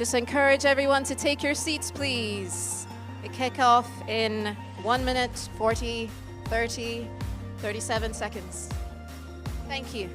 Just encourage everyone to take your seats, please. We kick off in 1 minute, 40, 30, 37 seconds. Thank you.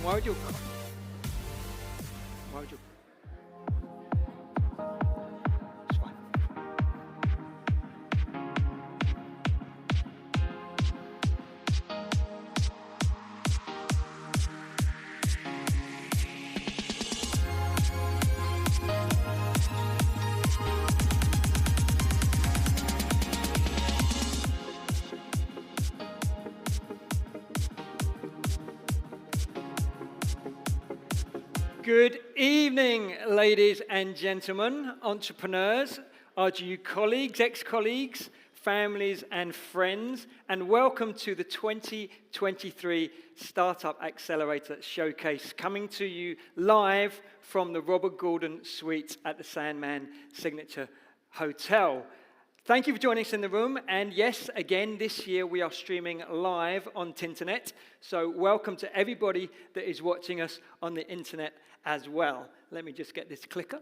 Why would you? It's fine. Good evening, ladies and gentlemen, entrepreneurs, RGU colleagues, ex-colleagues, families and friends, and welcome to the 2023 Startup Accelerator Showcase, coming to you live from the Robert Gordon Suite at the Sandman Signature Hotel. Thank you for joining us in the room, and yes, again, this year we are streaming live on Tinternet, so welcome to everybody that is watching us on the internet as well. Let me just get this clicker.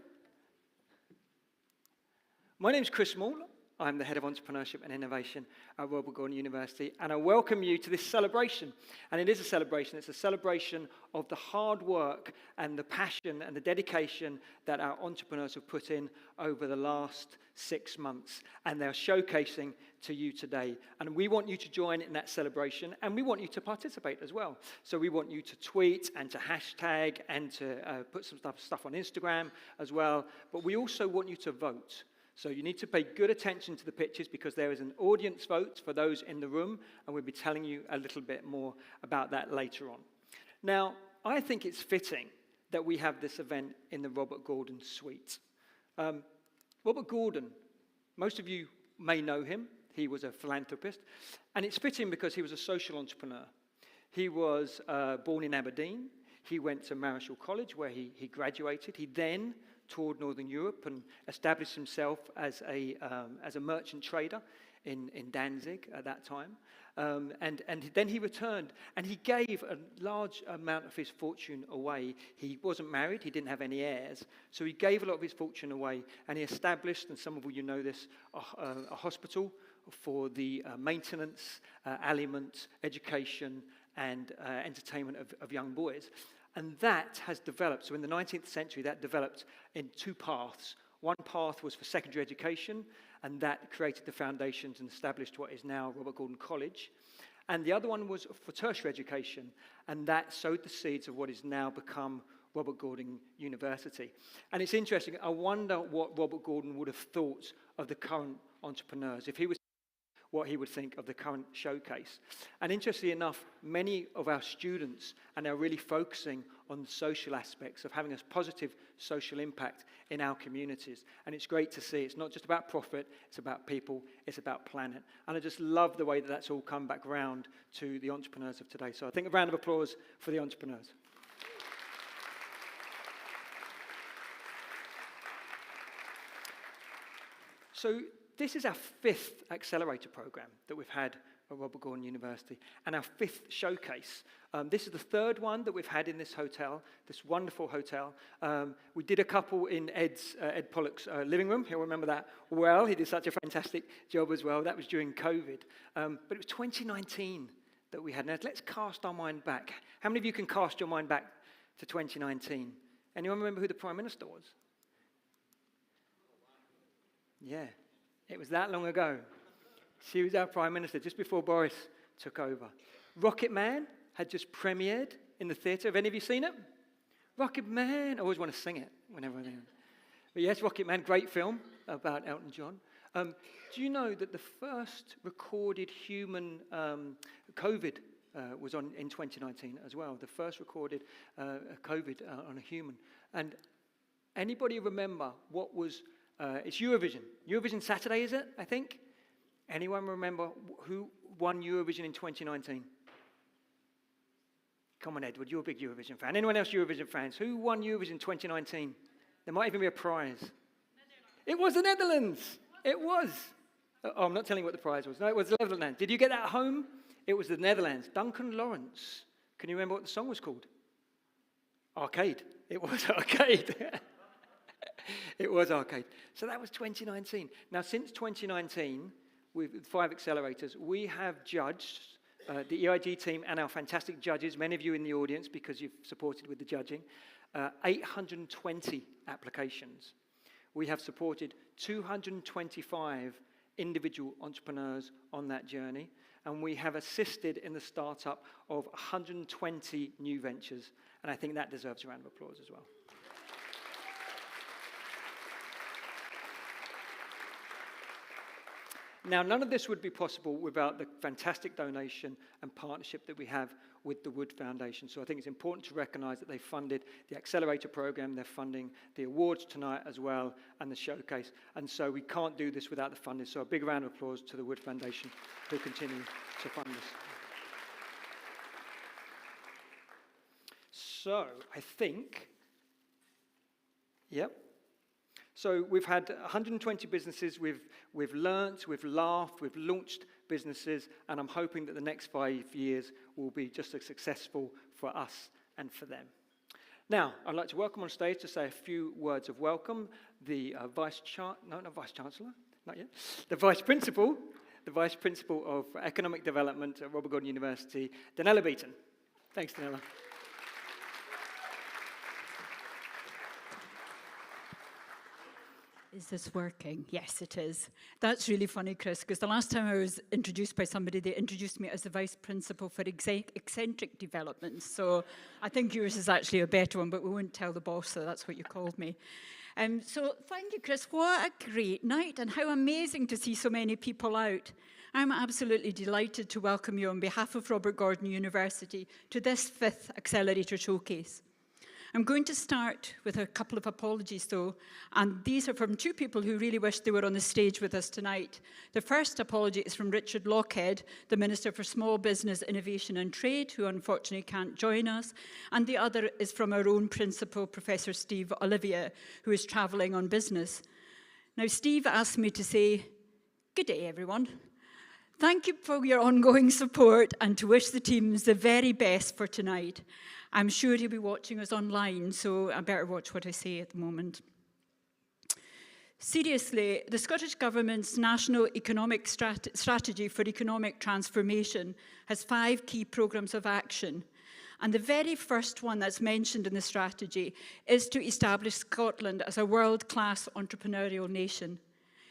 My name is Chris Small. I'm the Head of Entrepreneurship and Innovation at Robert Gordon University, and I welcome you to this celebration. And it is a celebration. It's a celebration of the hard work and the passion and the dedication that our entrepreneurs have put in over the last 6 months, and they're showcasing to you today. And we want you to join in that celebration, and we want you to participate as well. So we want you to tweet and to hashtag and to put some stuff on Instagram as well, but we also want you to vote. So you need to pay good attention to the pictures because there is an audience vote for those in the room, and we'll be telling you a little bit more about that later on. Now, I think it's fitting that we have this event in the Robert Gordon Suite. Robert Gordon, most of you may know him. He was a philanthropist, and it's fitting because he was a social entrepreneur. He was born in Aberdeen. He went to Marischal College where he graduated. He then toured Northern Europe and established himself as a merchant trader in Danzig at that time. And then he returned, and he gave a large amount of his fortune away. He wasn't married, he didn't have any heirs, so he gave a lot of his fortune away, and he established, and some of you know this, a hospital for the maintenance, aliment, education, and entertainment of young boys. And that has developed. So in the 19th century, that developed in two paths. One path was for secondary education, and that created the foundations and established what is now Robert Gordon College. And the other one was for tertiary education, and that sowed the seeds of what is now become Robert Gordon University. And it's interesting, I wonder what Robert Gordon would have thought of the current entrepreneurs, if he was what he would think of the current showcase. And interestingly enough, many of our students are now really focusing on the social aspects of having a positive social impact in our communities. And it's great to see it's not just about profit, it's about people, it's about planet. And I just love the way that that's all come back round to the entrepreneurs of today. So I think a round of applause for the entrepreneurs. So this is our 5th accelerator program that we've had at Robert Gordon University, and our 5th showcase. This is the 3rd one that we've had in this hotel, this wonderful hotel. We did a couple in Ed Pollock's living room. He'll remember that well. He did such a fantastic job as well. That was during COVID. But it was 2019 that we had. Now, let's cast our mind back. How many of you can cast your mind back to 2019? Anyone remember who the Prime Minister was? Yeah, it was that long ago. She was our Prime Minister just before Boris took over. Rocket Man had just premiered in the theatre. Have any of you seen it? Rocket Man. I always want to sing it whenever I think. But yes, Rocket Man, great film about Elton John. Do you know that the first recorded human COVID was in 2019 as well? The first recorded COVID on a human. And anybody remember what was... it's Eurovision. Eurovision Saturday, is it, I think? Anyone remember who won Eurovision in 2019? Come on, Edward, you're a big Eurovision fan. Anyone else Eurovision fans? Who won Eurovision 2019? There might even be a prize. It was the Netherlands. It was. Oh, I'm not telling you what the prize was. No, it was the Netherlands. Did you get that at home? It was the Netherlands. Duncan Lawrence. Can you remember what the song was called? Arcade. It was Arcade. It was Arcade. So that was 2019. Now, since 2019, with 5 accelerators, we have judged, the EIG team and our fantastic judges, many of you in the audience because you've supported with the judging, 820 applications. We have supported 225 individual entrepreneurs on that journey, and we have assisted in the startup of 120 new ventures, and I think that deserves a round of applause as well. Now, none of this would be possible without the fantastic donation and partnership that we have with the Wood Foundation. So I think it's important to recognise that they funded the Accelerator Programme, they're funding the awards tonight as well, and the showcase. And so we can't do this without the funding. So a big round of applause to the Wood Foundation who continue to fund us. So I think, yep. So we've had 120 businesses, we've learnt, we've laughed, we've launched businesses, and I'm hoping that the next 5 years will be just as successful for us and for them. Now, I'd like to welcome on stage to say a few words of welcome, the Vice Principal of Economic Development at Robert Gordon University, Danella Beaton. Thanks, Danella. Is this working? Yes, it is. That's really funny, Chris, because the last time I was introduced by somebody, they introduced me as the Vice Principal for Eccentric Developments. So I think yours is actually a better one, but we won't tell the boss that that's what you called me. So thank you, Chris. What a great night, and how amazing to see so many people out. I'm absolutely delighted to welcome you on behalf of Robert Gordon University to this 5th Accelerator Showcase. I'm going to start with a couple of apologies, though, and these are from 2 people who really wish they were on the stage with us tonight. The first apology is from Richard Lockhead, the Minister for Small Business, Innovation and Trade, who unfortunately can't join us, and the other is from our own principal, Professor Steve Olivier, who is travelling on business. Now, Steve asked me to say, good day, everyone. Thank you for your ongoing support and to wish the teams the very best for tonight. I'm sure he'll be watching us online, so I better watch what I say at the moment. Seriously, the Scottish Government's National Economic Strategy for Economic Transformation has 5 key programmes of action. And the very first one that's mentioned in the strategy is to establish Scotland as a world-class entrepreneurial nation.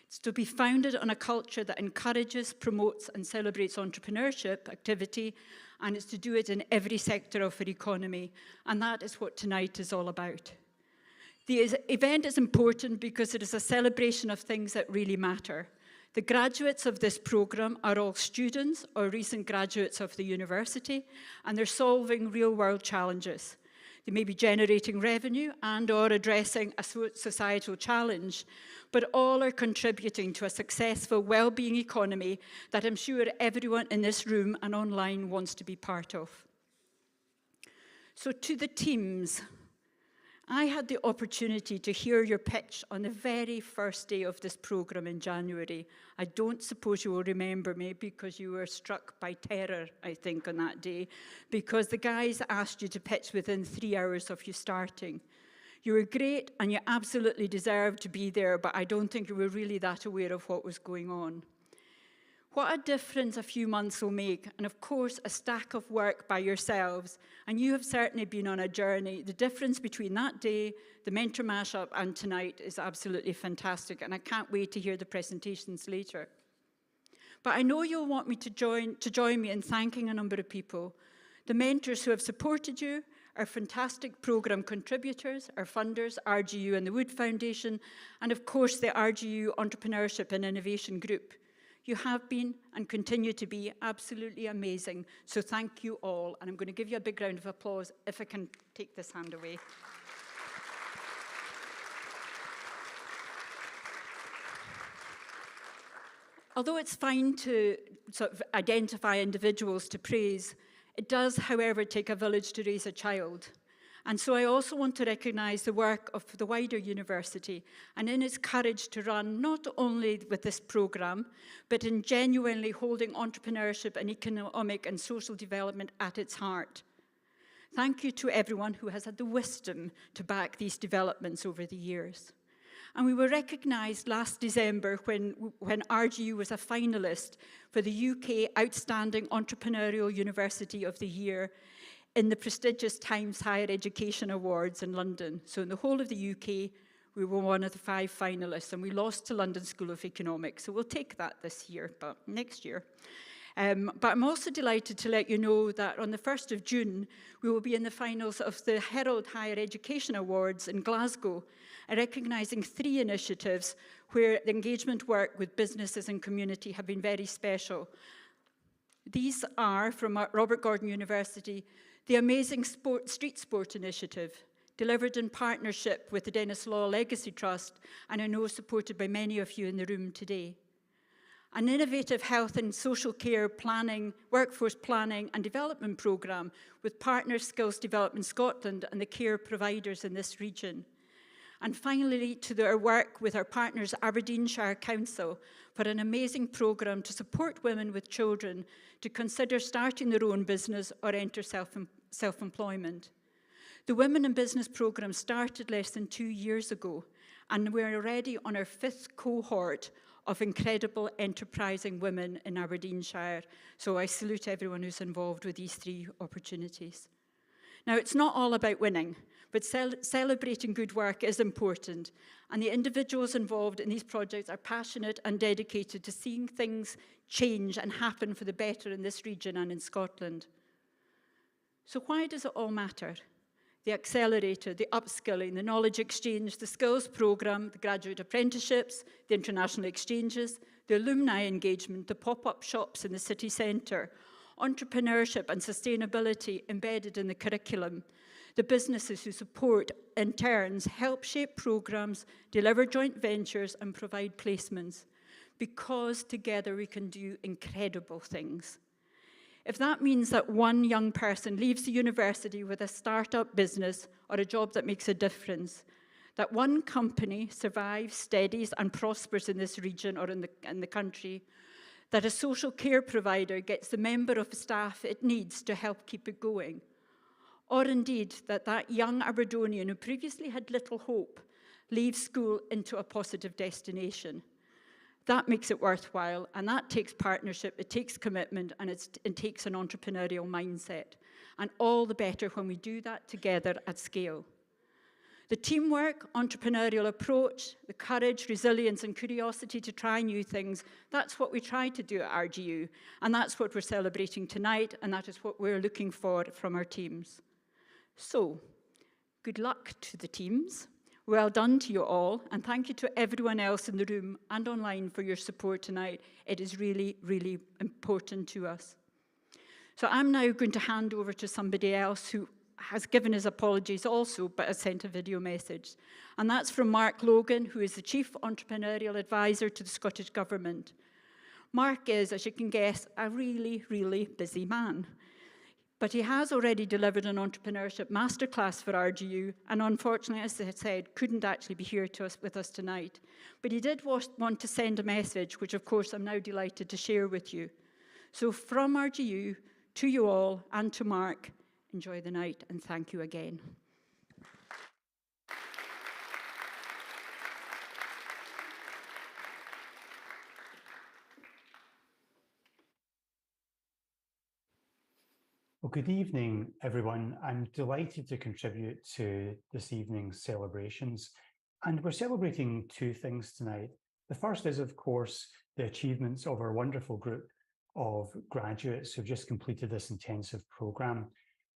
It's to be founded on a culture that encourages, promotes and celebrates entrepreneurship activity, and it's to do it in every sector of our economy, and that is what tonight is all about. The event is important because it is a celebration of things that really matter. The graduates of this programme are all students or recent graduates of the university, and they're solving real-world challenges. They may be generating revenue and or addressing a societal challenge, but all are contributing to a successful well-being economy that I'm sure everyone in this room and online wants to be part of. So to the teams, I had the opportunity to hear your pitch on the very first day of this programme in January. I don't suppose you will remember me because you were struck by terror, I think, on that day, because the guys asked you to pitch within 3 hours of you starting. You were great and you absolutely deserved to be there, but I don't think you were really that aware of what was going on. What a difference a few months will make, and of course a stack of work by yourselves, and you have certainly been on a journey. The difference between that day, the mentor mashup, and tonight is absolutely fantastic, and I can't wait to hear the presentations later. But I know you'll want me to join me in thanking a number of people. The mentors who have supported you, our fantastic programme contributors, our funders, RGU and the Wood Foundation, and of course the RGU Entrepreneurship and Innovation Group. You have been and continue to be absolutely amazing. So thank you all. And I'm going to give you a big round of applause if I can take this hand away. Although it's fine to sort of identify individuals to praise, it does, however, take a village to raise a child. And so I also want to recognise the work of the wider university and in its courage to run not only with this programme, but in genuinely holding entrepreneurship and economic and social development at its heart. Thank you to everyone who has had the wisdom to back these developments over the years. And we were recognised last December when RGU was a finalist for the UK Outstanding Entrepreneurial University of the Year in the prestigious Times Higher Education Awards in London. So in the whole of the UK, we were one of the 5 finalists, and we lost to London School of Economics. So we'll take that this year, but next year. But I'm also delighted to let you know that on the 1st of June, we will be in the finals of the Herald Higher Education Awards in Glasgow, recognising 3 initiatives where the engagement work with businesses and community have been very special. These are, from Robert Gordon University, the amazing street sport initiative, delivered in partnership with the Dennis Law Legacy Trust, and I know supported by many of you in the room today. An innovative health and social care planning, workforce planning and development programme with Partner Skills Development Scotland and the care providers in this region. And finally, to their work with our partners Aberdeenshire Council for an amazing programme to support women with children to consider starting their own business or enter self-employment. The Women in Business programme started less than 2 years ago, and we're already on our 5th cohort of incredible enterprising women in Aberdeenshire. So I salute everyone who's involved with these 3 opportunities. Now, it's not all about winning, but celebrating good work is important, and the individuals involved in these projects are passionate and dedicated to seeing things change and happen for the better in this region and in Scotland. So why does it all matter? The accelerator, the upskilling, the knowledge exchange, the skills programme, the graduate apprenticeships, the international exchanges, the alumni engagement, the pop-up shops in the city centre, entrepreneurship and sustainability embedded in the curriculum, the businesses who support interns, help shape programmes, deliver joint ventures and provide placements, because together we can do incredible things. If that means that one young person leaves the university with a start-up business or a job that makes a difference, that one company survives, steadies and prospers in this region or in the country, that a social care provider gets the member of staff it needs to help keep it going, or indeed that young Aberdonian who previously had little hope leaves school into a positive destination. That makes it worthwhile, and that takes partnership, it takes commitment, and it takes an entrepreneurial mindset. And all the better when we do that together at scale. The teamwork, entrepreneurial approach, the courage, resilience, and curiosity to try new things, that's what we try to do at RGU, and that's what we're celebrating tonight, and that is what we're looking for from our teams. So, good luck to the teams. Well done to you all, and thank you to everyone else in the room and online for your support tonight. It is really, really important to us. So I'm now going to hand over to somebody else who has given his apologies also, but has sent a video message. And that's from Mark Logan, who is the Chief Entrepreneurial Advisor to the Scottish Government. Mark is, as you can guess, a really, really busy man. But he has already delivered an entrepreneurship masterclass for RGU, and unfortunately, as I said, couldn't actually be here with us tonight. But he did want to send a message, which of course I'm now delighted to share with you. So from RGU, to you all, and to Mark, enjoy the night, and thank you again. Well, good evening, everyone. I'm delighted to contribute to this evening's celebrations. And we're celebrating two things tonight. The first is, of course, the achievements of our wonderful group of graduates who've just completed this intensive programme.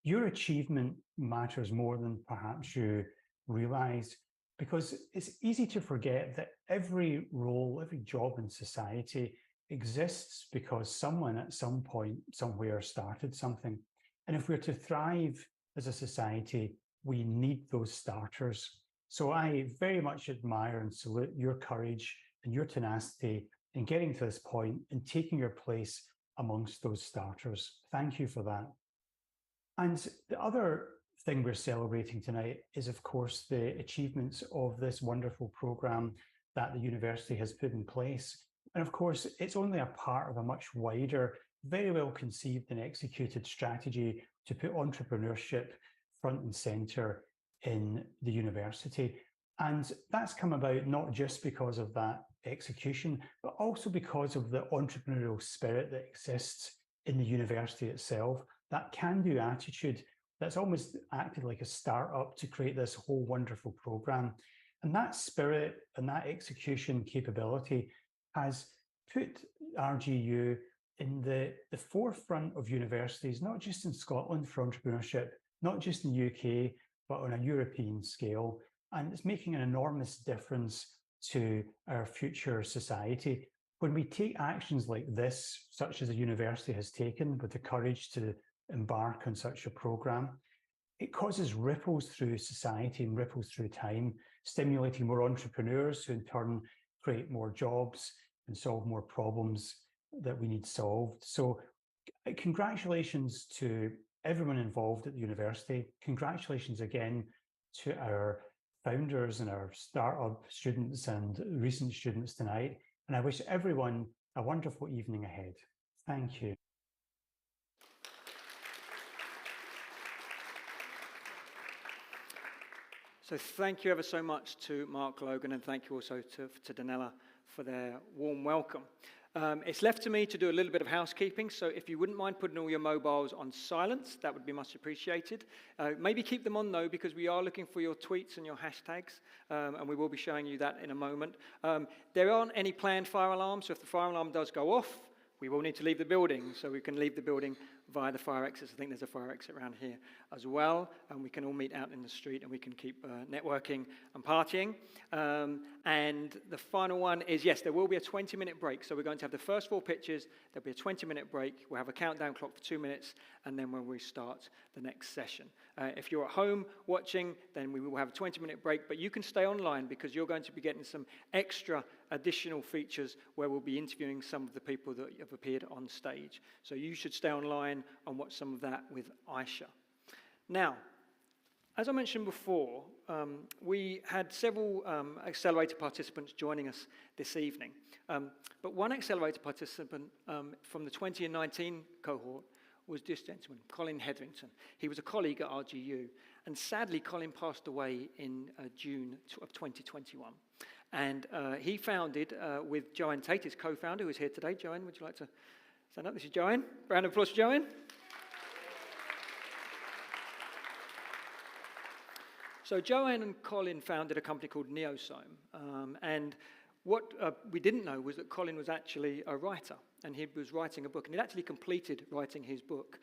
Your achievement matters more than perhaps you realise, because it's easy to forget that every role, every job in society exists because someone at some point, somewhere started something. And if we're to thrive as a society, we need those starters. So I very much admire and salute your courage and your tenacity in getting to this point and taking your place amongst those starters. Thank you for that. And the other thing we're celebrating tonight is, of course, the achievements of this wonderful programme that the university has put in place. And of course, it's only a part of a much wider, very well conceived and executed strategy to put entrepreneurship front and centre in the university. And that's come about not just because of that execution, but also because of the entrepreneurial spirit that exists in the university itself, that can-do attitude that's almost acted like a start-up to create this whole wonderful programme. And that spirit and that execution capability has put RGU in the forefront of universities, not just in Scotland for entrepreneurship, not just in the UK, but on a European scale. And it's making an enormous difference to our future society. When we take actions like this, such as the university has taken with the courage to embark on such a programme, it causes ripples through society and ripples through time, stimulating more entrepreneurs who in turn create more jobs and solve more problems that we need solved. So congratulations to everyone involved at the university. Congratulations again to our founders and our startup students and recent students tonight. And I wish everyone a wonderful evening ahead. Thank you. So thank you ever so much to Mark Logan, and thank you also to Danella for their warm welcome. It's left to me to do a little bit of housekeeping, so if you wouldn't mind putting all your mobiles on silence, that would be much appreciated. Maybe keep them on though, because we are looking for your tweets and your hashtags, and we will be showing you that in a moment. There aren't any planned fire alarms, so if the fire alarm does go off, we will need to leave the building, so we can leave the building via the fire exits. I think there's a fire exit around here as well, and we can all meet out in the street and we can keep networking and partying. And the final one is, yes, there will be a 20-minute break. So we're going to have the first 4 pictures. There'll be a 20-minute break. We'll have a countdown clock for 2 minutes, and then when we start the next session. If you're at home watching, then we will have a 20-minute break, but you can stay online because you're going to be getting some extra additional features where we'll be interviewing some of the people that have appeared on stage. So you should stay online and watch some of that with Aisha. Now, as I mentioned before, we had several accelerator participants joining us this evening. But one accelerator participant from the 2019 cohort was this gentleman, Colin Hetherington. He was a colleague at RGU, and sadly, Colin passed away in June of 2021. And he founded, with Joanne Tate, his co-founder, who is here today. Joanne, would you like to stand up? This is Joanne. Round of applause for Joanne. So Joanne and Colin founded a company called Neosome. And what we didn't know was that Colin was actually a writer, and he was writing a book. And he'd actually completed writing his book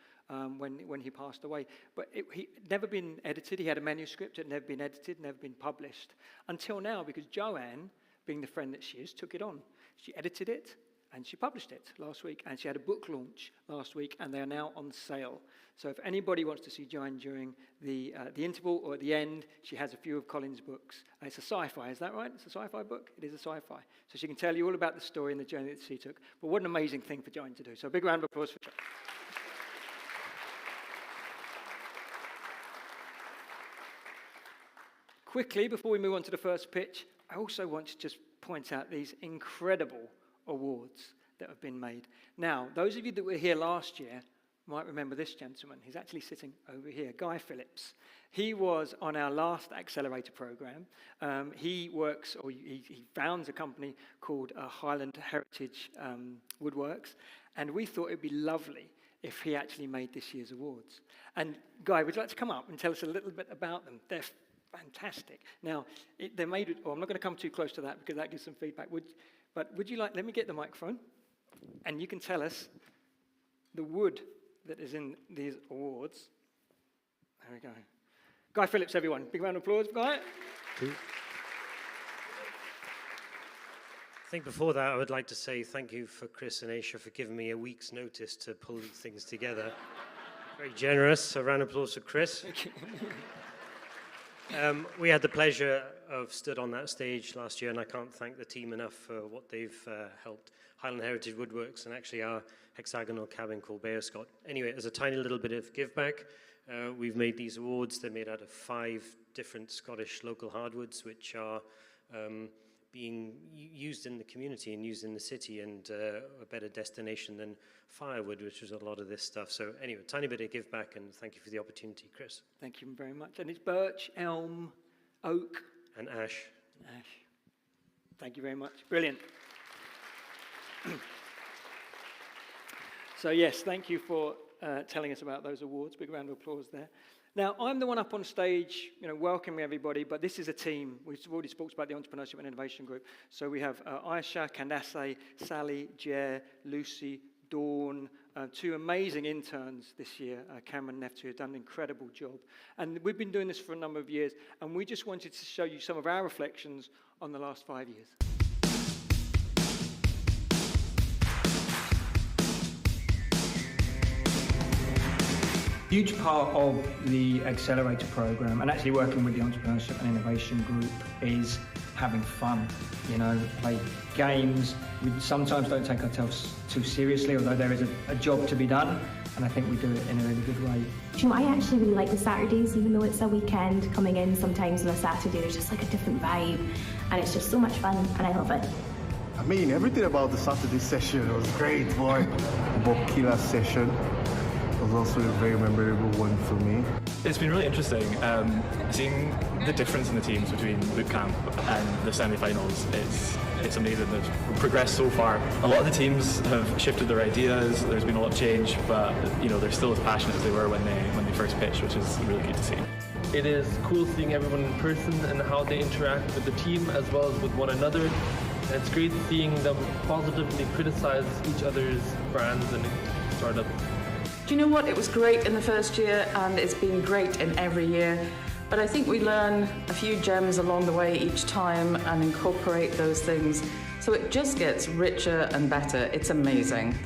when he passed away. But he'd never been edited. He had a manuscript. It had never been edited, never been published. Until now, because Joanne, being the friend that she is, took it on. She edited it, and she published it last week, and she had a book launch last week, and they are now on sale. So if anybody wants to see Jane during the interval or at the end, she has a few of Colin's books. It's a sci-fi, is that right? It's a sci-fi book? It is a sci-fi. So she can tell you all about the story and the journey that she took. But what an amazing thing for Jane to do. So a big round of applause for Jane. Quickly, before we move on to the first pitch, I also want to just point out these incredible awards that have been made. Now, those of you that were here last year might remember this gentleman. He's actually sitting over here, Guy Phillips. He was on our last accelerator program. He founds a company called Highland Heritage Woodworks, and we thought it'd be lovely if he actually made this year's awards. And Guy, would you like to come up and tell us a little bit about them? They're fantastic. Now, they're made with, I'm not going to come too close to that because that gives some feedback. But would you like, let me get the microphone, and you can tell us the wood that is in these awards. There we go. Guy Phillips, everyone. Big round of applause for Guy. I think before that, I would like to say thank you for Chris and Aisha for giving me a week's notice to pull these things together. Very generous. A round of applause for Chris. We had the pleasure of stood on that stage last year, and I can't thank the team enough for what they've helped Highland Heritage Woodworks and actually our hexagonal cabin called Bearscot. Anyway, as a tiny little bit of give back, we've made these awards. They're made out of 5 different Scottish local hardwoods, which are being used in the community and used in the city, and a better destination than firewood, which was a lot of this stuff. So anyway, tiny bit of give back, and thank you for the opportunity, Chris. Thank you very much. And it's birch, elm, oak. And ash. Ash. Thank you very much. Brilliant. So yes, thank you for telling us about those awards. Big round of applause there. Now, I'm the one up on stage, welcoming everybody, but this is a team. We've already spoken about the Entrepreneurship and Innovation Group. So we have Aisha, Candace, Sally, Jer, Lucy, Dawn, 2 amazing interns this year, Cameron and Neft, who have done an incredible job. And we've been doing this for a number of years, and we just wanted to show you some of our reflections on the last 5 years. Huge part of the Accelerator program, and actually working with the Entrepreneurship and Innovation Group, is having fun. Play games. We sometimes don't take ourselves too seriously, although there is a job to be done, and I think we do it in a really good way. I actually really like the Saturdays, even though it's a weekend. Coming in sometimes on a Saturday, there's just like a different vibe, and it's just so much fun, and I love it. I mean, everything about the Saturday session was great, boy. Bob Killer's session was also a very memorable one for me. It's been really interesting seeing the difference in the teams between boot camp and the semi-finals. It's amazing that we've progressed so far. A lot of the teams have shifted their ideas. There's been a lot of change, but they're still as passionate as they were when they first pitched, which is really good to see. It is cool seeing everyone in person and how they interact with the team as well as with one another. And it's great seeing them positively criticize each other's brands and startups. Do you know what? It was great in the first year, and it's been great in every year. But I think we learn a few gems along the way each time and incorporate those things. So it just gets richer and better. It's amazing.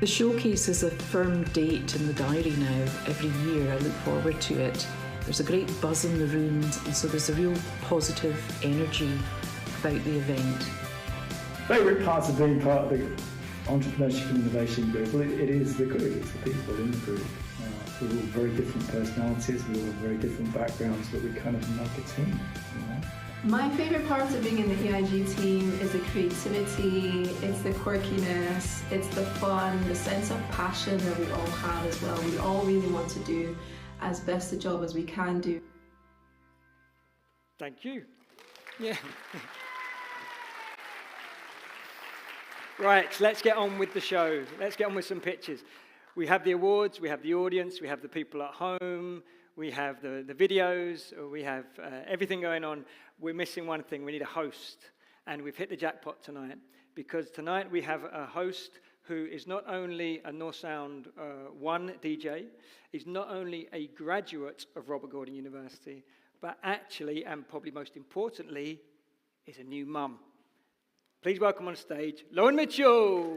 The showcase is a firm date in the diary now. Every year I look forward to it. There's a great buzz in the rooms, and so there's a real positive energy about the event. Favourite parts of being part of the Entrepreneurship and Innovation Group? Well, it is the group, it's the people in the group. We're all very different personalities, we all have very different backgrounds, but we kind of make a team. My favourite part of being in the EIG team is the creativity, it's the quirkiness, it's the fun, the sense of passion that we all have as well. We all really want to do as best a job as we can do. Thank you. Yeah. Right, let's get on with the show. Let's get on with some pictures. We have the awards, we have the audience, we have the people at home, we have the videos, we have everything going on. We're missing one thing. We need a host. And we've hit the jackpot tonight, because tonight we have a host who is not only a North Sound 1 DJ, he's not only a graduate of Robert Gordon University, but actually, and probably most importantly, is a new mum. Please welcome on stage, Lauren Mitchell.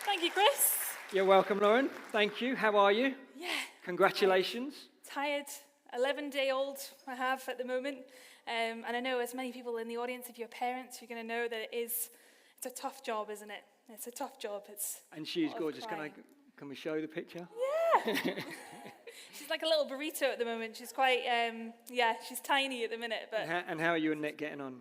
Thank you, Chris. You're welcome, Lauren. Thank you. How are you? Yeah. Congratulations. Tired. 11-day-old I have at the moment. And I know as many people in the audience, if you're parents, you're going to know that it's a tough job, isn't it? It's a tough job. And she's gorgeous. Can we show the picture? Yeah. She's like a little burrito at the moment. She's quite, she's tiny at the minute. But And how are you and Nick getting on?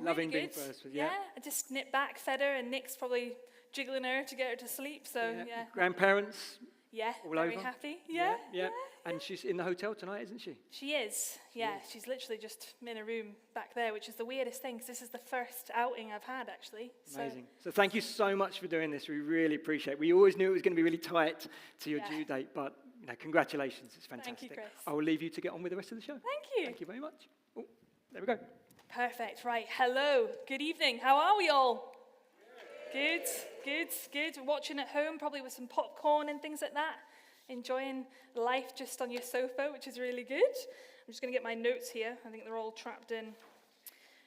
Loving really being good. first. Yeah, I just nipped back, fed her, and Nick's probably jiggling her to get her to sleep. So yeah. Grandparents? Yeah, all very over? happy. Yeah. And she's in the hotel tonight, isn't she? She is. Yeah, she's literally just in a room back there, which is the weirdest thing, because this is the first outing I've had, actually. Amazing. So thank you so much for doing this. We really appreciate it. We always knew it was going to be really tight to your due date, but congratulations. It's fantastic. Thank you, Chris. I will leave you to get on with the rest of the show. Thank you. Thank you very much. Oh, there we go. Perfect. Right. Hello. Good evening. How are we all? Good. Watching at home, probably with some popcorn and things like that. Enjoying life just on your sofa, which is really good. I'm just going to get my notes here. I think they're all trapped in.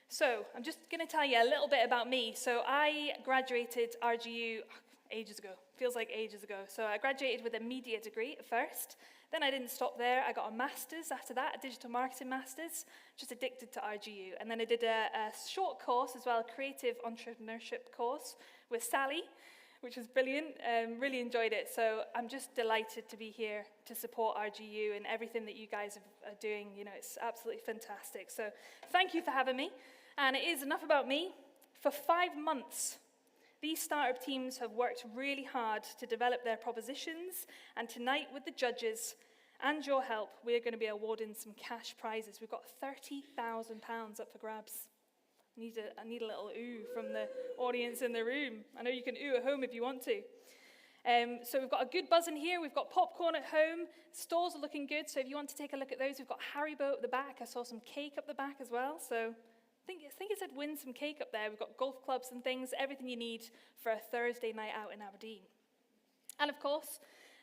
So I'm just going to tell you a little bit about me. So I graduated RGU ages ago. Feels like ages ago. So I graduated with a media degree at first. Then I didn't stop there. I got a master's after that, a digital marketing master's. Just addicted to RGU. And then I did a short course as well, a creative entrepreneurship course with Sally, which was brilliant. Really enjoyed it. So I'm just delighted to be here to support RGU and everything that you guys are doing. It's absolutely fantastic. So thank you for having me. And it is enough about me. For 5 months, these startup teams have worked really hard to develop their propositions. And tonight, with the judges and your help, we're going to be awarding some cash prizes. We've got £30,000 up for grabs. I need a little ooh from the audience in the room. I know you can ooh at home if you want to. So we've got a good buzz in here. We've got popcorn at home. Stores are looking good. So if you want to take a look at those, we've got Haribo at the back. I saw some cake up the back as well. So I think it said win some cake up there. We've got golf clubs and things, everything you need for a Thursday night out in Aberdeen. And of course,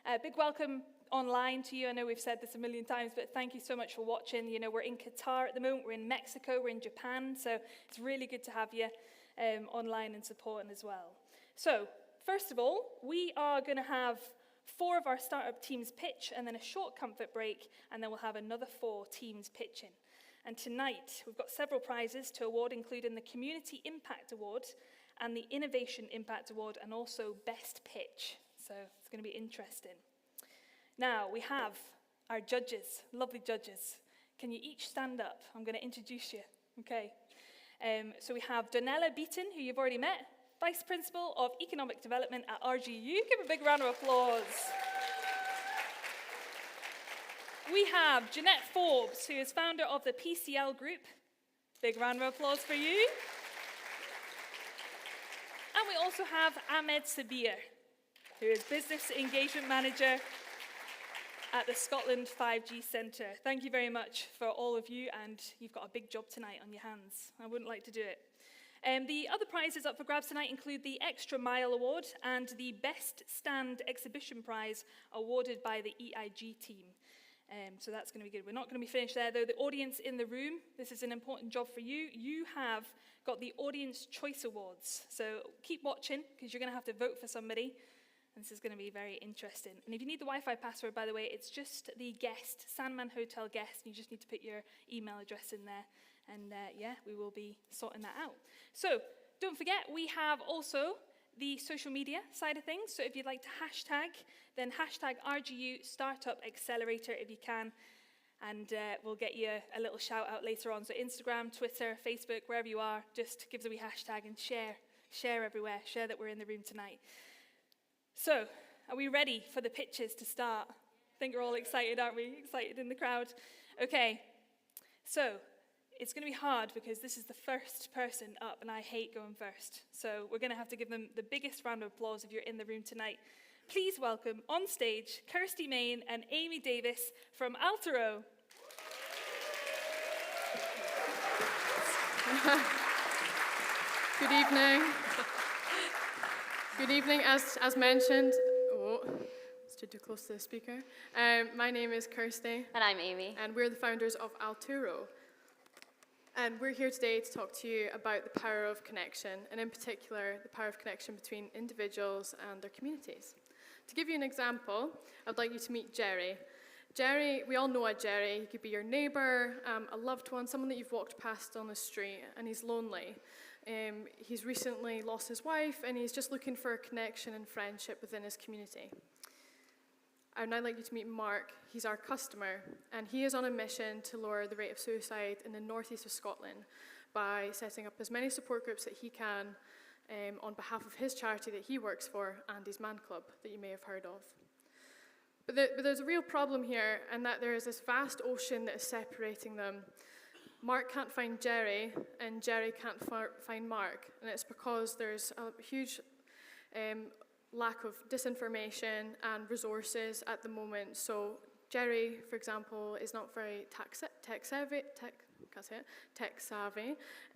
a big welcome online to you. I know we've said this a million times, but thank you so much for watching. We're in Qatar at the moment, we're in Mexico, we're in Japan, so it's really good to have you online and supporting as well. So, first of all, we are going to have 4 of our startup teams pitch, and then a short comfort break, and then we'll have another 4 teams pitching. And tonight, we've got several prizes to award, including the Community Impact Award and the Innovation Impact Award, and also Best Pitch. So it's going to be interesting. Now, we have our judges, lovely judges. Can you each stand up? I'm going to introduce you. Okay. So we have Donella Beaton, who you've already met, Vice Principal of Economic Development at RGU. Give a big round of applause. We have Jeanette Forbes, who is founder of the PCL Group. Big round of applause for you. And we also have Ahmed Sabir, who is Business Engagement Manager at the Scotland 5G Centre. Thank you very much for all of you, and you've got a big job tonight on your hands. I wouldn't like to do it. The other prizes up for grabs tonight include the Extra Mile Award and the Best Stand Exhibition Prize awarded by the EIG team. So that's going to be good. We're not going to be finished there, though. The audience in the room, this is an important job for you. You have got the Audience Choice Awards. So keep watching, because you're going to have to vote for somebody. And this is going to be very interesting. And if you need the Wi-Fi password, by the way, it's just the guest, Sandman Hotel guest. And you just need to put your email address in there. And we will be sorting that out. So don't forget, we have also the social media side of things. So if you'd like to hashtag, then hashtag RGU Startup Accelerator if you can. And we'll get you a little shout out later on. So Instagram, Twitter, Facebook, wherever you are, just give us a wee hashtag and share everywhere. Share that we're in the room tonight. So, are we ready for the pitches to start? I think we're all excited, aren't we? Excited in the crowd. Okay, so it's going to be hard because this is the first person up and I hate going first. So we're going to have to give them the biggest round of applause if you're in the room tonight. Please welcome on stage Kirsty Main and Amy Davis from Altero. Good evening. Good evening. As mentioned, stood too close to the speaker. My name is Kirsty. And I'm Amy. And we're the founders of Altero. And we're here today to talk to you about the power of connection, and in particular, the power of connection between individuals and their communities. To give you an example, I'd like you to meet Jerry. Jerry, we all know a Jerry. He could be your neighbour, a loved one, someone that you've walked past on the street, and he's lonely. He's recently lost his wife, and he's just looking for a connection and friendship within his community. I'd now like you to meet Mark. He's our customer, and he is on a mission to lower the rate of suicide in the northeast of Scotland by setting up as many support groups that he can on behalf of his charity that he works for, Andy's Man Club, that you may have heard of. But there's a real problem here, and that there is this vast ocean that is separating them. Mark can't find Jerry, and Jerry can't find Mark, and it's because there's a huge lack of disinformation and resources at the moment. So Jerry, for example, is not very tech savvy,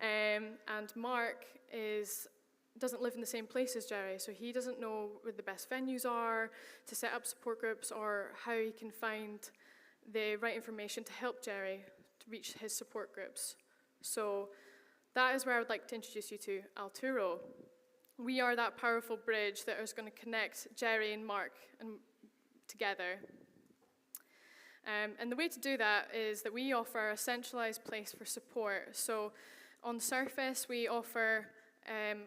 and Mark doesn't live in the same place as Jerry, so he doesn't know where the best venues are to set up support groups or how he can find the right information to help Jerry to reach his support groups. So that is where I would like to introduce you to Alturo. We are that powerful bridge that is going to connect Jerry and Mark together. And the way to do that is that we offer a centralized place for support. So on the surface, we offer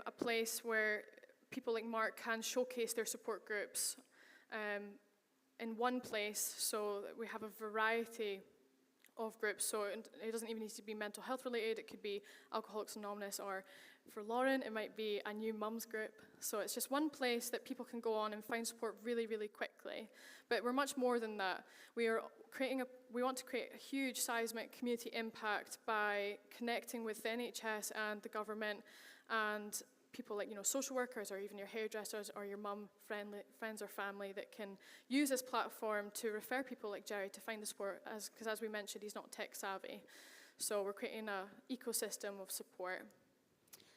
a place where people like Mark can showcase their support groups in one place, so that we have a variety of groups. So it doesn't even need to be mental health related. It could be Alcoholics Anonymous, or for Lauren, it might be a new mums group. So it's just one place that people can go on and find support really, really quickly. But we're much more than that. We want to create a huge seismic community impact by connecting with the NHS and the government and people like, social workers, or even your hairdressers, or your friends or family that can use this platform to refer people like Jerry to find the support, because as we mentioned, he's not tech savvy. So we're creating an ecosystem of support.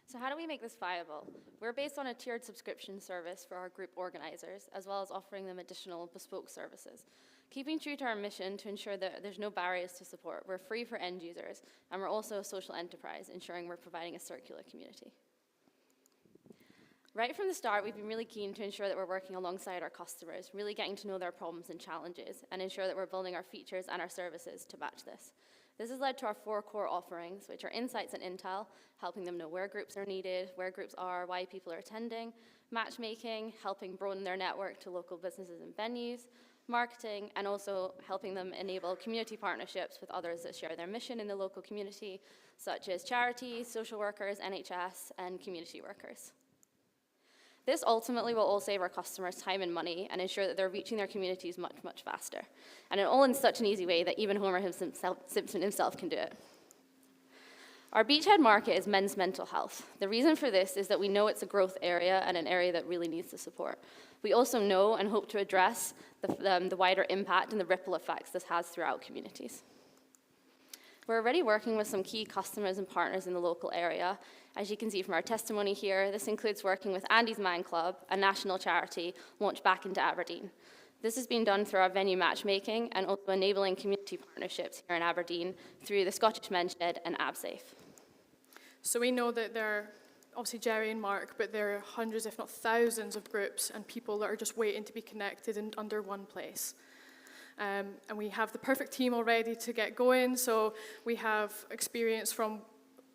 So how do we make this viable? We're based on a tiered subscription service for our group organizers, as well as offering them additional bespoke services. Keeping true to our mission to ensure that there's no barriers to support, we're free for end users, and we're also a social enterprise, ensuring we're providing a circular community. Right from the start, we've been really keen to ensure that we're working alongside our customers, really getting to know their problems and challenges, and ensure that we're building our features and our services to match this. This has led to our 4 core offerings, which are insights and intel, helping them know where groups are needed, where groups are, why people are attending, matchmaking, helping broaden their network to local businesses and venues, marketing, and also helping them enable community partnerships with others that share their mission in the local community, such as charities, social workers, NHS, and community workers. This ultimately will all save our customers time and money and ensure that they're reaching their communities much, much faster. And all in such an easy way that even Homer Simpson himself can do it. Our beachhead market is men's mental health. The reason for this is that we know it's a growth area and an area that really needs the support. We also know and hope to address the wider impact and the ripple effects this has throughout communities. We're already working with some key customers and partners in the local area. As you can see from our testimony here, this includes working with Andy's Man Club, a national charity launched back into Aberdeen. This has been done through our venue matchmaking and also enabling community partnerships here in Aberdeen through the Scottish Men's Shed and AbSafe. So we know that there are obviously Jerry and Mark, but there are hundreds, if not thousands, of groups and people that are just waiting to be connected and under one place. And we have the perfect team already to get going. So we have experience from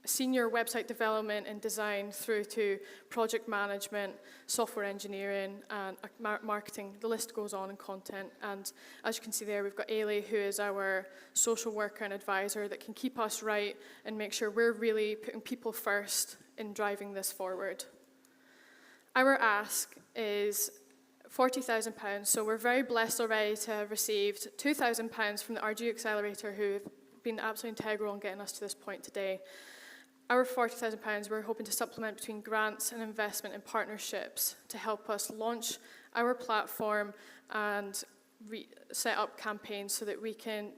senior website development and design through to project management, software engineering, and marketing. The list goes on, and content. And as you can see there, we've got Ailey, who is our social worker and advisor that can keep us right and make sure we're really putting people first in driving this forward. Our ask is £40,000, so we're very blessed already to have received £2,000 from the RGU Accelerator, who have been absolutely integral in getting us to this point today. Our £40,000, we're hoping to supplement between grants and investment and partnerships to help us launch our platform and set up campaigns so that we can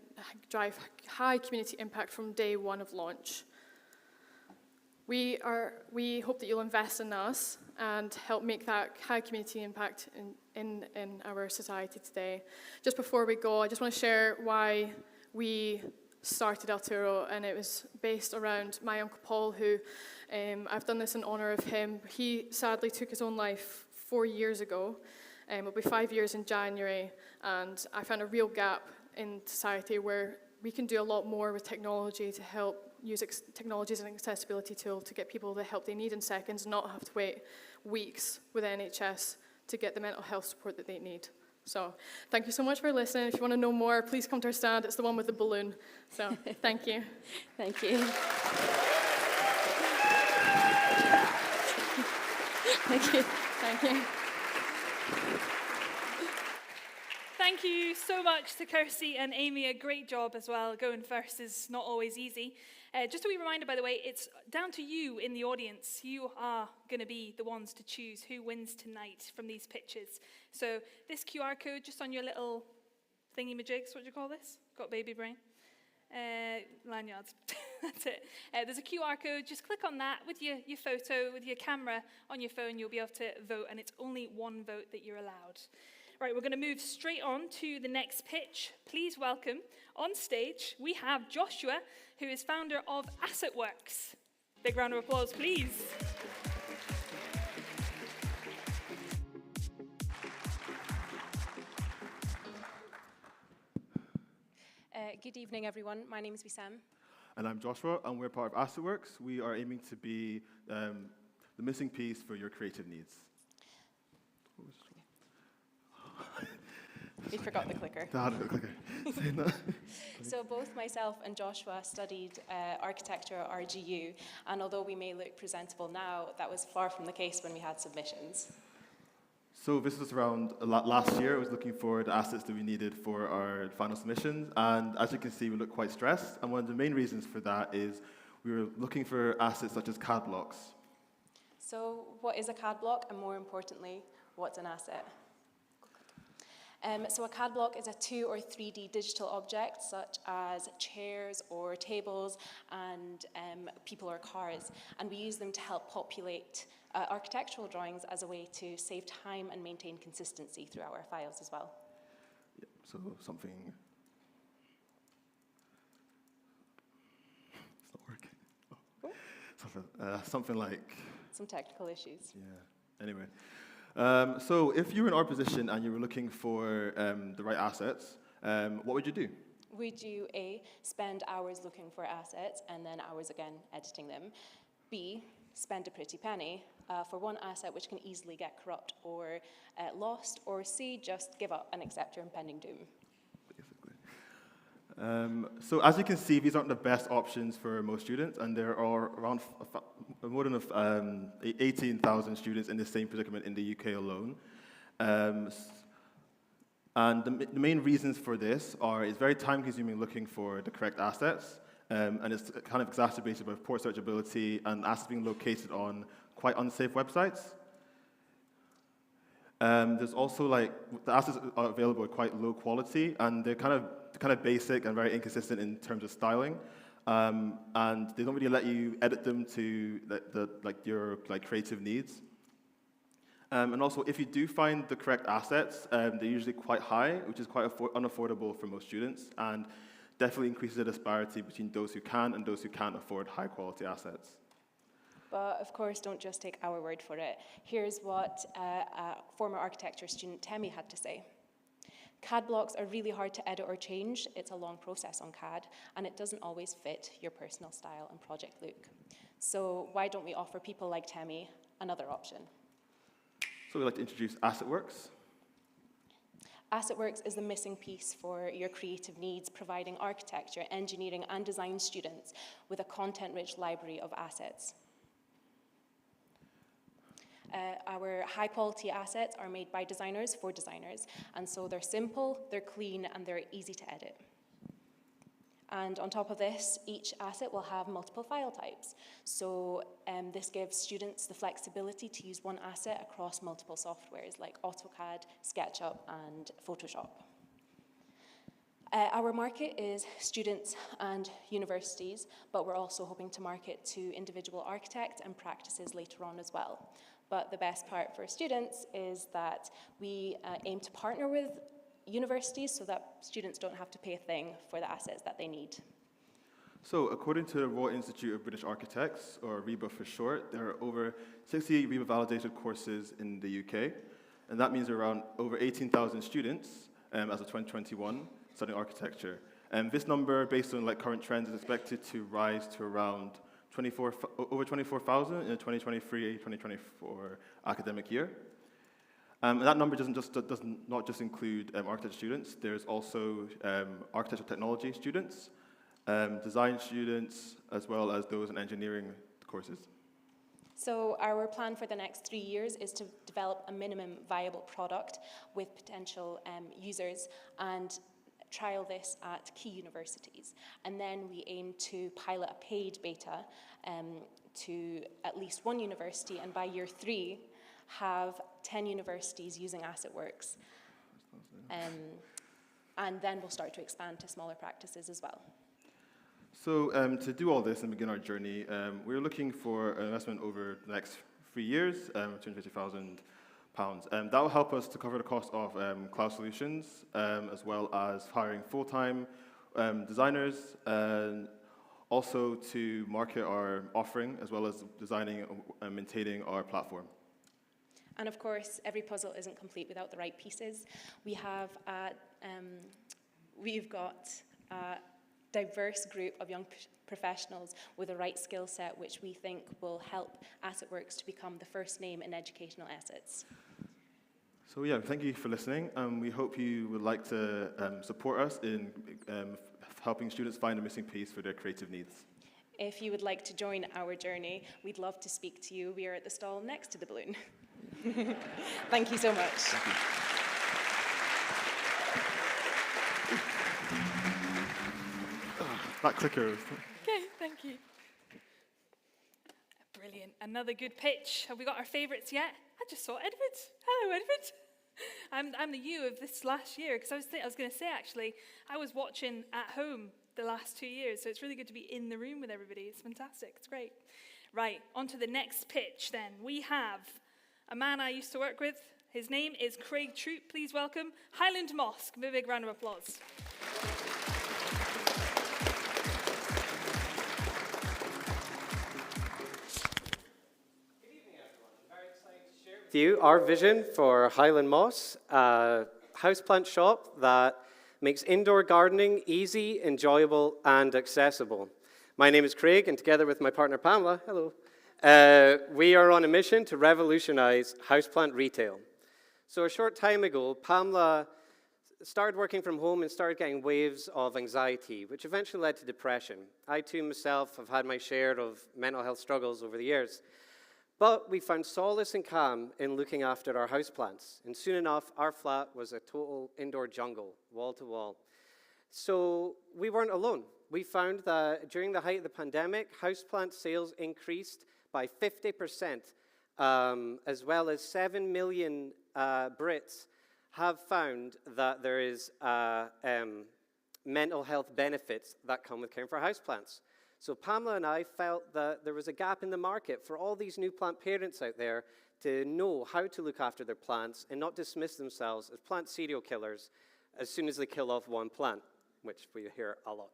drive high community impact from day one of launch. We hope that you'll invest in us and help make that high community impact in our society today. Just before we go, I just want to share why we started Alturo, and it was based around my Uncle Paul, who I've done this in honour of him. He sadly took his own life 4 years ago. It'll be 5 years in January, and I found a real gap in society where we can do a lot more with technology to help use technology as an accessibility tool to get people the help they need in seconds, not have to wait weeks with NHS to get the mental health support that they need. So thank you so much for listening. If you want to know more, please come to our stand. It's the one with the balloon. So thank you. Thank you. Thank you. Thank you. Thank you so much to Kirsty and Amy. A great job as well. Going first is not always easy. Just a wee reminder, by the way, it's down to you in the audience. You are going to be the ones to choose who wins tonight from these pitches. So this QR code just on your little thingy-majigs, what do you call this? Got baby brain? Lanyards. That's it. There's a QR code. Just click on that with your photo, with your camera on your phone. You'll be able to vote, and it's only one vote that you're allowed. Right, we're going to move straight on to the next pitch. Please welcome on stage, we have Joshua, who is founder of AssetWorks. Big round of applause, please. Good evening, everyone. My name is Wissam. And I'm Joshua, and we're part of AssetWorks. We are aiming to be the missing piece for your creative needs. We forgot the clicker. So both myself and Joshua studied architecture at RGU, and although we may look presentable now, that was far from the case when we had submissions. So this was around last year. I was looking for the assets that we needed for our final submissions, and as you can see, we look quite stressed. And one of the main reasons for that is we were looking for assets such as CAD blocks. So what is a CAD block, and more importantly, what's an asset? So a CAD block is a 2 or 3D digital object, such as chairs or tables and people or cars, and we use them to help populate architectural drawings as a way to save time and maintain consistency throughout our files as well. Yeah, so something... It's not working. Oh. Something like... Some technical issues. Yeah, anyway. So if you were in our position and you were looking for the right assets, what would you do? Would you A, spend hours looking for assets and then hours again editing them? B, spend a pretty penny for one asset which can easily get corrupt or lost? Or C, just give up and accept your impending doom? So as you can see, these aren't the best options for most students, and there are around more than 18,000 students in the same predicament in the UK alone. And the main reasons for this are it's very time-consuming looking for the correct assets, and it's kind of exacerbated by poor searchability and assets being located on quite unsafe websites. There's also the assets are available are quite low quality, and they're kind of basic and very inconsistent in terms of styling, and they don't really let you edit them to your creative needs. And also, if you do find the correct assets, they're usually quite high, which is quite unaffordable for most students, and definitely increases the disparity between those who can and those who can't afford high-quality assets. But of course, don't just take our word for it. Here's what a former architecture student, Temi, had to say. CAD blocks are really hard to edit or change. It's a long process on CAD, and it doesn't always fit your personal style and project look. So why don't we offer people like Temi another option? So we'd like to introduce AssetWorks. AssetWorks is the missing piece for your creative needs, providing architecture, engineering, and design students with a content-rich library of assets. Our high-quality assets are made by designers for designers, and so they're simple, they're clean, and they're easy to edit. And on top of this, each asset will have multiple file types. So this gives students the flexibility to use one asset across multiple softwares like AutoCAD, SketchUp, and Photoshop. Our market is students and universities, but we're also hoping to market to individual architects and practices later on as well. But the best part for students is that we aim to partner with universities so that students don't have to pay a thing for the assets that they need. So, according to the Royal Institute of British Architects, or RIBA for short, there are over 60 RIBA validated courses in the UK, and that means around over 18,000 students as of 2021 studying architecture. And this number, based on current trends, is expected to rise to around over 24,000 in the 2023-2024 academic year. And that number does not just include architecture students. There's also architecture technology students, design students, as well as those in engineering courses. So our plan for the next 3 years is to develop a minimum viable product with potential users and trial this at key universities. And then we aim to pilot a paid beta to at least one university, and by year 3, have 10 universities using AssetWorks. And then we'll start to expand to smaller practices as well. So to do all this and begin our journey, we're looking for an investment over the next 3 years, £250,000. That will help us to cover the cost of cloud solutions, as well as hiring full-time designers, and also to market our offering, as well as designing and maintaining our platform. And of course, every puzzle isn't complete without the right pieces. We've got a diverse group of young professionals with the right skill set, which we think will help AssetWorks to become the first name in educational assets. So yeah, thank you for listening. We hope you would like to support us in helping students find a missing piece for their creative needs. If you would like to join our journey, we'd love to speak to you. We are at the stall next to the balloon. Thank you so much. Thank you. That clicker. Okay, thank you. Brilliant. Another good pitch. Have we got our favourites yet? I just saw Edward. Hello, Edward. I'm the you of this last year, because I was going to say, actually, I was watching at home the last 2 years, so it's really good to be in the room with everybody. It's fantastic. It's great. Right, on to the next pitch then. We have a man I used to work with. His name is Craig Troop. Please welcome Highland Mosque. Give a big round of applause. You our vision for Highland Moss, a houseplant shop that makes indoor gardening easy, enjoyable, and accessible. My name is Craig, and together with my partner Pamela, hello, we are on a mission to revolutionize houseplant retail. So a short time ago, Pamela started working from home and started getting waves of anxiety, which eventually led to depression. I too myself have had my share of mental health struggles over the years. But we found solace and calm in looking after our houseplants. And soon enough, our flat was a total indoor jungle, wall to wall. So we weren't alone. We found that during the height of the pandemic, houseplant sales increased by 50%, as well as 7 million Brits have found that there is mental health benefits that come with caring for houseplants. So Pamela and I felt that there was a gap in the market for all these new plant parents out there to know how to look after their plants and not dismiss themselves as plant serial killers as soon as they kill off one plant, which we hear a lot.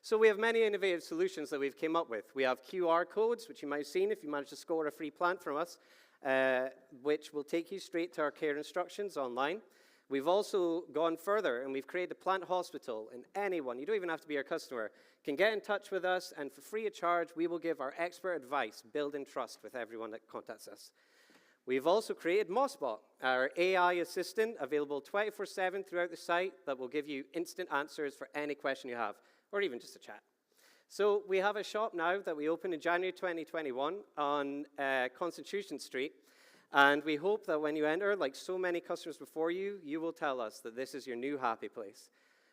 So we have many innovative solutions that we've came up with. We have QR codes, which you might have seen if you manage to score a free plant from us, which will take you straight to our care instructions online. We've also gone further, and we've created a plant hospital, and anyone, you don't even have to be our customer, can get in touch with us, and for free of charge, we will give our expert advice, building trust with everyone that contacts us. We've also created Mossbot, our AI assistant, available 24/7 throughout the site that will give you instant answers for any question you have, or even just a chat. So we have a shop now that we opened in January 2021 on Constitution Street, and we hope that when you enter, like so many customers before you, you will tell us that this is your new happy place.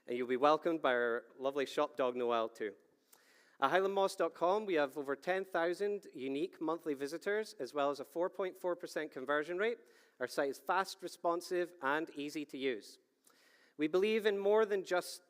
And you'll be welcomed by our lovely shop dog, Noel, too. At highlandmoss.com, we have over 10,000 unique monthly visitors, as well as a 4.4% conversion rate. Our site is fast, responsive, and easy to use. We believe in more than just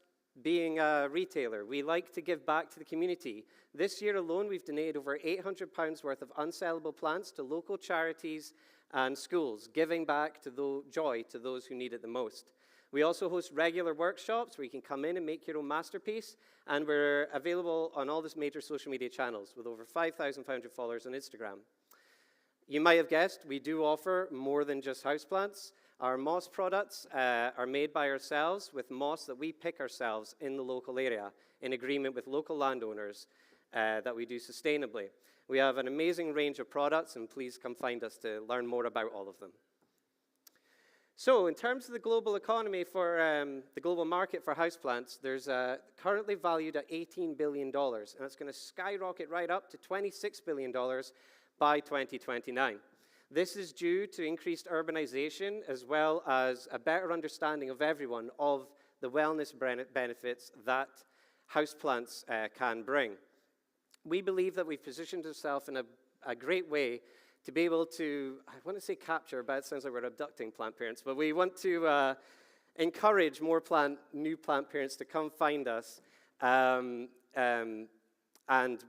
being a retailer. We like to give back to the community. This year alone, we've donated over £800 worth of unsellable plants to local charities and schools, giving back to joy to those who need it the most. We also host regular workshops where you can come in and make your own masterpiece, and we're available on all these major social media channels with over 5,500 followers on Instagram. You might have guessed, we do offer more than just houseplants. Our moss products are made by ourselves with moss that we pick ourselves in the local area in agreement with local landowners that we do sustainably. We have an amazing range of products, and please come find us to learn more about all of them. So in terms of the global economy for the global market for houseplants, there's currently valued at $18 billion, and it's going to skyrocket right up to $26 billion by 2029. This is due to increased urbanization as well as a better understanding of everyone of the wellness benefits that houseplants can bring. We believe that we've positioned ourselves in a great way to be able to, I want to say capture, but it sounds like we're abducting plant parents, but we want to encourage more new plant parents to come find us, and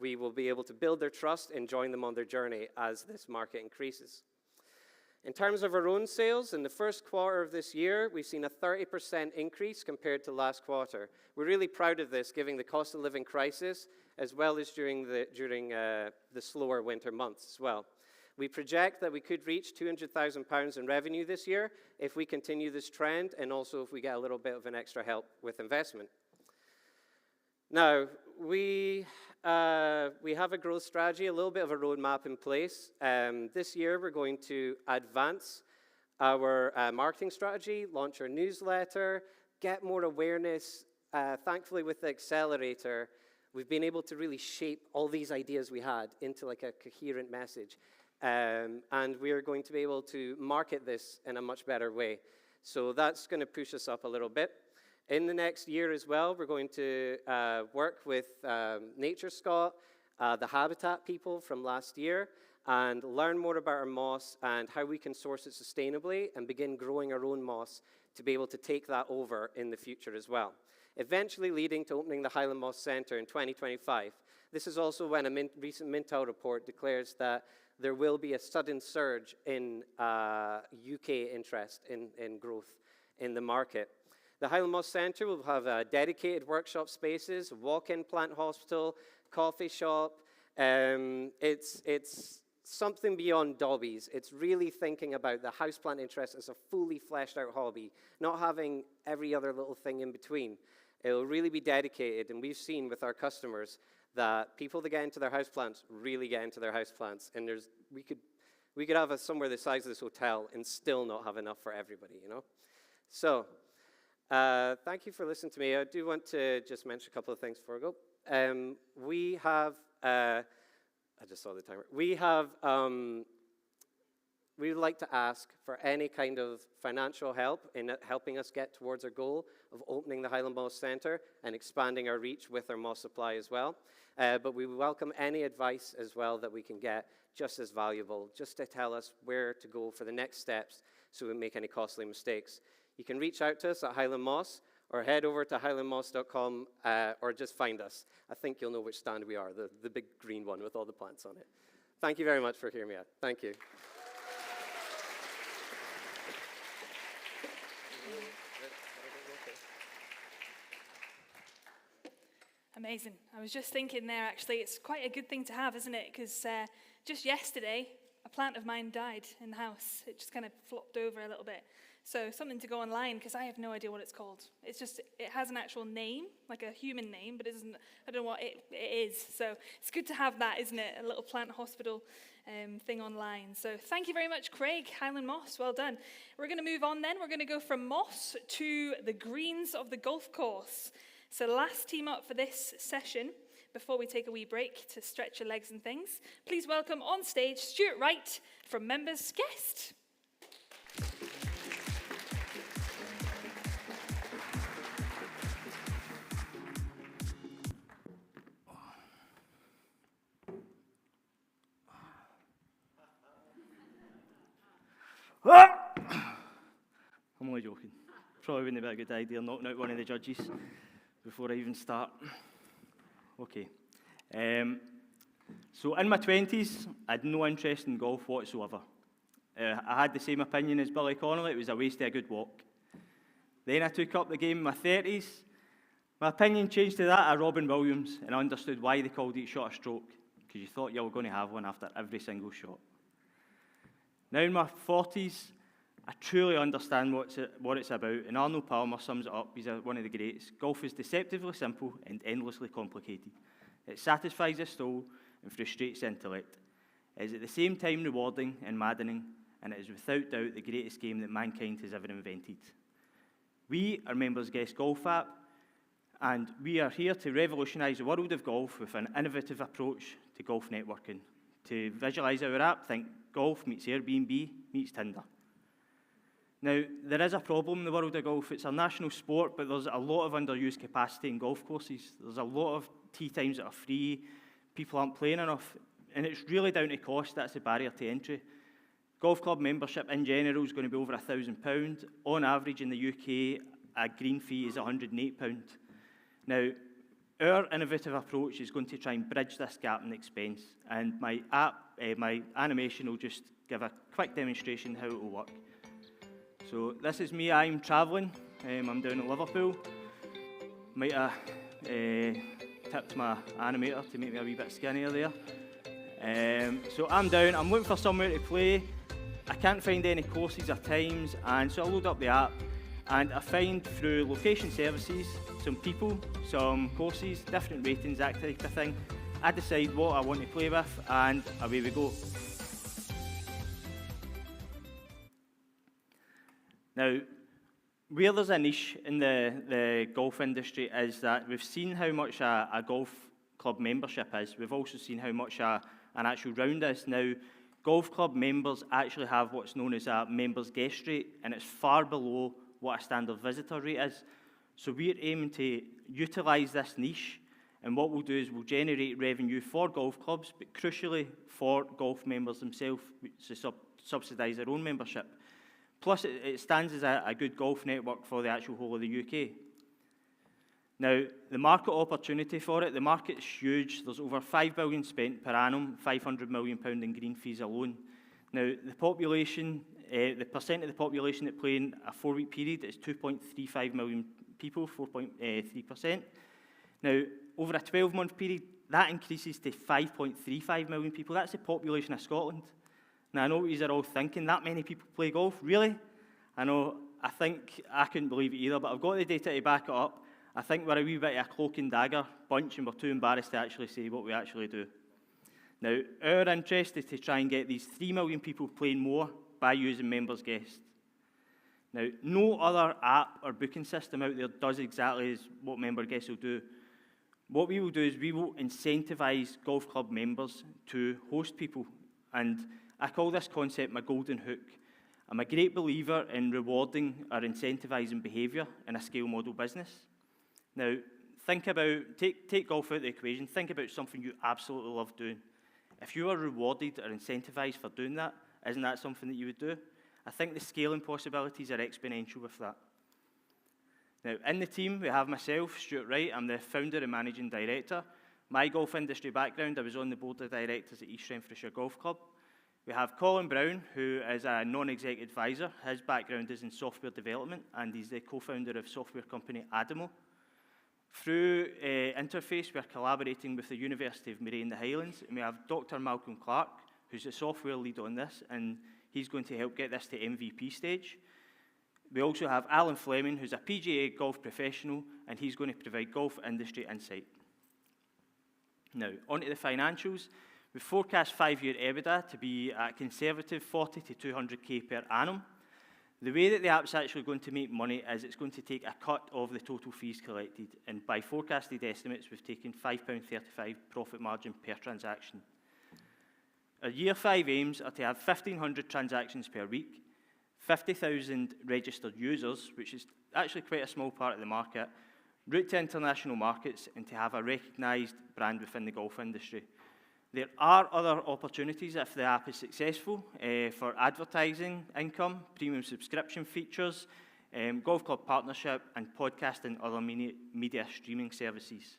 we will be able to build their trust and join them on their journey as this market increases. In terms of our own sales, in the first quarter of this year, we've seen a 30% increase compared to last quarter. We're really proud of this, given the cost of living crisis, as well as during the slower winter months as well. We project that we could reach £200,000 in revenue this year if we continue this trend, and also if we get a little bit of an extra help with investment. Now, we have a growth strategy, a little bit of a roadmap in place. This year, we're going to advance our marketing strategy, launch our newsletter, get more awareness. Thankfully, with the accelerator, we've been able to really shape all these ideas we had into like a coherent message. And we are going to be able to market this in a much better way. So that's going to push us up a little bit. In the next year as well, we're going to work with Nature Scott, the Habitat people from last year, and learn more about our moss and how we can source it sustainably and begin growing our own moss to be able to take that over in the future as well. Eventually leading to opening the Highland Moss Centre in 2025. This is also when a recent Mintel report declares that there will be a sudden surge in UK interest in growth in the market. The Highland Moss Centre will have dedicated workshop spaces, walk-in plant hospital, coffee shop. It's something beyond Dobbies. It's really thinking about the houseplant interest as a fully fleshed out hobby, not having every other little thing in between. It'll really be dedicated, and we've seen with our customers that people that get into their houseplants really get into their houseplants, and we could have somewhere the size of this hotel and still not have enough for everybody, you know? So, thank you for listening to me. I do want to just mention a couple of things before I go. We have, I just saw the timer. We would like to ask for any kind of financial help in helping us get towards our goal of opening the Highland Moss Centre and expanding our reach with our moss supply as well. But we welcome any advice as well that we can get, just as valuable, just to tell us where to go for the next steps so we don't make any costly mistakes. You can reach out to us at Highland Moss or head over to highlandmoss.com or just find us. I think you'll know which stand we are, the big green one with all the plants on it. Thank you very much for hearing me out. Thank you. Amazing. I was just thinking there, actually, it's quite a good thing to have, isn't it? Because just yesterday, a plant of mine died in the house. It just kind of flopped over a little bit. So something to go online, because I have no idea what it's called. It's just, it has an actual name, like a human name, but it doesn't, I don't know what it is. So it's good to have that, isn't it? A little plant hospital thing online. So thank you very much, Craig. Highland Moss, well done. We're going to move on then. We're going to go from moss to the greens of the golf course. So last team up for this session, before we take a wee break to stretch your legs and things, please welcome on stage Stuart Wright from Members Guest. I'm only joking. Probably wouldn't be a good idea knocking out one of the judges before I even start. Okay. So in my 20s, I had no interest in golf whatsoever. I had the same opinion as Billy Connolly. It was a waste of a good walk. Then I took up the game in my 30s. My opinion changed to that of Robin Williams, and I understood why they called each shot a stroke, because you thought you were going to have one after every single shot. Now in my 40s, I truly understand what it's about, and Arnold Palmer sums it up. He's one of the greats. Golf is deceptively simple and endlessly complicated. It satisfies the soul and frustrates the intellect. It is at the same time rewarding and maddening, and it is without doubt the greatest game that mankind has ever invented. We are Members Guest Golf app, and we are here to revolutionise the world of golf with an innovative approach to golf networking. To visualise our app, think golf meets Airbnb meets Tinder. Now, there is a problem in the world of golf. It's a national sport, but there's a lot of underused capacity in golf courses. There's a lot of tee times that are free. People aren't playing enough, and it's really down to cost. That's the barrier to entry. Golf club membership in general is going to be over £1,000. On average in the UK, a green fee is £108. Now, our innovative approach is going to try and bridge this gap in expense, and my animation will just give a quick demonstration how it will work. So this is me, I'm travelling, I'm down in Liverpool. Might have tipped my animator to make me a wee bit skinnier there. So I'm down, I'm looking for somewhere to play. I can't find any courses or times, and so I load up the app, and I find through location services, some people, some courses, different ratings, that type of thing. I decide what I want to play with, and away we go. Now, where there's a niche in the golf industry is that we've seen how much a golf club membership is. We've also seen how much an actual round is. Now, golf club members actually have what's known as a members guest rate, and it's far below what a standard visitor rate is. So we're aiming to utilise this niche, and what we'll do is we'll generate revenue for golf clubs, but crucially for golf members themselves to subsidise their own membership. Plus, it stands as a good golf network for the actual whole of the UK. Now, the market opportunity for it, the market's huge. There's over £5 billion spent per annum, £500 million in green fees alone. Now, the population, the percent of the population that play in a 4-week period is 2.35 million people, 4.3%. Now, over a 12-month period, that increases to 5.35 million people. That's the population of Scotland. Now, I know what you're all thinking, that many people play golf, really? I know, I think, I couldn't believe it either, but I've got the data to back it up. I think we're a wee bit of a cloak and dagger bunch, and we're too embarrassed to actually say what we actually do. Now, our interest is to try and get these 3 million people playing more by using members guests. Now, no other app or booking system out there does exactly as what member guests will do. What we will do is we will incentivise golf club members to host people, and I call this concept my golden hook. I'm a great believer in rewarding or incentivising behaviour in a scale model business. Now, think about, take golf out of the equation, think about something you absolutely love doing. If you are rewarded or incentivised for doing that, isn't that something that you would do? I think the scaling possibilities are exponential with that. Now, in the team, we have myself, Stuart Wright. I'm the founder and managing director. My golf industry background, I was on the board of directors at East Renfrewshire Golf Club. We have Colin Brown, who is a non-exec advisor. His background is in software development, and he's the co-founder of software company Adamo. Through Interface, we're collaborating with the University of Moray in the Highlands, and we have Dr. Malcolm Clark, who's the software lead on this, and he's going to help get this to MVP stage. We also have Alan Fleming, who's a PGA golf professional, and he's going to provide golf industry insight. Now, on to the financials. We forecast 5-year EBITDA to be a conservative 40 to 200k per annum. The way that the app's actually going to make money is it's going to take a cut of the total fees collected, and by forecasted estimates, we've taken £5.35 profit margin per transaction. Our year 5 aims are to have 1,500 transactions per week, 50,000 registered users, which is actually quite a small part of the market, route to international markets, and to have a recognised brand within the golf industry. There are other opportunities if the app is successful for advertising income, premium subscription features, golf club partnership, and podcast and other media streaming services.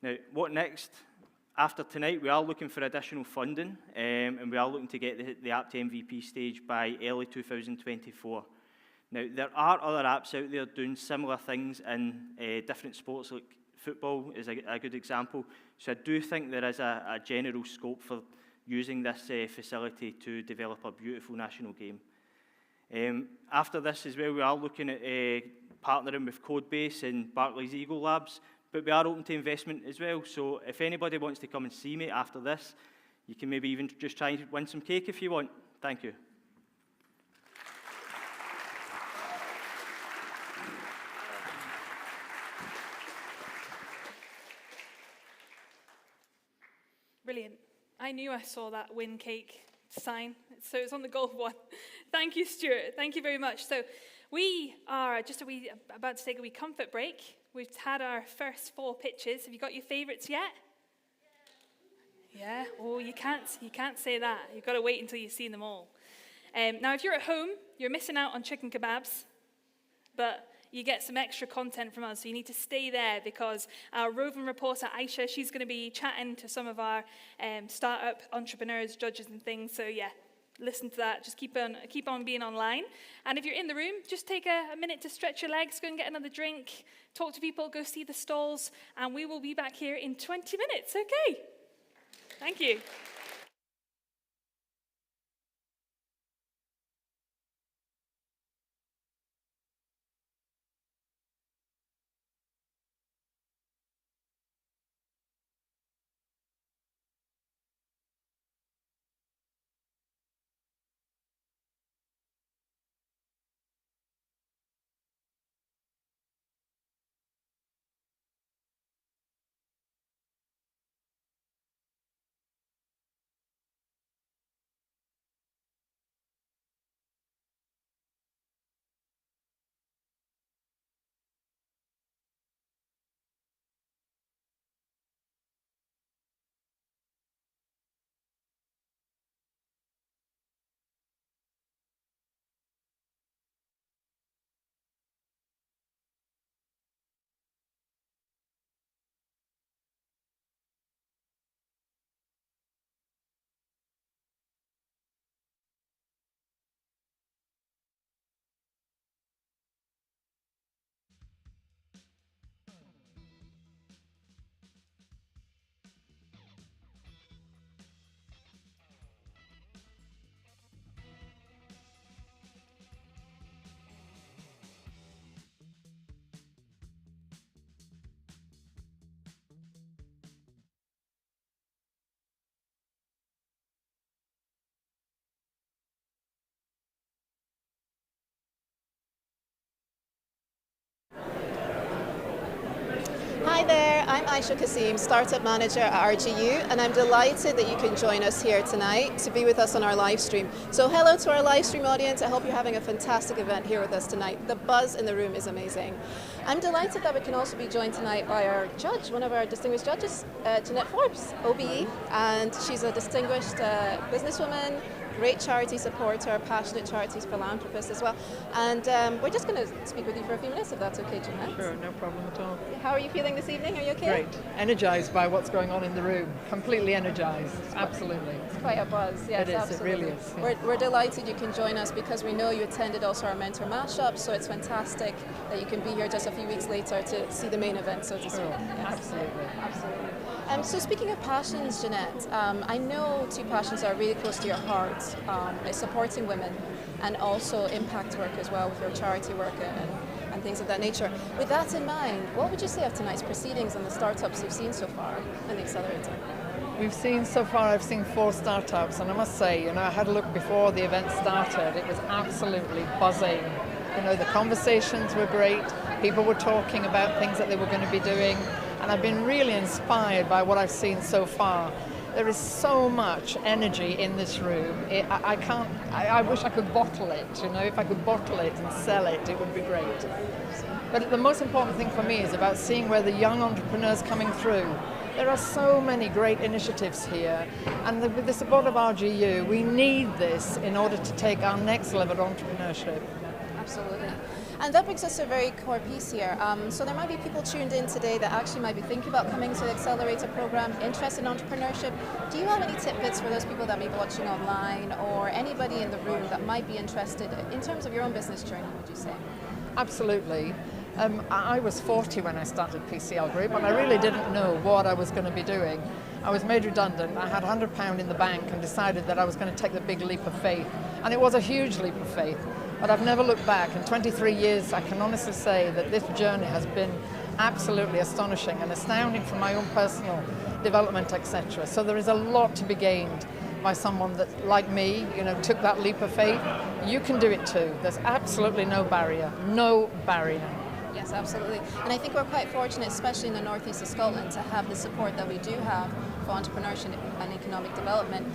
Now, what next? After tonight, we are looking for additional funding, and we are looking to get the app to MVP stage by early 2024. Now, there are other apps out there doing similar things in different sports, like football is a good example. So I do think there is a general scope for using this facility to develop a beautiful national game. After this as well, we are looking at partnering with Codebase and Barclays Eagle Labs, but we are open to investment as well. So if anybody wants to come and see me after this, you can maybe even just try and win some cake if you want. Thank you. Brilliant. I knew I saw that win cake sign, so it's on the golf one. Thank you, Stuart. Thank you very much. So we are just about to take a wee comfort break. We've had our first 4 pitches. Have you got your favourites yet? Yeah? Oh, you can't say that. You've got to wait until you've seen them all. Now, if you're at home, you're missing out on chicken kebabs, but you get some extra content from us, so you need to stay there because our roving reporter, Aisha, she's going to be chatting to some of our startup entrepreneurs, judges and things, so yeah, listen to that. Just keep on being online. And if you're in the room, just take a minute to stretch your legs, go and get another drink, talk to people, go see the stalls, and we will be back here in 20 minutes, okay? Thank you. Hi there, I'm Aisha Kasim, Startup Manager at RGU, and I'm delighted that you can join us here tonight to be with us on our live stream. So hello to our live stream audience. I hope you're having a fantastic event here with us tonight. The buzz in the room is amazing. I'm delighted that we can also be joined tonight by our judge, one of our distinguished judges, Jeanette Forbes, OBE, and she's a distinguished businesswoman, great charity supporter, passionate charities philanthropist as well. And we're just going to speak with you for a few minutes, if that's okay, Jeanette. Sure, no problem at all. How are you feeling this evening? Are you okay? Great. Energized by what's going on in the room. Completely energized. Absolutely. It's quite a buzz. Yes, it is. absolutely. It really is. Yeah. We're delighted you can join us because we know you attended also our mentor mashup, so it's fantastic that you can be here just a few weeks later to see the main event, so to speak. Yes. Absolutely. Absolutely. So speaking of passions, Jeanette, I know 2 passions are really close to your heart. It's supporting women and also impact work as well with your charity work and things of that nature. With that in mind, what would you say of tonight's proceedings and the startups you've seen so far in the Accelerator? We've seen so far, I've seen 4 startups, and I must say, I had a look before the event started. It was absolutely buzzing. The conversations were great. People were talking about things that they were going to be doing, and I've been really inspired by what I've seen so far. There is so much energy in this room. I wish I could bottle it, if I could bottle it and sell it, it would be great. But the most important thing for me is about seeing where the young entrepreneurs coming through. There are so many great initiatives here, and with the support of RGU, we need this in order to take our next level of entrepreneurship. Absolutely. And that brings us to a very core piece here. So there might be people tuned in today that actually might be thinking about coming to the Accelerator program, interested in entrepreneurship. Do you have any tidbits for those people that may be watching online, or anybody in the room that might be interested in terms of your own business journey, would you say? Absolutely. I was 40 when I started PCL Group, and I really didn't know what I was going to be doing. I was made redundant. I had £100 in the bank and decided that I was going to take the big leap of faith. And it was a huge leap of faith. But I've never looked back. In 23 years, I can honestly say that this journey has been absolutely astonishing and astounding from my own personal development, etc. So there is a lot to be gained by someone that, like me, took that leap of faith. You can do it too. There's absolutely no barrier. No barrier. Yes, absolutely. And I think we're quite fortunate, especially in the northeast of Scotland, to have the support that we do have for entrepreneurship and economic development.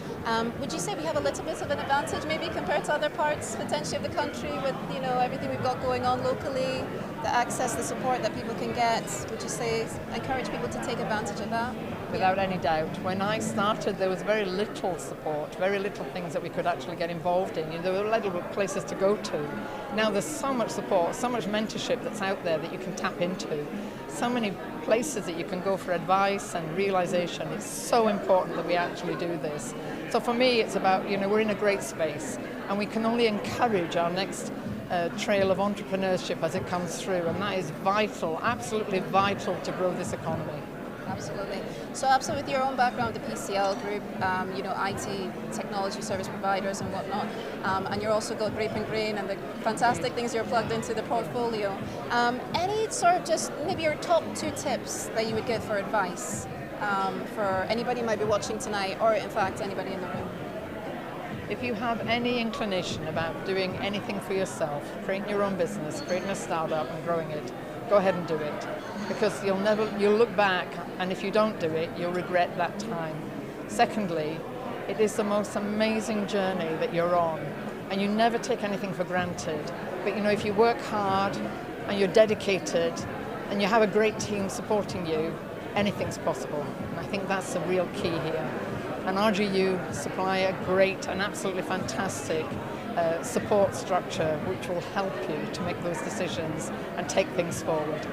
Would you say we have a little bit of an advantage maybe compared to other parts potentially of the country with everything we've got going on locally, the access, the support that people can get? Would you say encourage people to take advantage of that? Without any doubt. When I started, there was very little support, very little things that we could actually get involved in. There were little places to go to. Now there's so much support, so much mentorship that's out there that you can tap into, so many places that you can go for advice and realization. It's so important that we actually do this. So for me, it's about, we're in a great space, and we can only encourage our next trail of entrepreneurship as it comes through, and that is vital, absolutely vital to grow this economy. Absolutely. So absolutely with your own background, the PCL Group, IT technology service providers and whatnot, and you're also got Grape and Grain and the fantastic things you're plugged into the portfolio. Any sort of just maybe your top 2 tips that you would give for advice for anybody who might be watching tonight, or in fact anybody in the room? If you have any inclination about doing anything for yourself, creating your own business, creating a startup and growing it, go ahead and do it. Because you'll look back, and if you don't do it, you'll regret that time. Secondly, it is the most amazing journey that you're on, and you never take anything for granted. But if you work hard and you're dedicated and you have a great team supporting you, anything's possible. And I think that's the real key here. And RGU supply a great and absolutely fantastic support structure which will help you to make those decisions and take things forward.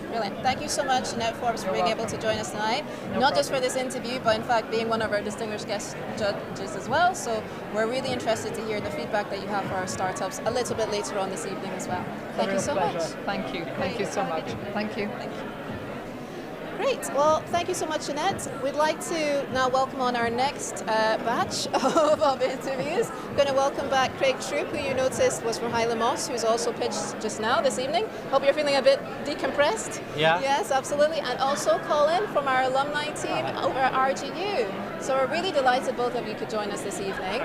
Brilliant. Thank you so much, Jeanette Forbes, for being able to join us tonight. Not just for this interview, but in fact being one of our distinguished guest judges as well. So we're really interested to hear the feedback that you have for our startups a little bit later on this evening as well. Thank you so much. Thank you. Thank you so much. Thank you. Thank you. Great. Well, thank you so much, Jeanette. We'd like to now welcome on our next batch of interviews. We're going to welcome back Craig Troop, who you noticed was from Highland Moss, who's also pitched just now this evening. Hope you're feeling a bit decompressed. Yeah. Yes, absolutely. And also Colin from our alumni team over at RGU. So we're really delighted both of you could join us this evening.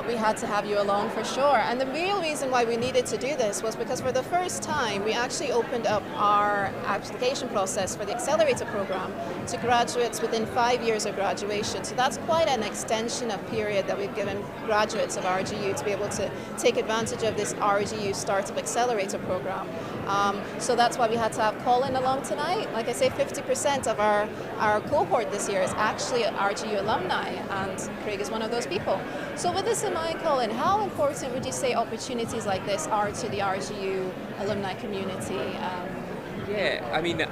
We had to have you along for sure. And the real reason why we needed to do this was because for the first time we actually opened up our application process for the Accelerator program to graduates within 5 years of graduation. So that's quite an extension of period that we've given graduates of RGU to be able to take advantage of this RGU Startup Accelerator program. So that's why we had to have Colin along tonight. Like I say, 50% of our cohort this year is actually RGU alumni, and Craig is one of those people. So with this in mind, Colin, how important would you say opportunities like this are to the RGU alumni community? Yeah, I mean,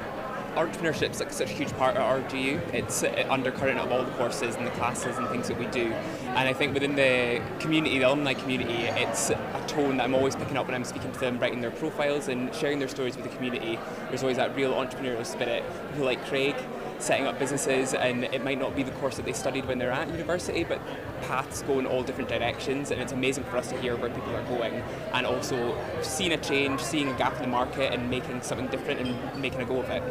entrepreneurship is like such a huge part of RGU. It's undercurrent of all the courses and the classes and things that we do. And I think within the community, the alumni community, it's a tone that I'm always picking up when I'm speaking to them, writing their profiles and sharing their stories with the community. There's always that real entrepreneurial spirit. People like Craig setting up businesses, and it might not be the course that they studied when they're at university, but paths go in all different directions, and it's amazing for us to hear where people are going, and also seeing a change, seeing a gap in the market and making something different and making a go of it.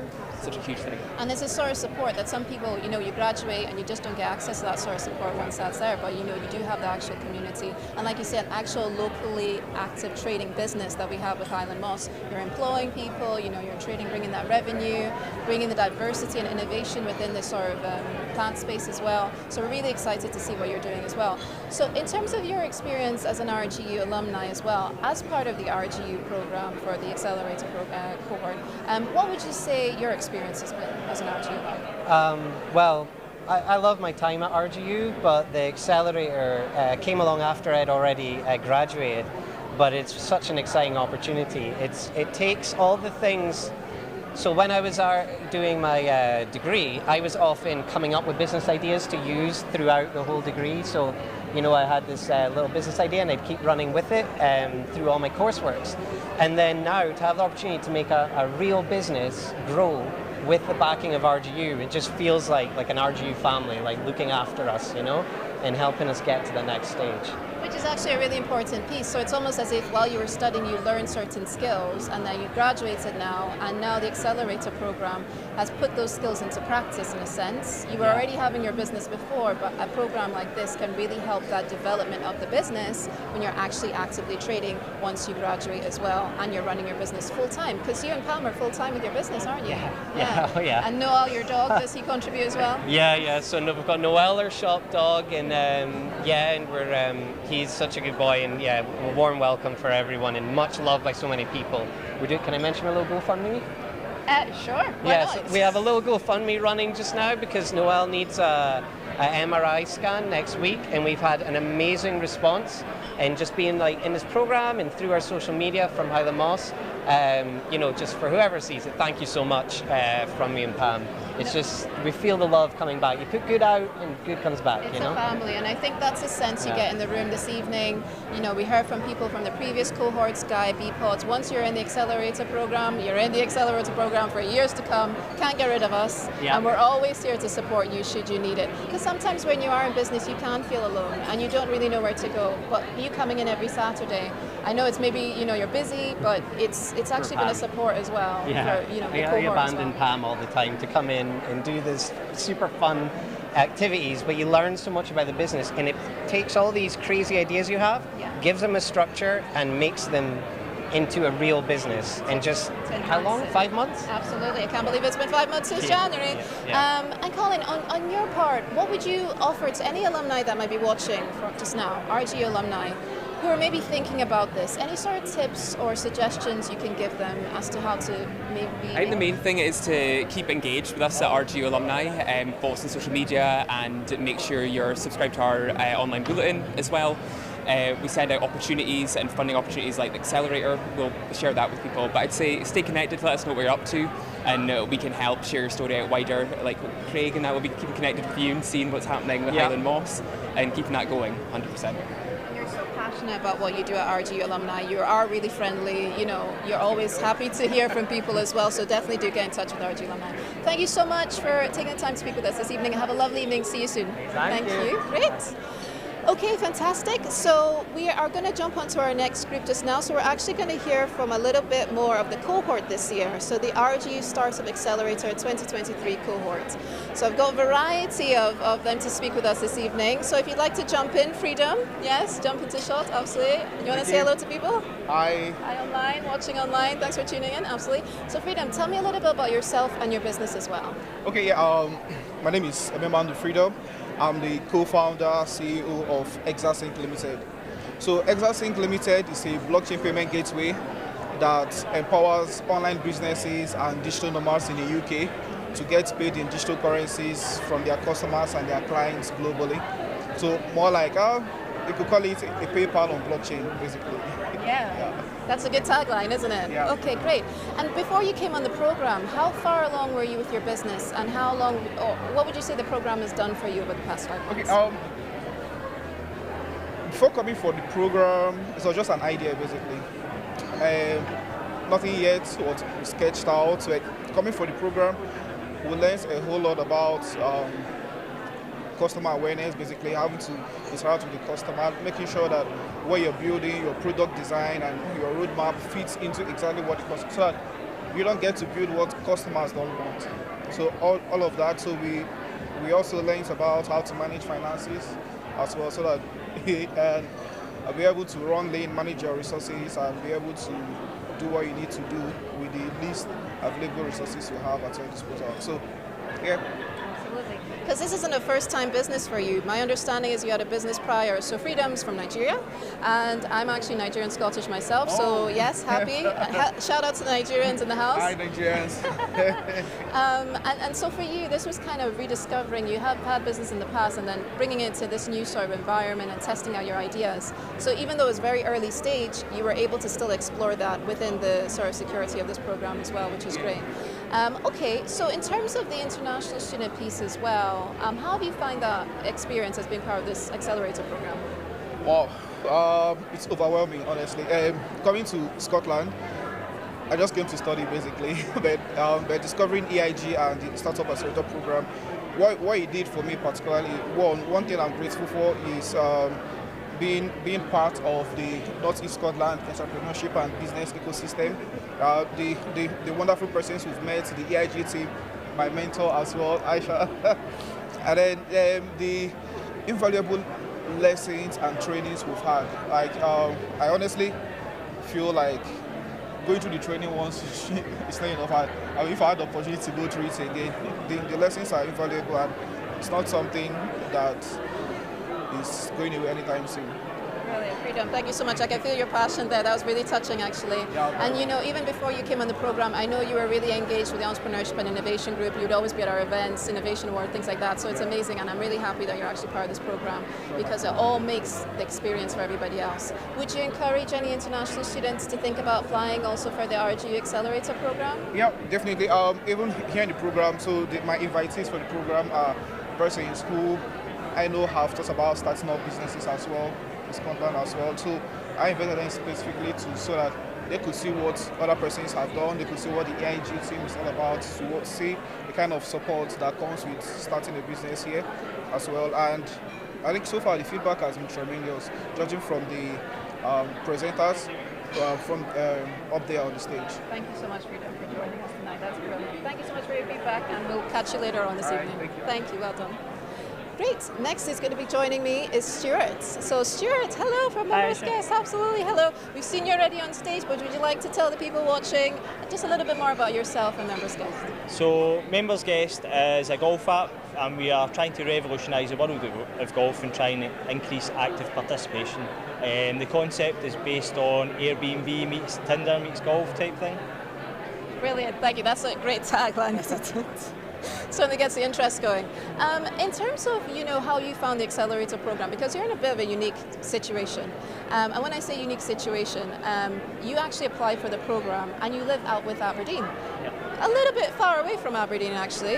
Such a huge thing. And there's a sort of support that some people, you graduate and you just don't get access to that sort of support once that's there, but you do have the actual community. And like you said, actual locally active trading business that we have with Highland Moss. You're employing people, you're trading, bringing that revenue, bringing the diversity and innovation within this sort of plant space as well. So we're really excited to see what you're doing as well. So in terms of your experience as an RGU alumni as well, as part of the RGU program for the Accelerator cohort, what would you say your experience has been as an RGU alumni? Well, I love my time at RGU, but the Accelerator came along after I'd already graduated. but it's such an exciting opportunity. It takes all the things. So when I was doing my degree, I was often coming up with business ideas to use throughout the whole degree. So, you know, I had this little business idea and I'd keep running with it through all my courseworks. And then now to have the opportunity to make a real business grow with the backing of RGU, it just feels like an RGU family, like looking after us, you know, and helping us get to the next stage. Which is actually a really important piece. So it's almost as if while you were studying, you learned certain skills, and then you graduated now, and now the accelerator program has put those skills into practice in a sense. You were already having your business before, but a program like this can really help that development of the business when you're actually actively trading once you graduate as well, and you're running your business full time. Because you and Pam are full time with your business, aren't you? Yeah. Oh, yeah. And Noel, your dog, does he contribute as well? Yeah. So we've got Noel, our shop dog, and and we're he's such a good boy, and a warm welcome for everyone, and much loved by so many people. Can I mention a little GoFundMe? Sure. Why not? So we have a little GoFundMe running just now because Noel needs a MRI scan next week, and we've had an amazing response. And just being like in this program and through our social media from Highland Moss, you know, just for whoever sees it, thank you so much from me and Pam. It's just, we feel the love coming back. You put good out and good comes back, It's you know? a family, and I think that's the sense you get in the room this evening. You know, we heard from people from the previous cohorts, Guy, B-Pods. Once you're in the accelerator program, you're in the accelerator program for years to come. Can't get rid of us. Yeah. And we're always here to support you should you need it. Because sometimes when you are in business, you can feel alone and you don't really know where to go. But you coming in every Saturday, I know it's maybe, you know, you're busy, but it's actually been a support as well. Yeah, For, you know, the I cohort as abandon well. Pam all the time to come in and do this super fun activities, but you learn so much about the business, and it takes all these crazy ideas you have, gives them a structure, and makes them into a real business. And just, how long? 5 months? Absolutely. I can't believe it's been 5 months since January. And Colin, on your part, what would you offer to any alumni that might be watching just now, RGU alumni, who are maybe thinking about this? Any sort of tips or suggestions you can give them as to how to maybe... I think the main thing is to keep engaged with us at RGU Alumni, follow us on social media, and make sure you're subscribed to our online bulletin as well. We send out opportunities and funding opportunities like the Accelerator. We'll share that with people. But I'd say stay connected, let us know what you're up to, and we can help share your story out wider. Like Craig and I will be keeping connected with you and seeing what's happening with Highland Moss and keeping that going 100%. You're so passionate about what you do at RGU Alumni. You are really friendly. You know, you're always happy to hear from people as well. So definitely do get in touch with RGU Alumni. Thank you so much for taking the time to speak with us this evening. Have a lovely evening. See you soon. Thank you. Great. Okay, fantastic. So we are going to jump onto our next group just now. So we're actually going to hear from a little bit more of the cohort this year. So the RGU Startup Accelerator 2023 cohort. So I've got a variety of them to speak with us this evening. So if you'd like to jump in, Freedom, yes, jump into shot, absolutely. You want to say hello to people? Hi. Hi online, watching online. Thanks for tuning in, absolutely. So Freedom, tell me a little bit about yourself and your business as well. Okay, my name is Ememandu Freedom. I'm the co-founder, CEO of ExaSync Limited. So ExaSync Limited is a blockchain payment gateway that empowers online businesses and digital nomads in the UK to get paid in digital currencies from their customers and their clients globally. So more like, you could call it a PayPal on blockchain, basically. Yeah. That's a good tagline, isn't it? Yeah. Okay, great. And before you came on the program, how far along were you with your business, and how long, or what would you say the program has done for you over the past 5 months? Okay, before coming for the program, it was just an idea, basically. Nothing yet was sketched out. So coming for the program, we learned a whole lot about customer awareness, basically having to interact with the customer, making sure that what you're building, your product design and your roadmap fits into exactly what the customer, so that you don't get to build what customers don't want. So all of that. So we also learned about how to manage finances as well, so that I'll be able to run lean, manage your resources, and be able to do what you need to do with the least available resources you have at your disposal. So, yeah. Absolutely. because this isn't a first-time business for you. My understanding is you had a business prior. So Freedom's from Nigeria, and I'm actually Nigerian Scottish myself. So yes, happy. Shout out to the Nigerians in the house. Hi, Nigerians. And so for you, this was kind of rediscovering. You have had business in the past, and then bringing it to this new sort of environment and testing out your ideas. So even though it was very early stage, you were able to still explore that within the sort of security of this program as well, which is great. Okay, so in terms of the international student piece as well, how have you find that experience as being part of this accelerator program? Wow, it's overwhelming, honestly. Coming to Scotland, I just came to study basically, but discovering EIG and the Startup Accelerator program, what it did for me particularly, one thing I'm grateful for is being part of the North East Scotland entrepreneurship and business ecosystem. The wonderful persons we've met, the EIG team, my mentor as well, Aisha, and then the invaluable lessons and trainings we've had. Like I honestly feel like going through the training once it's not enough. If I had the opportunity to go through it again, the lessons are invaluable, and it's not something that is going away anytime soon. Brilliant, Freedom. Thank you so much. I can feel your passion there. That was really touching, actually. And you know, even before you came on the program, I know you were really engaged with the Entrepreneurship and Innovation Group. You'd always be at our events, Innovation Award, things like that. So it's amazing, and I'm really happy that you're actually part of this program because it all makes the experience for everybody else. Would you encourage any international students to think about applying also for the RGU Accelerator program? Yeah, definitely. Even here in the program, so my invitees for the program are persons who I know have thought about starting up businesses as well, in Scotland as well. So I invited them specifically so that they could see what other persons have done, they could see what the EIG team is all about, to see the kind of support that comes with starting a business here as well. And I think so far the feedback has been tremendous, judging from the presenters from up there on the stage. Thank you so much, Freedom, for joining us tonight. That's brilliant. Thank you so much for your feedback, and we'll catch you later on this evening. Thank you. Well done. Great. Next is going to be joining me is Stuart. So Stuart, hello from Members Guest. Absolutely, hello. We've seen you already on stage, but would you like to tell the people watching just a little bit more about yourself and Members Guest? So Members Guest is a golf app, and we are trying to revolutionise the world of golf and trying to increase active participation. The concept is based on Airbnb meets Tinder meets golf type thing. Brilliant, thank you. That's a great tagline, isn't it? Certainly gets the interest going. In terms of how you found the accelerator program, because you're in a bit of a unique situation, and when I say unique situation, you actually applied for the program and you live out with Aberdeen. A little bit far away from Aberdeen, actually.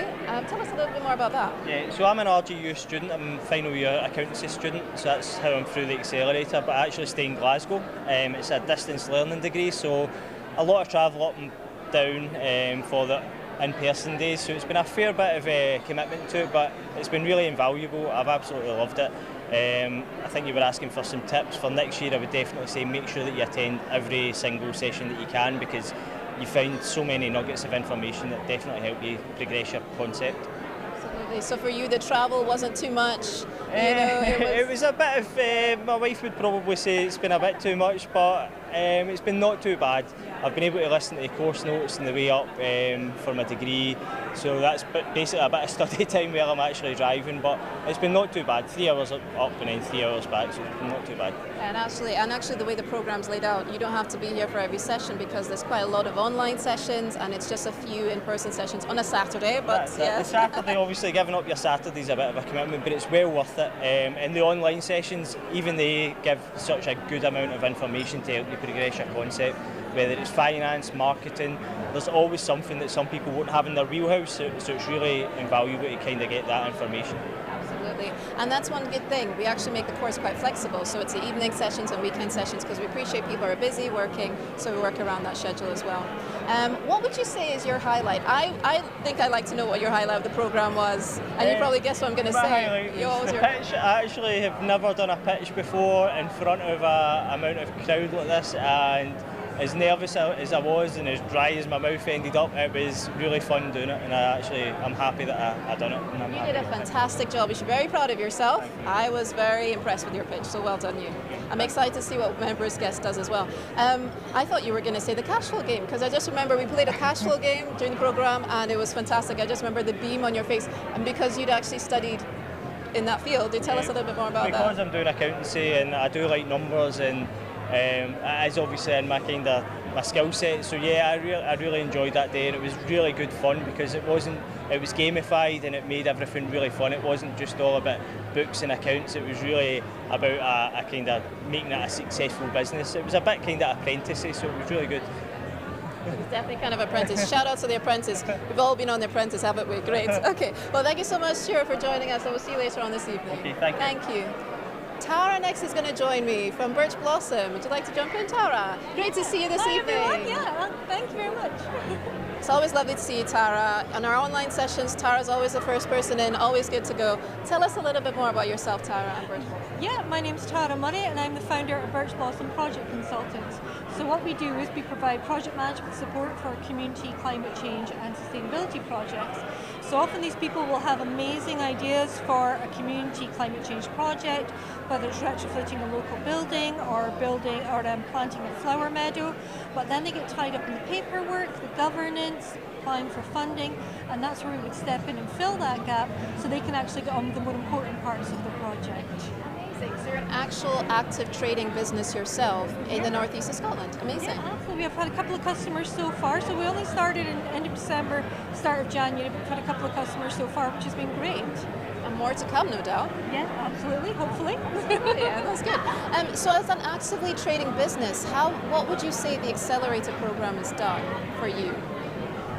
Tell us a little bit more about that. Yeah, so I'm an RGU student. I'm a final year accountancy student, so that's how I'm through the accelerator, but I actually stay in Glasgow. It's a distance learning degree, so a lot of travel up and down for the in-person days, so it's been a fair bit of a commitment to it, but it's been really invaluable. I've absolutely loved it. I think you were asking for some tips for next year. I would definitely say make sure that you attend every single session that you can, because you find so many nuggets of information that definitely help you progress your concept. Absolutely. So for you, the travel wasn't too much? It was a bit of, my wife would probably say it's been a bit too much, but it's been not too bad. I've been able to listen to the course notes on the way up for my degree, so that's basically a bit of study time while I'm actually driving, but it's been not too bad. 3 hours up and then 3 hours back, so it's been not too bad. And actually the way the program's laid out, you don't have to be here for every session because there's quite a lot of online sessions and it's just a few in-person sessions on a Saturday. But The Saturday, obviously giving up your Saturday's a bit of a commitment, but it's well worth it. In the online sessions, even they give such a good amount of information to help you progress your concept, whether it's finance, marketing. There's always something that some people won't have in their wheelhouse, so it's really invaluable to kind of get that information. Absolutely, and that's one good thing. We actually make the course quite flexible, so it's the evening sessions and weekend sessions because we appreciate people are busy working, so we work around that schedule as well. What would you say is your highlight? I think I'd like to know what your highlight of the program was, and you probably guess what I'm going to say. Pitch. I actually have never done a pitch before in front of an amount of crowd like this, and as nervous as I was and as dry as my mouth ended up, it was really fun doing it, and I'm happy that I done it. And I'm You happy did a fantastic job. You should be very proud of yourself. I was very impressed with your pitch, so well done you. I'm excited to see what Members Guest does as well. I thought you were going to say the cash flow game, because I just remember we played a cash flow game during the program and it was fantastic. I just remember the beam on your face, and because you'd actually studied in that field. Do tell us a little bit more about that. Because I'm doing accountancy and I do like numbers, and it is obviously in my kind of my skill set. So yeah, I really enjoyed that day, and it was really good fun because it was gamified and it made everything really fun. It wasn't just all about books and accounts. It was really about a kind of making it a successful business. It was a bit kind of apprenticey, so it was really good. It's definitely kind of apprentice. Shout out to the apprentice. We've all been on the apprentice, haven't we? Great. Okay. Well, thank you so much, Stuart, for joining us. And we'll see you later on this evening. Okay, thank you. Thank you. Tara next is going to join me from Birch Blossom. Would you like to jump in, Tara? Great to see you this evening. Everyone. Yeah, thank you very much. It's always lovely to see you, Tara. On our online sessions, Tara's always the first person in, always good to go. Tell us a little bit more about yourself, Tara, and Birch Blossom. Yeah, my name's Tara Murray and I'm the founder of Birch Blossom Project Consultants. So what we do is we provide project management support for community climate change and sustainability projects. So often these people will have amazing ideas for a community climate change project, whether it's retrofitting a local building or planting a flower meadow, but then they get tied up in the paperwork, the governance, applying for funding, and that's where we would step in and fill that gap so they can actually get on with the more important parts of the project. Amazing. So you're an actual active trading business yourself in the northeast of Scotland. Amazing. Yeah, absolutely. We've had a couple of customers so far. So we only started in end of December, start of January, but we've had a couple of customers so far, which has been great. And more to come, no doubt. Yeah, absolutely, hopefully. Yeah, that's good. So as an actively trading business, what would you say the Accelerator program has done for you?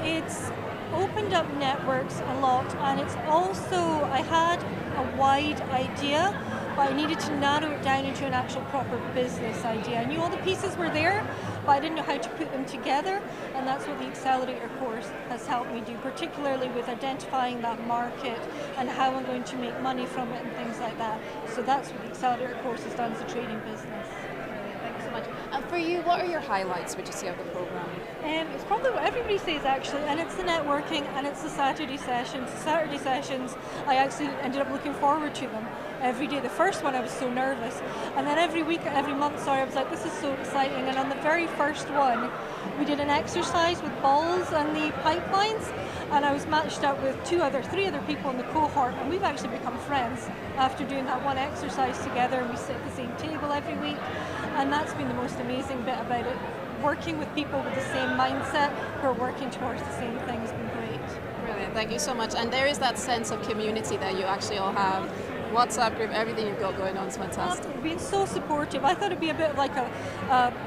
It's opened up networks a lot, and it's also, I had a wide idea, but I needed to narrow it down into an actual proper business idea. I knew all the pieces were there, but I didn't know how to put them together, and that's what the Accelerator course has helped me do, particularly with identifying that market and how I'm going to make money from it and things like that. So that's what the Accelerator course has done as a trading business. Thank you so much. And for you, what are your highlights, would you say, of the program? It's probably what everybody says, actually, and it's the networking and it's the Saturday sessions. The Saturday sessions, I actually ended up looking forward to them every day. The first one, I was so nervous, and then every month, I was like, this is so exciting. And on the very first one, we did an exercise with balls and the pipelines, and I was matched up with three other people in the cohort, and we've actually become friends after doing that one exercise together, and we sit at the same table every week, and that's been the most amazing bit about it. Working with people with the same mindset who are working towards the same thing has been great. Brilliant, thank you so much. And there is that sense of community that you actually all have. WhatsApp group, everything you've got going on is fantastic. It's been so supportive. I thought it'd be a bit like a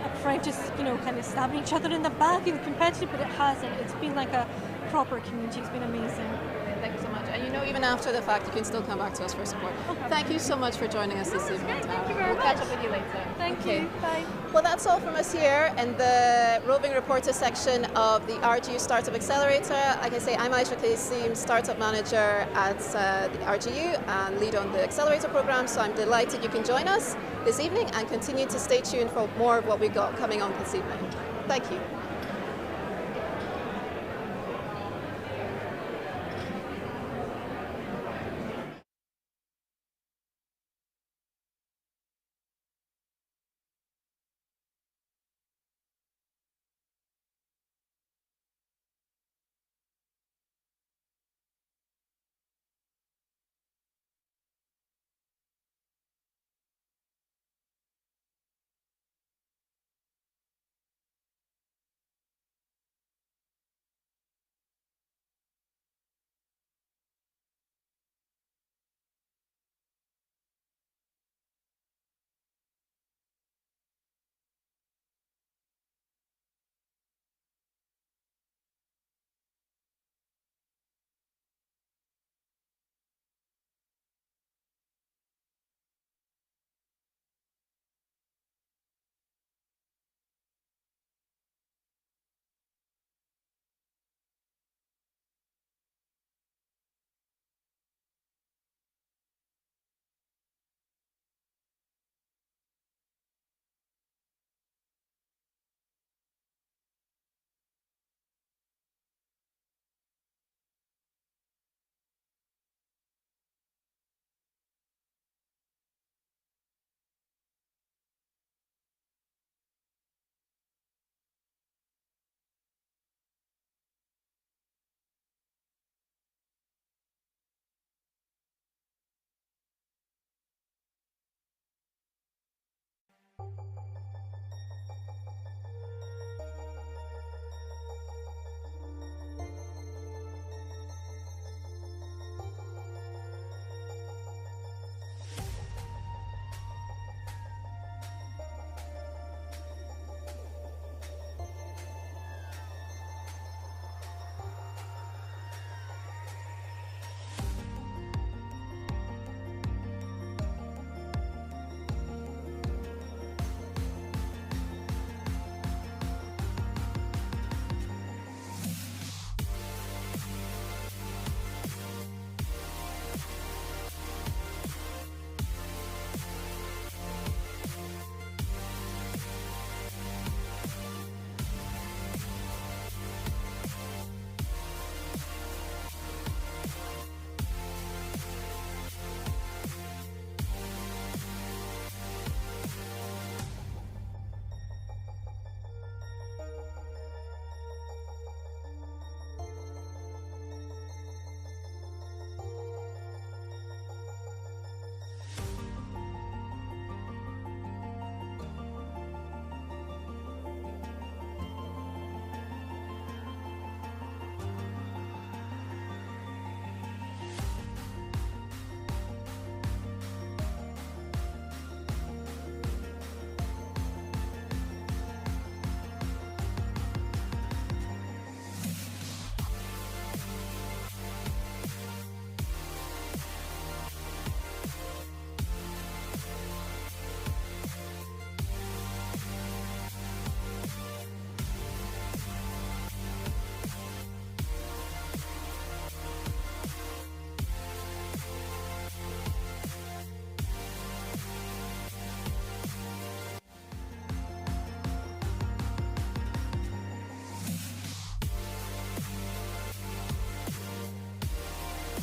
apprentice, kind of stabbing each other in the back and competitive, but it hasn't. It's been like a proper community. It's been amazing. Thank you so much. And even after the fact, you can still come back to us for support. Thank you so much for joining us this evening, Tara. Thank you very much. We'll catch up with you later. Thank you. Bye. Well, that's all from us here in the Roving Reporter section of the RGU Startup Accelerator. Like I say, I'm Aisha Kasim, Startup Manager at the RGU and lead on the Accelerator program. So I'm delighted you can join us this evening and continue to stay tuned for more of what we've got coming on this evening. Thank you.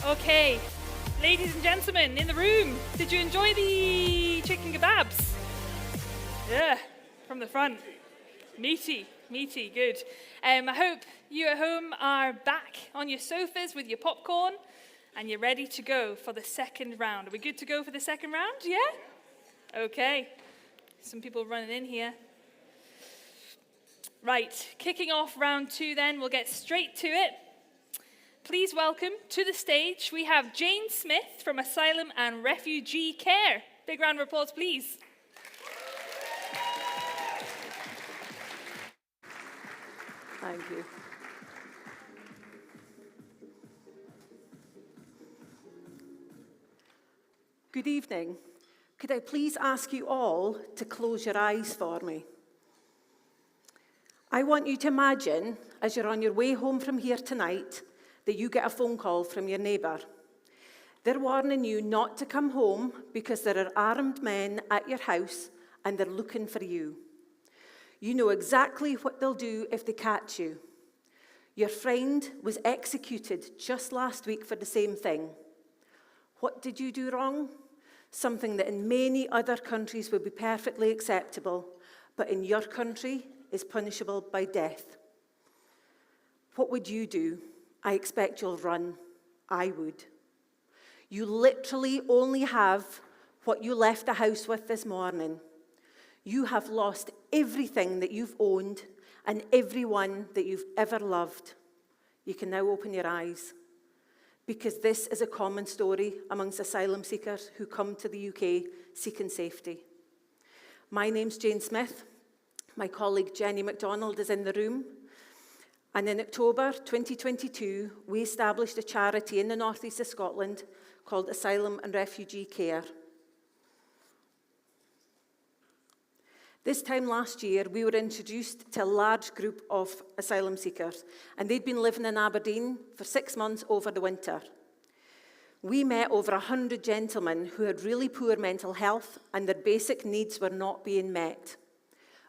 Okay, ladies and gentlemen in the room, did you enjoy the chicken kebabs? Yeah, from the front. Meaty, good. I hope you at home are back on your sofas with your popcorn and you're ready to go for the second round. Are we good to go for the second round? Yeah? Okay. Some people running in here. Right, kicking off round 2 then, we'll get straight to it. Please welcome to the stage, we have Jane Smith from Asylum and Refugee Care. Big round of applause, please. Thank you. Good evening. Could I please ask you all to close your eyes for me? I want you to imagine, as you're on your way home from here tonight, that you get a phone call from your neighbour. They're warning you not to come home because there are armed men at your house and they're looking for you. You know exactly what they'll do if they catch you. Your friend was executed just last week for the same thing. What did you do wrong? Something that in many other countries would be perfectly acceptable, but in your country is punishable by death. What would you do? I expect you'll run. I would. You literally only have what you left the house with this morning. You have lost everything that you've owned and everyone that you've ever loved. You can now open your eyes, because this is a common story amongst asylum seekers who come to the UK seeking safety. My name's Jane Smith. My colleague Jenny MacDonald is in the room. And in October 2022, we established a charity in the northeast of Scotland called Asylum and Refugee Care. This time last year, we were introduced to a large group of asylum seekers, and they'd been living in Aberdeen for 6 months over the winter. We met over 100 gentlemen who had really poor mental health and their basic needs were not being met.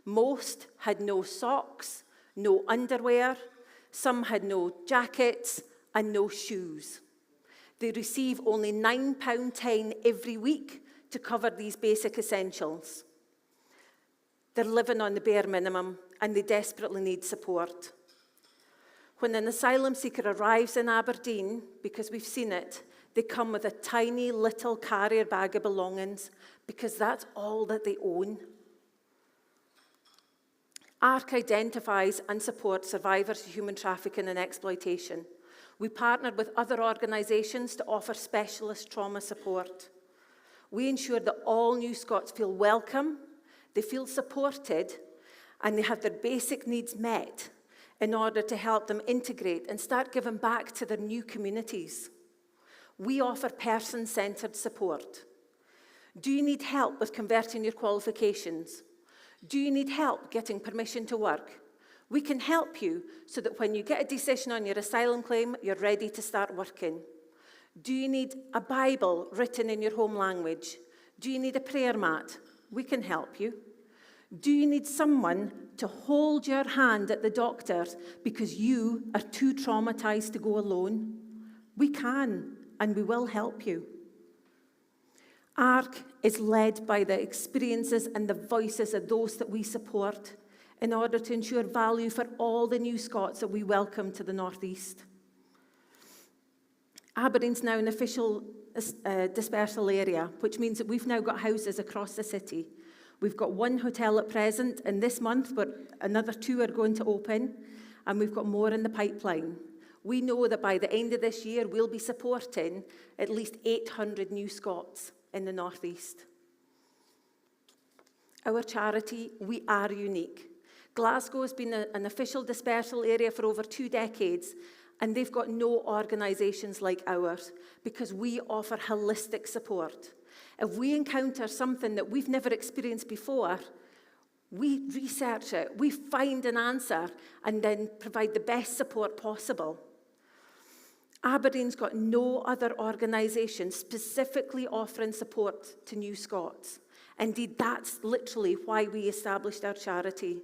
Most had no socks, no underwear, some had no jackets and no shoes. They receive only £9.10 every week to cover these basic essentials. They're living on the bare minimum and they desperately need support. When an asylum seeker arrives in Aberdeen, because we've seen it, they come with a tiny little carrier bag of belongings because that's all that they own. ARC identifies and supports survivors of human trafficking and exploitation. We partnered with other organisations to offer specialist trauma support. We ensure that all new Scots feel welcome, they feel supported, and they have their basic needs met in order to help them integrate and start giving back to their new communities. We offer person-centred support. Do you need help with converting your qualifications? Do you need help getting permission to work? We can help you so that when you get a decision on your asylum claim, you're ready to start working. Do you need a Bible written in your home language? Do you need a prayer mat? We can help you. Do you need someone to hold your hand at the doctor's because you are too traumatized to go alone? We can, and we will help you. ARC is led by the experiences and the voices of those that we support in order to ensure value for all the new Scots that we welcome to the North East. Aberdeen's now an official dispersal area, which means that we've now got houses across the city. We've got 1 hotel at present, and this month another 2 are going to open, and we've got more in the pipeline. We know that by the end of this year, we'll be supporting at least 800 new Scots in the North East. Our charity, we are unique. Glasgow has been an official dispersal area for over 2 decades, and they've got no organisations like ours because we offer holistic support. If we encounter something that we've never experienced before, we research it, we find an answer, and then provide the best support possible. Aberdeen's got no other organisation specifically offering support to new Scots. Indeed, that's literally why we established our charity.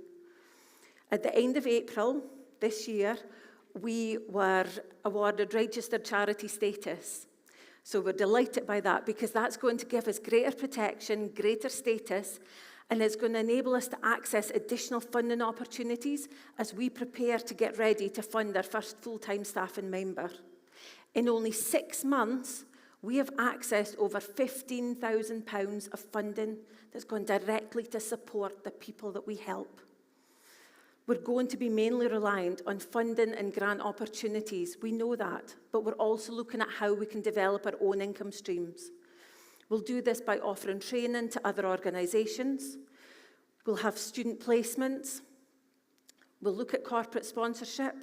At the end of April this year, we were awarded registered charity status. So we're delighted by that because that's going to give us greater protection, greater status, and it's going to enable us to access additional funding opportunities as we prepare to get ready to fund our first full-time staffing member. In only 6 months, we have accessed over £15,000 of funding that's gone directly to support the people that we help. We're going to be mainly reliant on funding and grant opportunities. We know that, but we're also looking at how we can develop our own income streams. We'll do this by offering training to other organisations. We'll have student placements. We'll look at corporate sponsorship,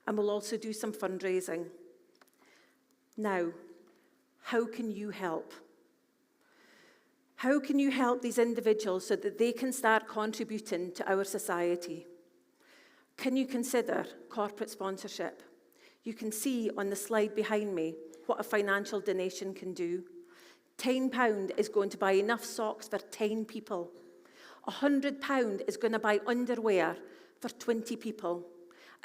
and we'll also do some fundraising. Now, how can you help? How can you help these individuals so that they can start contributing to our society? Can you consider corporate sponsorship? You can see on the slide behind me what a financial donation can do. £10 is going to buy enough socks for 10 people. £100 is going to buy underwear for 20 people.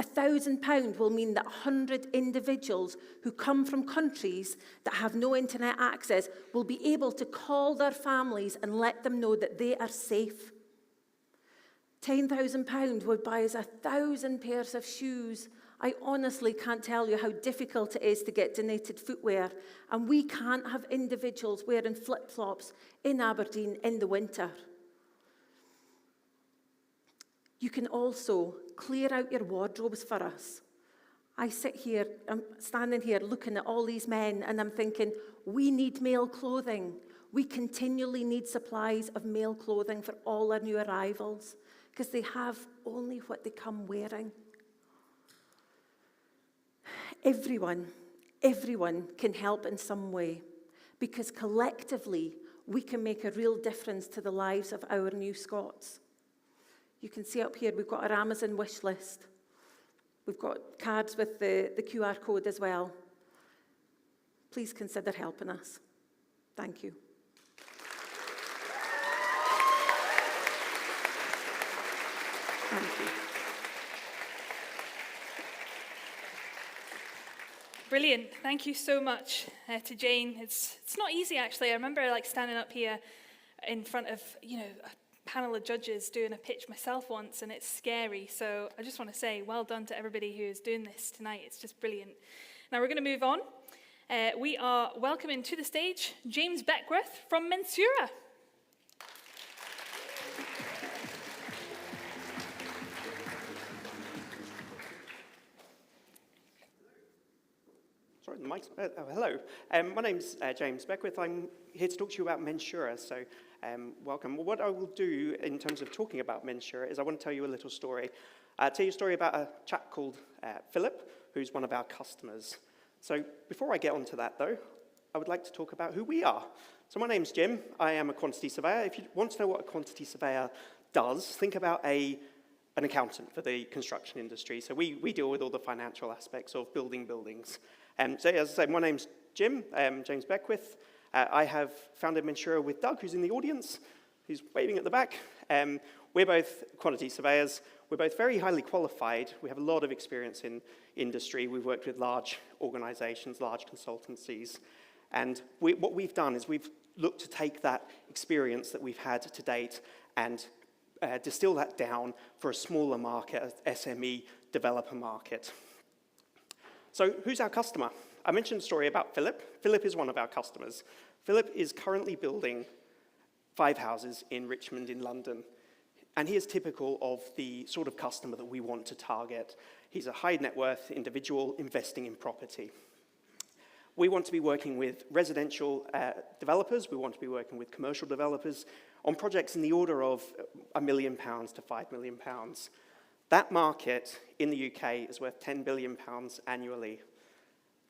£1,000 will mean that 100 individuals who come from countries that have no internet access will be able to call their families and let them know that they are safe. £10,000 would buy us 1,000 pairs of shoes. I honestly can't tell you how difficult it is to get donated footwear, and we can't have individuals wearing flip-flops in Aberdeen in the winter. You can also clear out your wardrobes for us. I'm standing here looking at all these men, and I'm thinking, we need male clothing. We continually need supplies of male clothing for all our new arrivals, because they have only what they come wearing. Everyone can help in some way, because collectively we can make a real difference to the lives of our new Scots. You can see up here we've got our Amazon wish list. We've got cards with the QR code as well. Please consider helping us. Thank you. Thank you. Brilliant. Thank you so much to Jane. It's not easy, actually. I remember standing up here in front of a panel of judges doing a pitch myself once, and it's scary. So I just want to say well done to everybody who is doing this tonight. It's just brilliant. Now we're going to move on. We are welcoming to the stage James Beckworth from Mensura. Sorry, the mic's... hello. My name's James Beckworth. I'm here to talk to you about Mensura, so welcome. Well, what I will do in terms of talking about Mensura is I want to tell you a little story. I'll tell you a story about a chap called Philip, who's one of our customers. So before I get onto that, though, I would like to talk about who we are. So my name's Jim. I am a quantity surveyor. If you want to know what a quantity surveyor does, think about an accountant for the construction industry. So we deal with all the financial aspects of building buildings. So as I say, my name's Jim, James Beckworth. I have founded Mensura with Doug, who's in the audience, who's waving at the back. We're both quantity surveyors. We're both very highly qualified. We have a lot of experience in industry. We've worked with large organizations, large consultancies. And what we've done is we've looked to take that experience that we've had to date and distill that down for a smaller market, SME developer market. So who's our customer? I mentioned a story about Philip. Philip is one of our customers. Philip is currently building 5 houses in Richmond in London. And he is typical of the sort of customer that we want to target. He's a high net worth individual investing in property. We want to be working with residential developers. We want to be working with commercial developers on projects in the order of £1 million to £5 million. That market in the UK is worth £10 billion annually.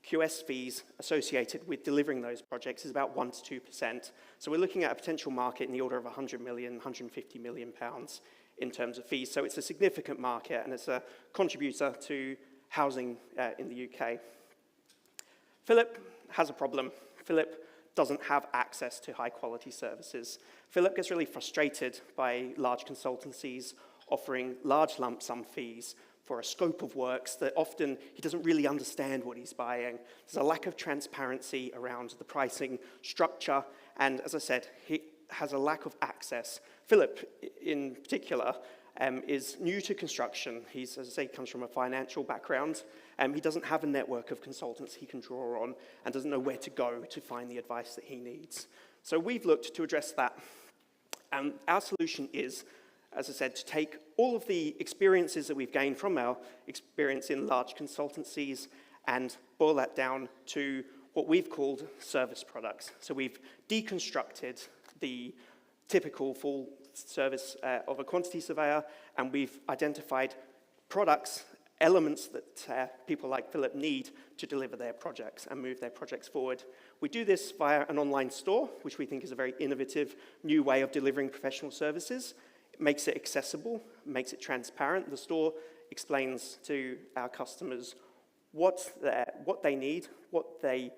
QS fees associated with delivering those projects is about 1% to 2%. So we're looking at a potential market in the order of £100 million, £150 million in terms of fees. So it's a significant market, and it's a contributor to housing in the UK. Philip has a problem. Philip doesn't have access to high-quality services. Philip gets really frustrated by large consultancies offering large lump sum fees for a scope of works that often he doesn't really understand what he's buying. There's a lack of transparency around the pricing structure, and as I said, he has a lack of access. Philip, in particular, is new to construction. He's, as I say, comes from a financial background. He doesn't have a network of consultants he can draw on and doesn't know where to go to find the advice that he needs. So we've looked to address that. And our solution is, as I said, to take all of the experiences that we've gained from our experience in large consultancies and boil that down to what we've called service products. So we've deconstructed the typical full service of a quantity surveyor, and we've identified products, elements that people like Philip need to deliver their projects and move their projects forward. We do this via an online store, which we think is a very innovative new way of delivering professional services. It makes it accessible, makes it transparent. The store explains to our customers what they need, what the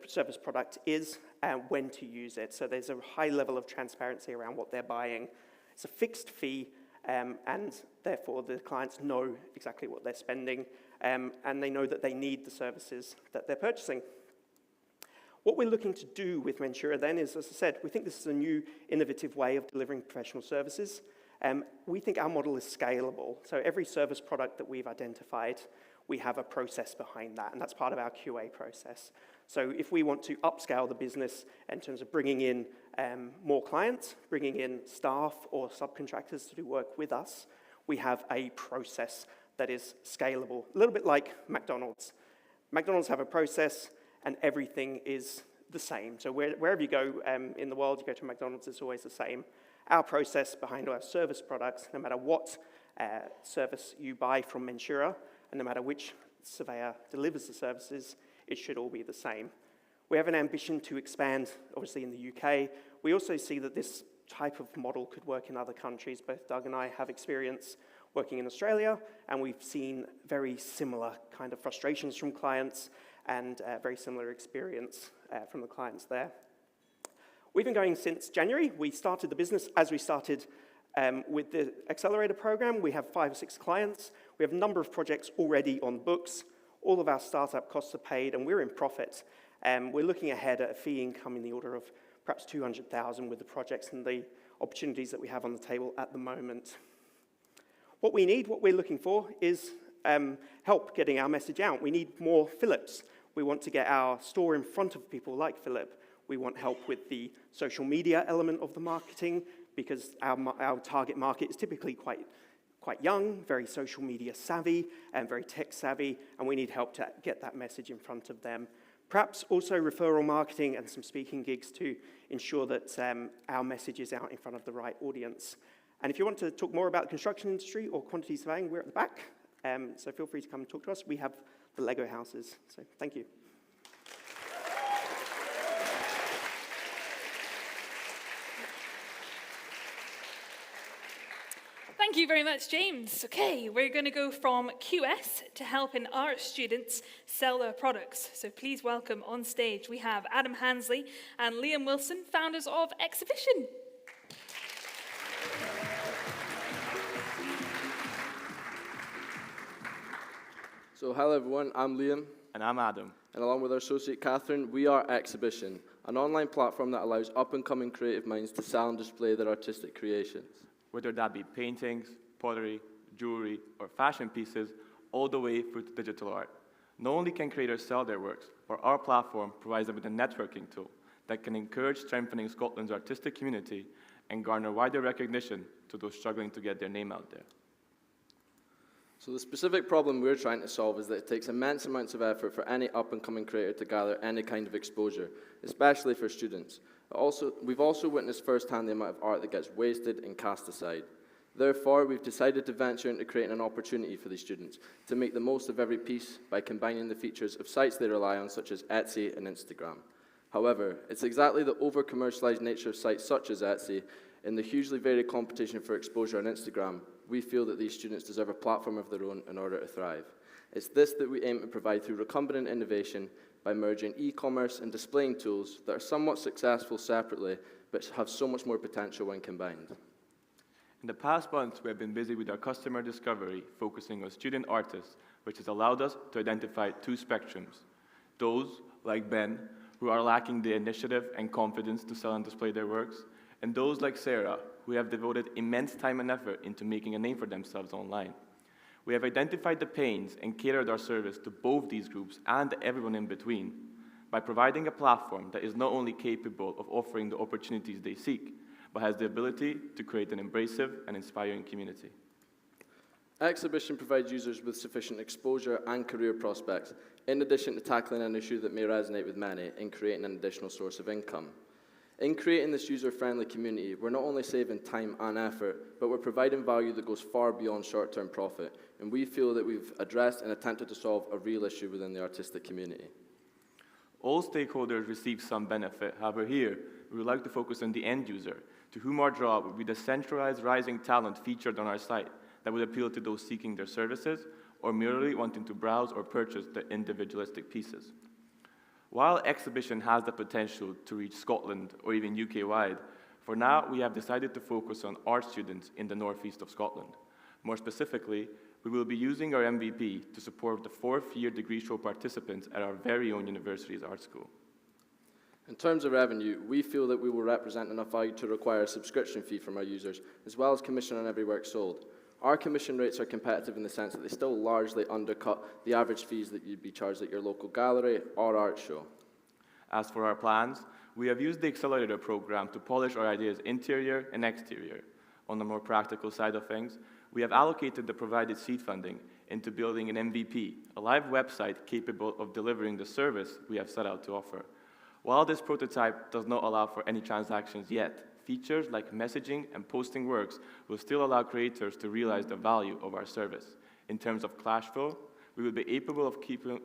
service product is, and when to use it. So there's a high level of transparency around what they're buying. It's a fixed fee, and therefore the clients know exactly what they're spending, and they know that they need the services that they're purchasing. What we're looking to do with Mensura then is, as I said, we think this is a new innovative way of delivering professional services. We think our model is scalable. So every service product that we've identified, we have a process behind that, and that's part of our QA process. So if we want to upscale the business in terms of bringing in more clients, bringing in staff or subcontractors to do work with us, we have a process that is scalable, a little bit like McDonald's. McDonald's have a process, and everything is the same. So wherever you go in the world, you go to McDonald's, it's always the same. Our process behind our service products, no matter what service you buy from Mensura, and no matter which surveyor delivers the services, it should all be the same. We have an ambition to expand, obviously, in the UK. We also see that this type of model could work in other countries. Both Doug and I have experience working in Australia, and we've seen very similar kind of frustrations from clients and very similar experience from the clients there. We've been going since January. We started the business as we started with the accelerator program. We have 5 or 6 clients. We have a number of projects already on books. All of our startup costs are paid, and we're in profit. We're looking ahead at a fee income in the order of perhaps 200,000 with the projects and the opportunities that we have on the table at the moment. What we're looking for is help getting our message out. We need more Philips. We want to get our store in front of people like Philip. We want help with the social media element of the marketing because our target market is typically quite young, very social media savvy, and very tech savvy, and we need help to get that message in front of them. Perhaps also referral marketing and some speaking gigs to ensure that our message is out in front of the right audience. And if you want to talk more about the construction industry or quantity surveying, we're at the back, so feel free to come and talk to us. We have the Lego houses, so thank you. Thank you very much, James. Okay, we're going to go from QS to helping our students sell their products. So please welcome on stage, we have Adam Hansley and Liam Wilson, founders of Exhibition. So hello everyone, I'm Liam. And I'm Adam. And along with our associate Catherine, we are Exhibition, an online platform that allows up-and-coming creative minds to sell and display their artistic creations. Whether that be paintings, pottery, jewelry, or fashion pieces, all the way through to digital art. Not only can creators sell their works, but our platform provides them with a networking tool that can encourage strengthening Scotland's artistic community and garner wider recognition to those struggling to get their name out there. So the specific problem we're trying to solve is that it takes immense amounts of effort for any up-and-coming creator to gather any kind of exposure, especially for students. We've also witnessed firsthand the amount of art that gets wasted and cast aside. Therefore, we've decided to venture into creating an opportunity for these students to make the most of every piece by combining the features of sites they rely on, such as Etsy and Instagram. However, it's exactly the over-commercialized nature of sites such as Etsy and the hugely varied competition for exposure on Instagram, we feel that these students deserve a platform of their own in order to thrive. It's this that we aim to provide through recombinant innovation by merging e-commerce and displaying tools that are somewhat successful separately, but have so much more potential when combined. In the past months, we have been busy with our customer discovery, focusing on student artists, which has allowed us to identify two spectrums. Those, like Ben, who are lacking the initiative and confidence to sell and display their works, and those like Sarah, who have devoted immense time and effort into making a name for themselves online. We have identified the pains and catered our service to both these groups and everyone in between by providing a platform that is not only capable of offering the opportunities they seek, but has the ability to create an embracive and inspiring community. Exhibition provides users with sufficient exposure and career prospects, in addition to tackling an issue that may resonate with many in creating an additional source of income. In creating this user-friendly community, we're not only saving time and effort, but we're providing value that goes far beyond short-term profit, and we feel that we've addressed and attempted to solve a real issue within the artistic community. All stakeholders receive some benefit. However, here, we would like to focus on the end user, to whom our draw would be the centralized rising talent featured on our site that would appeal to those seeking their services or merely wanting to browse or purchase the individualistic pieces. While exhibition has the potential to reach Scotland or even UK-wide, for now we have decided to focus on art students in the northeast of Scotland. More specifically, we will be using our MVP to support the fourth-year degree show participants at our very own university's art school. In terms of revenue, we feel that we will represent enough value to require a subscription fee from our users, as well as commission on every work sold. Our commission rates are competitive in the sense that they still largely undercut the average fees that you'd be charged at your local gallery or art show. As for our plans, we have used the Accelerator program to polish our ideas interior and exterior. On the more practical side of things, we have allocated the provided seed funding into building an MVP, a live website capable of delivering the service we have set out to offer. While this prototype does not allow for any transactions yet, features like messaging and posting works will still allow creators to realize the value of our service. In terms of cash flow, we will be capable of keeping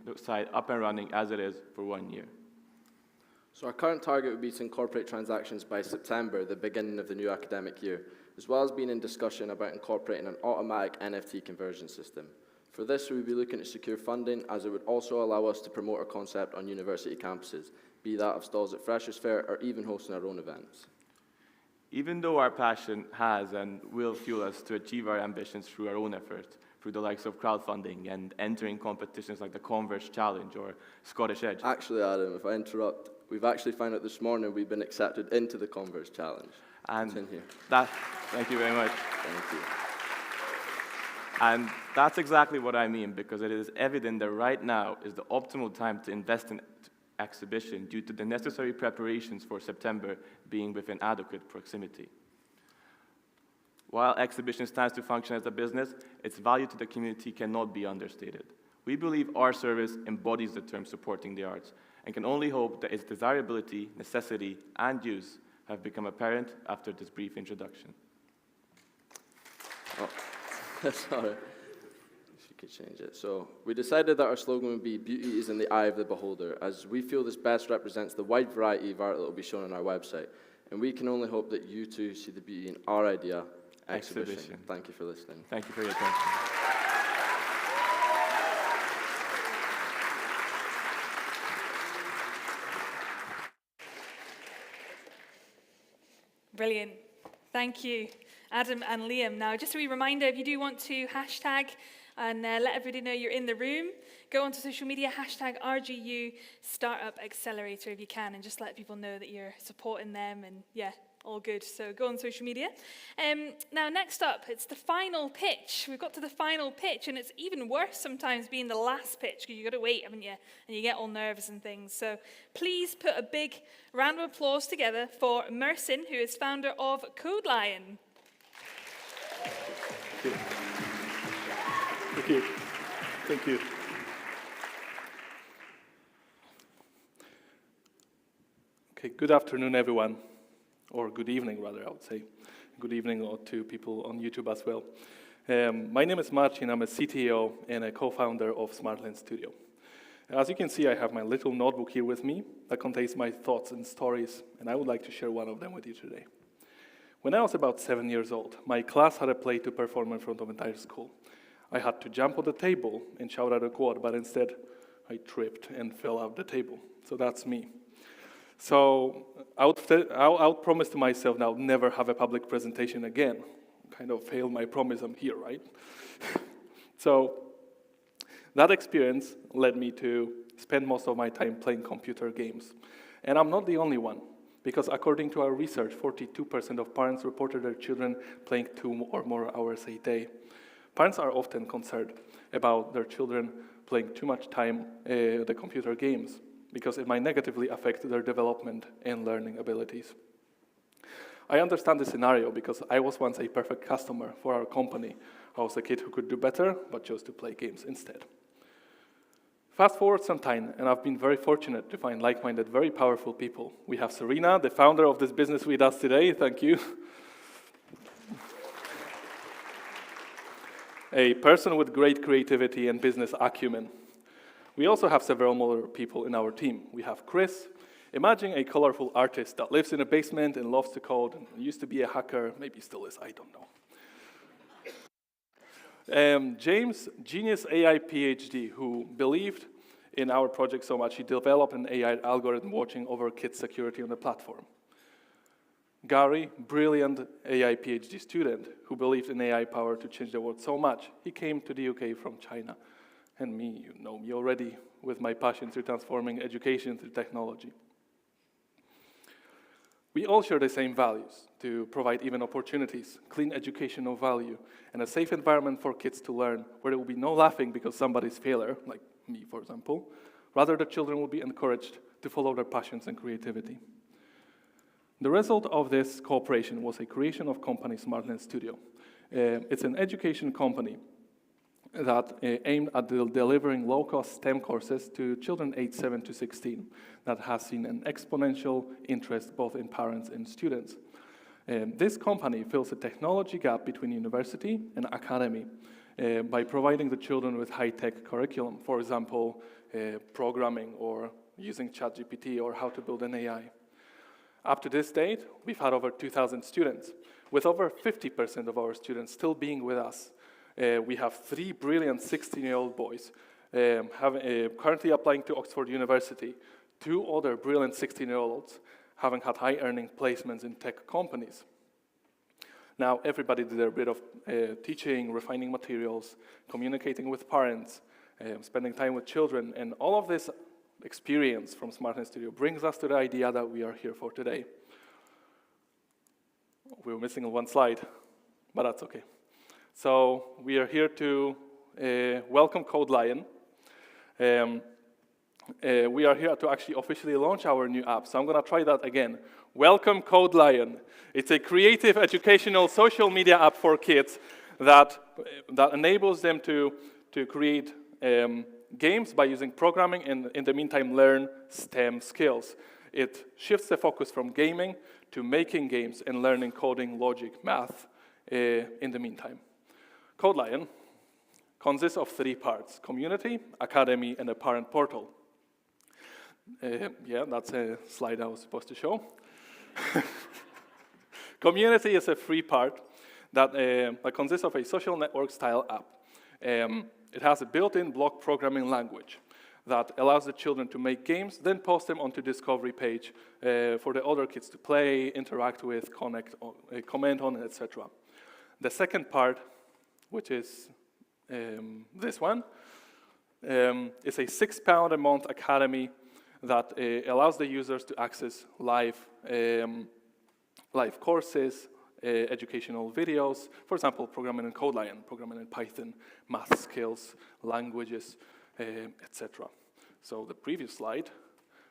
the site up and running as it is for 1 year. So our current target would be to incorporate transactions by September, the beginning of the new academic year, as well as being in discussion about incorporating an automatic NFT conversion system. For this, we will be looking to secure funding, as it would also allow us to promote our concept on university campuses, be that of stalls at Freshers' Fair or even hosting our own events. Even though our passion has and will fuel us to achieve our ambitions through our own efforts, through the likes of crowdfunding and entering competitions like the Converse Challenge or Scottish Edge. Actually, Adam, if I interrupt, we've actually found out this morning we've been accepted into the Converse Challenge. And it's in here. Thank you very much. Thank you. And that's exactly what I mean, because it is evident that right now is the optimal time to invest in exhibition due to the necessary preparations for September being within adequate proximity. While exhibition stands to function as a business, its value to the community cannot be understated. We believe our service embodies the term supporting the arts and can only hope that its desirability, necessity, and use have become apparent after this brief introduction. Oh. Sorry, if you could change it. So we decided that our slogan would be "Beauty is in the eye of the beholder," as we feel this best represents the wide variety of art that will be shown on our website. And we can only hope that you too see the beauty in our idea, exhibition. Thank you for listening. Thank you for your attention. Brilliant. Thank you, Adam and Liam. Now, just a wee reminder, if you do want to hashtag and let everybody know you're in the room, go onto social media, hashtag RGU Startup Accelerator if you can, and just let people know that you're supporting them, and yeah, all good. So go on social media. Now, next up, it's the final pitch. We've got to the final pitch, and it's even worse sometimes being the last pitch, because you've got to wait, haven't you? And you get all nervous and things. So please put a big round of applause together for Mersin, who is founder of Code Lion. Thank you. Thank you. Okay, good afternoon, everyone. Or good evening, rather, I would say. Good evening to people on YouTube as well. My name is Marcin. I'm a CTO and a co-founder of SmartLens Studio. As you can see, I have my little notebook here with me that contains my thoughts and stories, and I would like to share one of them with you today. When I was about 7 years old, my class had a play to perform in front of the entire school. I had to jump on the table and shout out a quote, but instead I tripped and fell off the table. So that's me. So I would promise to myself now never have a public presentation again. Kind of failed my promise, I'm here, right? So that experience led me to spend most of my time playing computer games. And I'm not the only one, because according to our research, 42% of parents reported their children playing 2 or more hours a day. Parents are often concerned about their children playing too much time the computer games, because it might negatively affect their development and learning abilities. I understand the scenario because I was once a perfect customer for our company. I was a kid who could do better, but chose to play games instead. Fast forward some time, and I've been very fortunate to find like-minded, very powerful people. We have Serena, the founder of this business with us today. Thank you. A person with great creativity and business acumen. We also have several more people in our team. We have Chris. Imagine a colorful artist that lives in a basement and loves to code and used to be a hacker, maybe still is, I don't know. James, genius AI PhD, who believed in our project so much, he developed an AI algorithm watching over kids' security on the platform. Gary, brilliant AI PhD student, who believed in AI power to change the world so much, he came to the UK from China. And me, you know me already, with my passion through transforming education through technology. We all share the same values, to provide even opportunities, clean educational value, and a safe environment for kids to learn, where there will be no laughing because somebody's failure, like me, for example. Rather, the children will be encouraged to follow their passions and creativity. The result of this cooperation was a creation of company SmartNet Studio. It's an education company that aimed at delivering low-cost STEM courses to children aged 7 to 16 that has seen an exponential interest both in parents and students. This company fills a technology gap between university and academy by providing the children with high-tech curriculum, for example, programming or using ChatGPT or how to build an AI. Up to this date, we've had over 2,000 students, with over 50% of our students still being with us. We have 3 brilliant 16-year-old boys currently applying to Oxford University, 2 other brilliant 16-year-olds having had high-earning placements in tech companies. Now, everybody did a bit of teaching, refining materials, communicating with parents, spending time with children, and all of this experience from SmartNet Studio brings us to the idea that we are here for today. We were missing one slide, but that's okay. So we are here to welcome Code Lion. We are here to actually officially launch our new app. So I'm going to try that again. Welcome Code Lion. It's a creative, educational, social media app for kids that enables them to create games by using programming and, in the meantime, learn STEM skills. It shifts the focus from gaming to making games and learning coding, logic, math in the meantime. Code Lion consists of 3 parts: community, academy, and a parent portal. Yeah, that's a slide I was supposed to show. Community is a free part that consists of a social network-style app. It has a built-in block programming language that allows the children to make games, then post them onto Discovery page for the other kids to play, interact with, comment on, etc. The second part, which is this one, is a £6 a month academy that allows the users to access live courses, educational videos, for example, programming in Code Lion, programming in Python, math skills, languages, etc. So the previous slide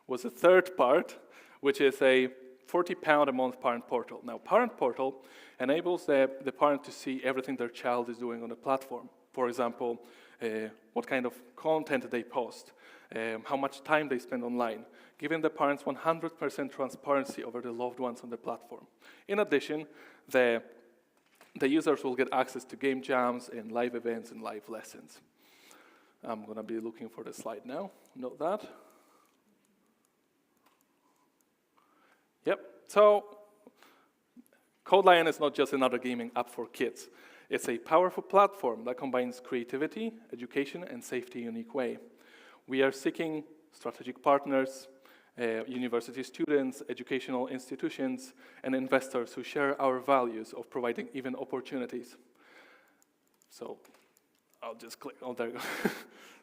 was the third part, which is a £40 a month parent portal. Now, parent portal enables the parent to see everything their child is doing on the platform. For example, what kind of content they post, how much time they spend online, giving the parents 100% transparency over the loved ones on the platform. In addition, the users will get access to game jams and live events and live lessons. I'm going to be looking for the slide now. Note that. Yep. So Code Lion is not just another gaming app for kids. It's a powerful platform that combines creativity, education, and safety in a unique way. We are seeking strategic partners, university students, educational institutions, and investors who share our values of providing even opportunities. So I'll just click, oh, there you go.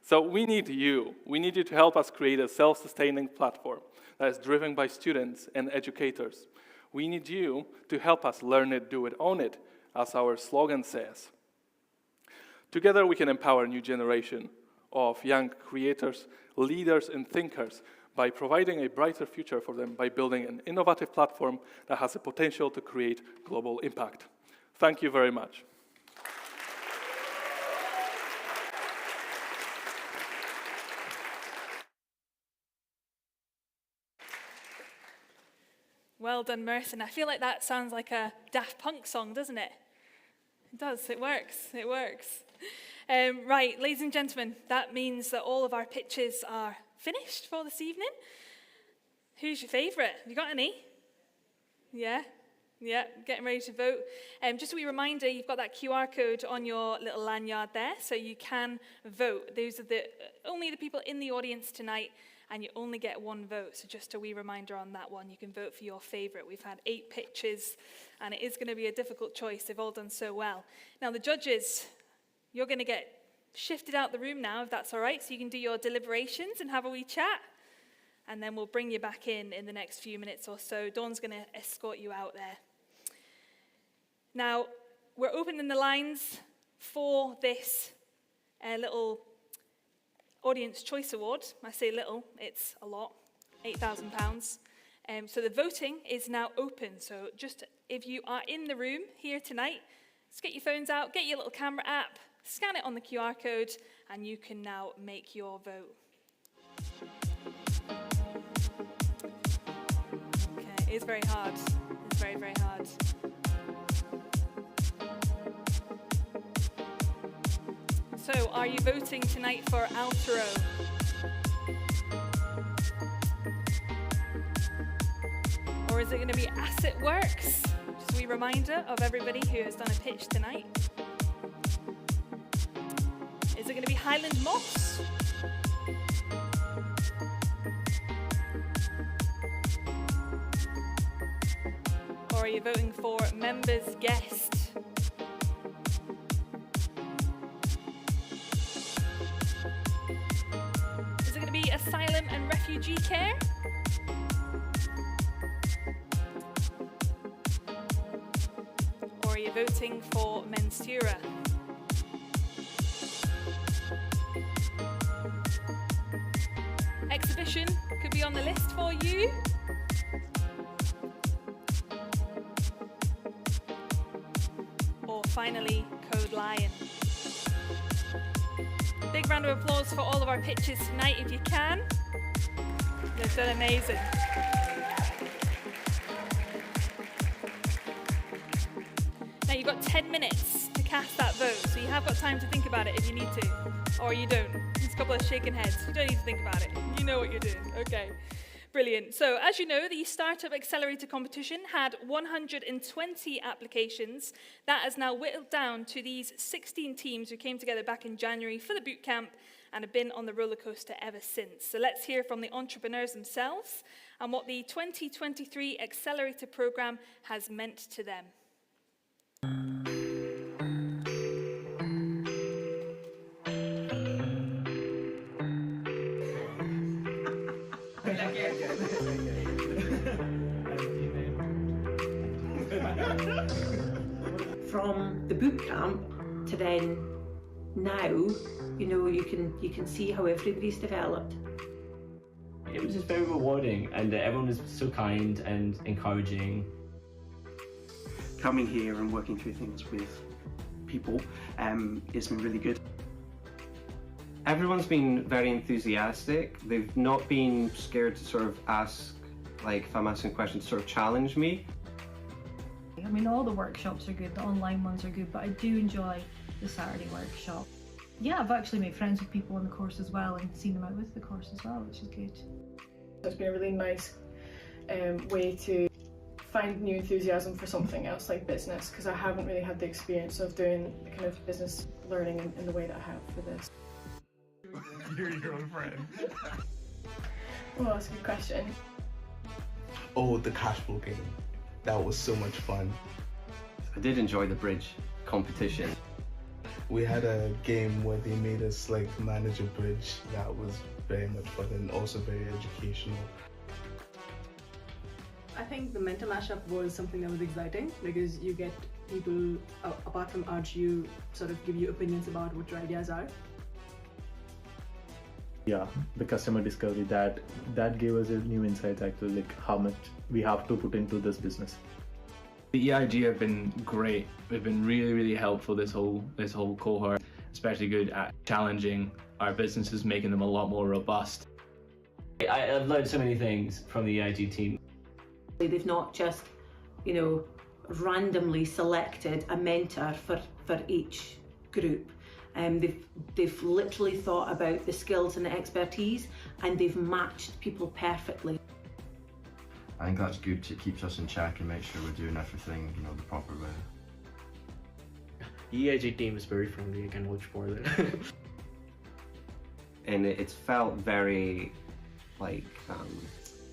So we need you. We need you to help us create a self-sustaining platform that is driven by students and educators. We need you to help us learn it, do it, own it, as our slogan says. Together we can empower a new generation of young creators, leaders, and thinkers by providing a brighter future for them by building an innovative platform that has the potential to create global impact. Thank you very much. Well done, Merton. I feel like that sounds like a Daft Punk song, doesn't it? It does, it works, it works. Right, ladies and gentlemen, that means that all of our pitches are finished for this evening. Who's your favourite? Have you got any? Yeah, getting ready to vote. Just a wee reminder, you've got that QR code on your little lanyard there, so you can vote. Those are only the people in the audience tonight, and you only get one vote, so just a wee reminder on that one. You can vote for your favourite. We've had 8 pitches, and it is going to be a difficult choice. They've all done so well. Now, the judges, you're going to get shifted out the room now, if that's all right, so you can do your deliberations and have a wee chat, and then we'll bring you back in the next few minutes or so. Dawn's going to escort you out there. Now, we're opening the lines for this little Audience Choice Award. I say little, it's a lot, £8,000. So the voting is now open. So just if you are in the room here tonight, just get your phones out, get your little camera app, scan it on the QR code, and you can now make your vote. Okay, it is very hard. It's very, very hard. So, are you voting tonight for Altero? Or is it going to be Asset Works? Just a wee reminder of everybody who has done a pitch tonight. Is it going to be Highland Moss? Or are you voting for Members Guest? Asylum and refugee care? Or are you voting for Mensura? Exhibition could be on the list for you. Or finally, Code Lion. Big round of applause for all of our pitches tonight, if you can. They've done amazing. Now you've got 10 minutes to cast that vote, so you have got time to think about it if you need to, or you don't. There's a couple of shaking heads. You don't need to think about it. You know what you're doing. Okay. Brilliant. So, as you know, the Startup Accelerator competition had 120 applications. That has now whittled down to these 16 teams who came together back in January for the boot camp and have been on the roller coaster ever since. So let's hear from the entrepreneurs themselves and what the 2023 Accelerator program has meant to them. From the boot camp to then now, you know, you can see how everybody's developed. It was just very rewarding, and everyone was so kind and encouraging. Coming here and working through things with people, it's been really good. Everyone's been very enthusiastic. They've not been scared to sort of ask, like if I'm asking questions, sort of challenge me. I mean, all the workshops are good, the online ones are good, but I do enjoy the Saturday workshop. Yeah, I've actually made friends with people on the course as well and seen them out with the course as well, which is good. It's been a really nice way to find new enthusiasm for something else like business, because I haven't really had the experience of doing the kind of business learning in the way that I have for this. You're your own friend. Oh, that's a good question. Oh, the cash flow game. That was so much fun. I did enjoy the bridge competition. We had a game where they made us like manage a bridge. That was very much fun and also very educational. I think the mentor mashup was something that was exciting because you get people, apart from RGU, sort of give you opinions about what your ideas are. Yeah, the customer discovery, that gave us a new insight actually, like how much we have to put into this business. The EIG have been great. They've been really helpful this whole cohort, especially good at challenging our businesses, making them a lot more robust. I've learned so many things from the EIG team. They've not just, randomly selected a mentor for each group. They've literally thought about the skills and the expertise, and they've matched people perfectly. I think that's good. It keeps us in check and makes sure we're doing everything, the proper way. The EIG team is very friendly. I can vouch for that. And it's felt very,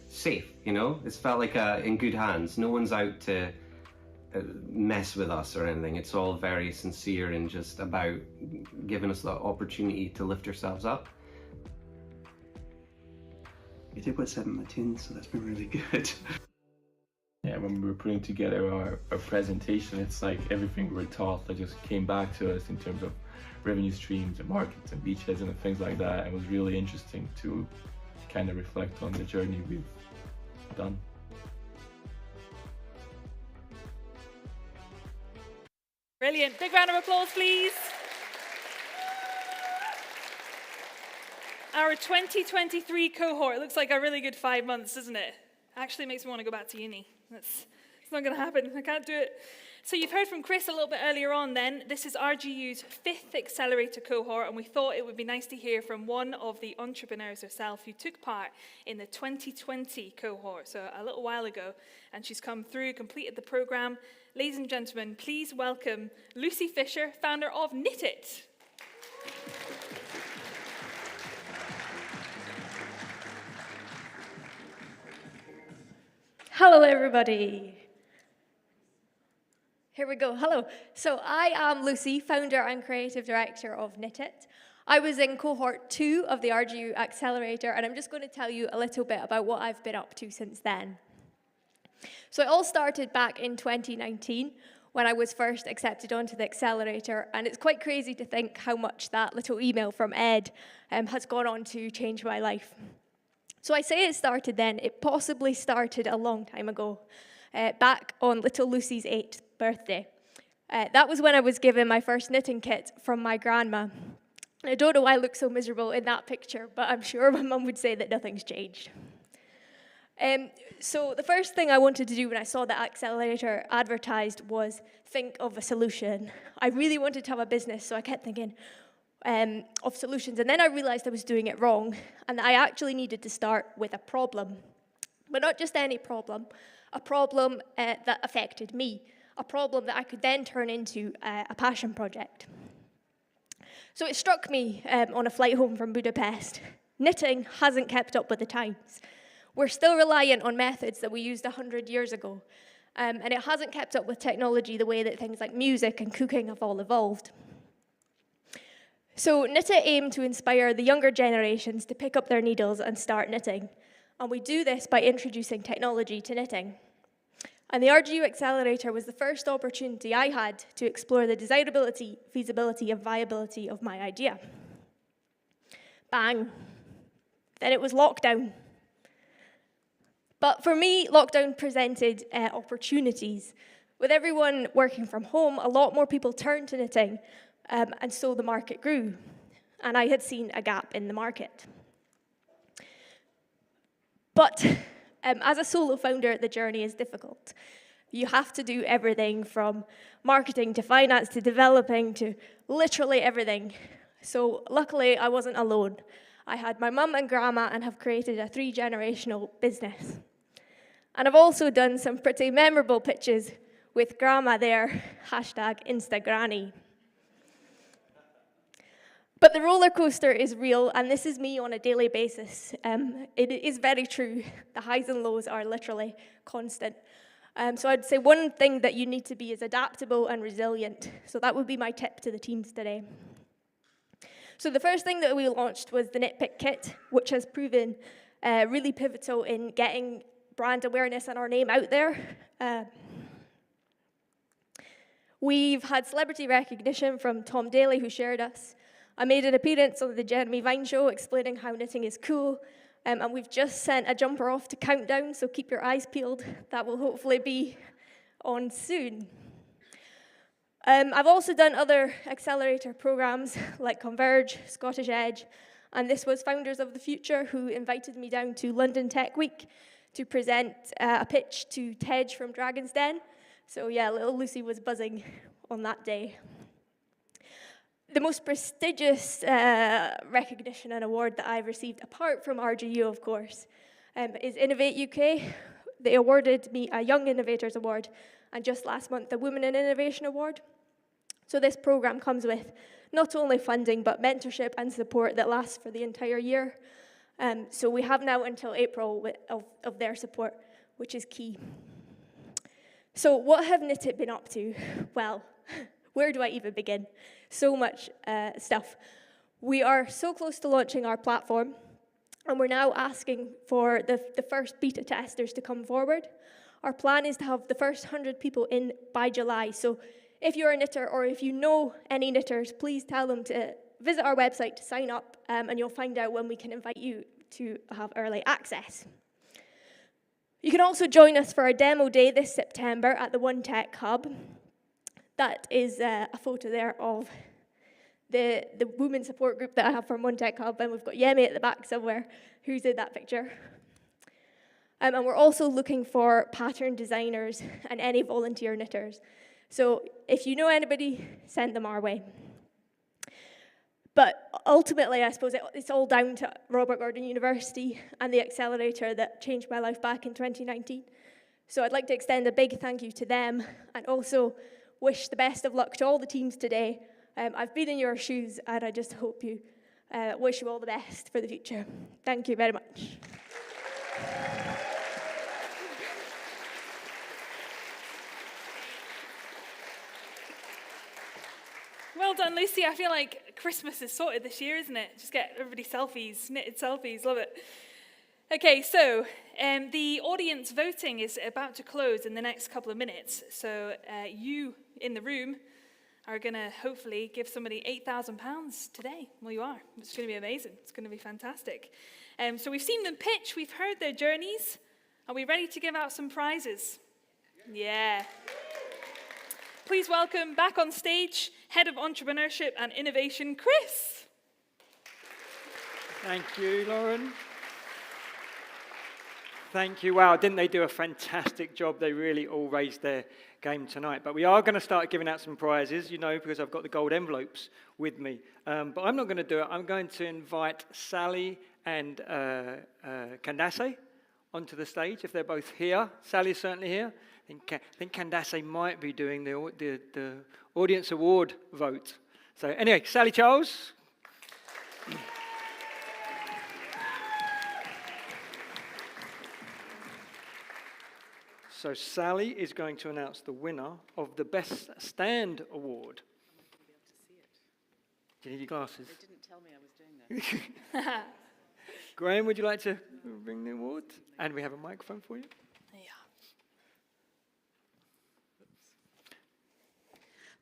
safe, It's felt like in good hands. No one's out to mess with us or anything. It's all very sincere and just about giving us the opportunity to lift ourselves up. We did put 7 machines, so that's been really good. Yeah, when we were putting together our presentation, it's like everything we were taught that just came back to us in terms of revenue streams and markets and beachheads and things like that. It was really interesting to kind of reflect on the journey we've done. Brilliant. Big round of applause, please. Our 2023 cohort looks like a really good 5 months, doesn't it? Actually makes me want to go back to uni. It's not going to happen. I can't do it. So you've heard from Chris a little bit earlier on then. This is RGU's 5th accelerator cohort, and we thought it would be nice to hear from one of the entrepreneurs herself who took part in the 2020 cohort, so a little while ago, and she's come through, completed the program. Ladies and gentlemen, please welcome Lucy Fisher, founder of Knit It. Hello, everybody. Here we go. Hello. So I am Lucy, founder and creative director of Knit It. I was in cohort 2 of the RGU Accelerator, and I'm just going to tell you a little bit about what I've been up to since then. So it all started back in 2019 when I was first accepted onto the accelerator, and it's quite crazy to think how much that little email from Ed has gone on to change my life. So I say it started then. It possibly started a long time ago, back on little Lucy's 8th birthday. That was when I was given my first knitting kit from my grandma. I don't know why I look so miserable in that picture, but I'm sure my mum would say that nothing's changed. So the first thing I wanted to do when I saw the accelerator advertised was think of a solution. I really wanted to have a business, so I kept thinking of solutions. And then I realized I was doing it wrong, and that I actually needed to start with a problem. But not just any problem, a problem that affected me, a problem that I could then turn into a passion project. So it struck me on a flight home from Budapest. Knitting hasn't kept up with the times. We're still reliant on methods that we used 100 years ago, and it hasn't kept up with technology the way that things like music and cooking have all evolved. So Knit It aimed to inspire the younger generations to pick up their needles and start knitting, and we do this by introducing technology to knitting. And the RGU Accelerator was the first opportunity I had to explore the desirability, feasibility, and viability of my idea. Bang. Then it was lockdown. But for me, lockdown presented opportunities. With everyone working from home, a lot more people turned to knitting, and so the market grew. And I had seen a gap in the market. But as a solo founder, the journey is difficult. You have to do everything from marketing to finance to developing to literally everything. So luckily, I wasn't alone. I had my mum and grandma and have created a 3-generational business. And I've also done some pretty memorable pictures with grandma there, #InstaGranny. But the roller coaster is real, and this is me on a daily basis. It is very true. The highs and lows are literally constant. So I'd say one thing that you need to be is adaptable and resilient. So that would be my tip to the teams today. So the first thing that we launched was the Nitpick Kit, which has proven really pivotal in getting brand awareness and our name out there. We've had celebrity recognition from Tom Daly, who shared us. I made an appearance on the Jeremy Vine show explaining how knitting is cool, and we've just sent a jumper off to Countdown, so keep your eyes peeled. That will hopefully be on soon. I've also done other accelerator programs like Converge, Scottish Edge, and this was Founders of the Future who invited me down to London Tech Week to present a pitch to Tej from Dragon's Den. So yeah, little Lucy was buzzing on that day. The most prestigious recognition and award that I've received, apart from RGU, of course, is Innovate UK. They awarded me a Young Innovators Award, and just last month, the Women in Innovation Award. So this program comes with not only funding, but mentorship and support that lasts for the entire year. So we have now until April of their support, which is key. So what have Knit been up to? Well, where do I even begin? So much stuff. We are so close to launching our platform, and we're now asking for the first beta testers to come forward. Our plan is to have the first 100 people in by July. So if you're a knitter or if you know any knitters, please tell them to visit our website to sign up, and you'll find out when we can invite you to have early access. You can also join us for a demo day this September at the One Tech Hub. That is a photo there of the women support group that I have from One Tech Hub, and we've got Yemi at the back somewhere who's in that picture. And we're also looking for pattern designers and any volunteer knitters. So if you know anybody, send them our way. But ultimately, I suppose it's all down to Robert Gordon University and the accelerator that changed my life back in 2019. So I'd like to extend a big thank you to them, and also wish the best of luck to all the teams today. I've been in your shoes, and I just hope you wish you all the best for the future. Thank you very much. Well done, Lucy. I feel like Christmas is sorted this year, isn't it? Just get everybody selfies, knitted selfies, love it. Okay, so the audience voting is about to close in the next couple of minutes. So you in the room are going to hopefully give somebody £8,000 today. Well, you are. It's going to be amazing. It's going to be fantastic. So we've seen them pitch. We've heard their journeys. Are we ready to give out some prizes? Yeah. Please welcome back on stage, Head of Entrepreneurship and Innovation, Chris. Thank you, Lauren. Thank you. Wow, didn't they do a fantastic job? They really all raised their game tonight. But we are going to start giving out some prizes, you know, because I've got the gold envelopes with me. But I'm not going to do it. I'm going to invite Sally and Candace onto the stage, if they're both here. Sally's certainly here. I think Candace might be doing the audience award vote. So anyway, Sally Charles. So Sally is going to announce the winner of the Best Stand Award. Do you need your glasses? They didn't tell me I was doing that. Graham, would you like to bring the award? And we have a microphone for you.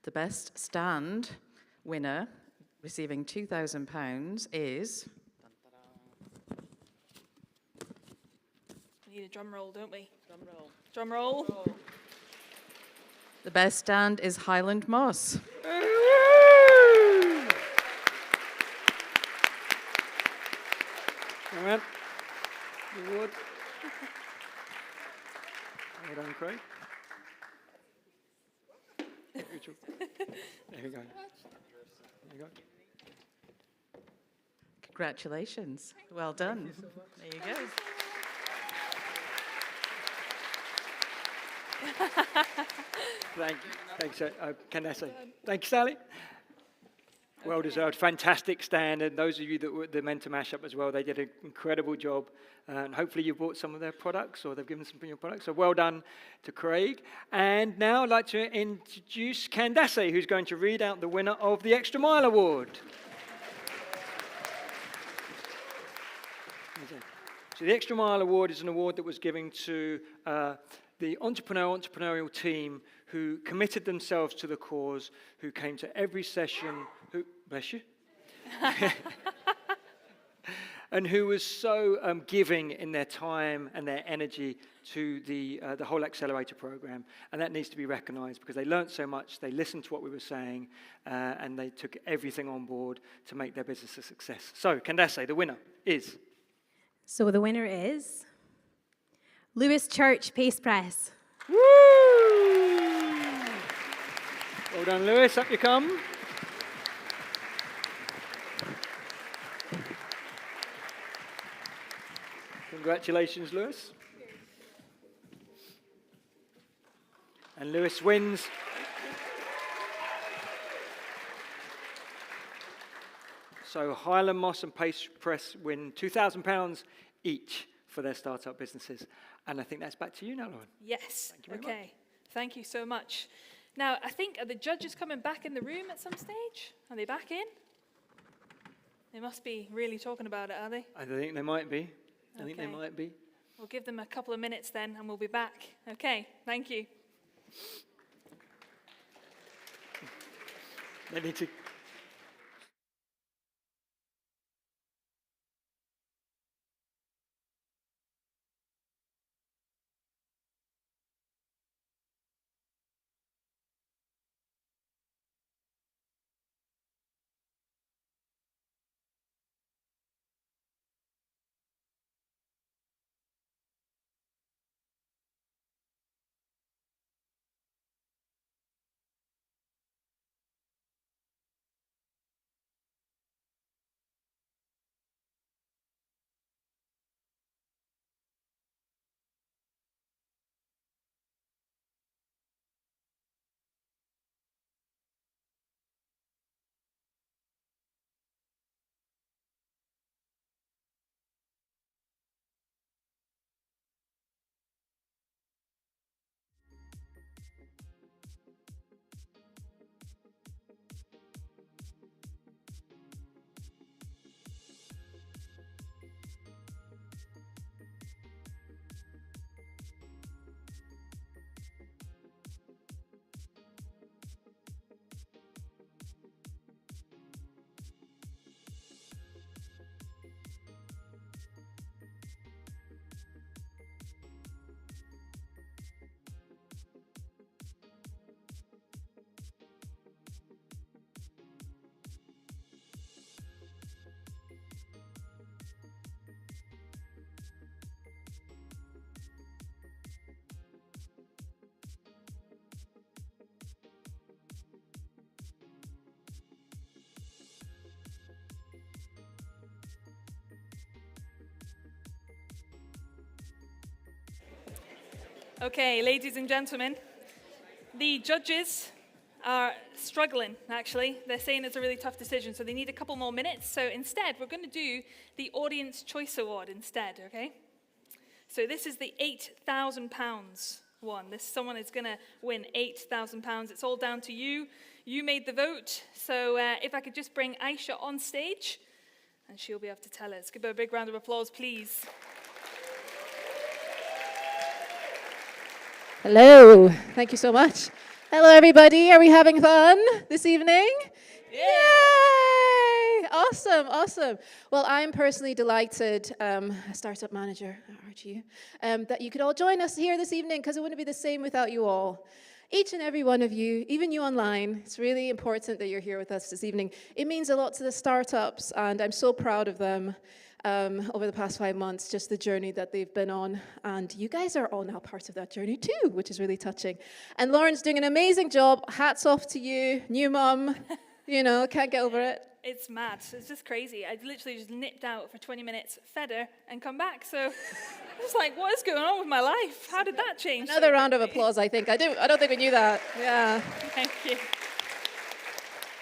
The Best Stand winner, receiving £2,000, is... We need a drum roll, don't we? Drum roll. Drum roll. The Best Stand is Highland Moss. All right. Award. Well done, Craig. There we go. There you go. Congratulations. Well done. There you go. Thank you. Thanks, Candace. Thank you, Sally. Well deserved. Fantastic stand. And those of you that were the Mentor Mashup as well, they did an incredible job. And hopefully you bought some of their products or they've given some of your products. So well done to Craig. And now I'd like to introduce Candace, who's going to read out the winner of the Extra Mile Award. So the Extra Mile Award is an award that was given to the entrepreneurial team who committed themselves to the cause, who came to every session, who, bless you, and who was so giving in their time and their energy to the whole accelerator program. And that needs to be recognized because they learned so much, they listened to what we were saying, and they took everything on board to make their business a success. So, Candace, the winner is? So the winner is Lewis Church Pace Press. Woo! Well done, Lewis. Up you come. Congratulations, Lewis. And Lewis wins. So Highland Moss and Pace Press win £2,000 each for their startup businesses. And I think that's back to you now, Lauren. Yes. Thank you very much. Thank you so much. Now, I think, are the judges coming back in the room at some stage? Are they back in? They must be really talking about it, are they? I think they might be. I think they might be. We'll give them a couple of minutes then, and we'll be back. Okay, thank you. They need to... Okay, ladies and gentlemen, the judges are struggling, actually. They're saying it's a really tough decision, so they need a couple more minutes. So instead, we're going to do the Audience Choice Award instead, okay? So this is the £8,000 one. Someone is going to win £8,000. It's all down to you. You made the vote. So if I could just bring Aisha on stage, and she'll be able to tell us. Give her a big round of applause, please. Hello, thank you so much. Hello, everybody. Are we having fun this evening? Yay! Awesome, awesome. Well, I'm personally delighted, a startup manager at RGU, that you could all join us here this evening because it wouldn't be the same without you all. Each and every one of you, even you online, it's really important that you're here with us this evening. It means a lot to the startups, and I'm so proud of them. Over the past 5 months, just the journey that they've been on. And you guys are all now part of that journey too, which is really touching. And Lauren's doing an amazing job. Hats off to you, new mum. You know, can't get over it. It's mad. It's just crazy. I literally just nipped out for 20 minutes, fed her, and come back. So I was like, what is going on with my life? How did that change? Another round of applause, I think. I don't think we knew that. Yeah. Thank you.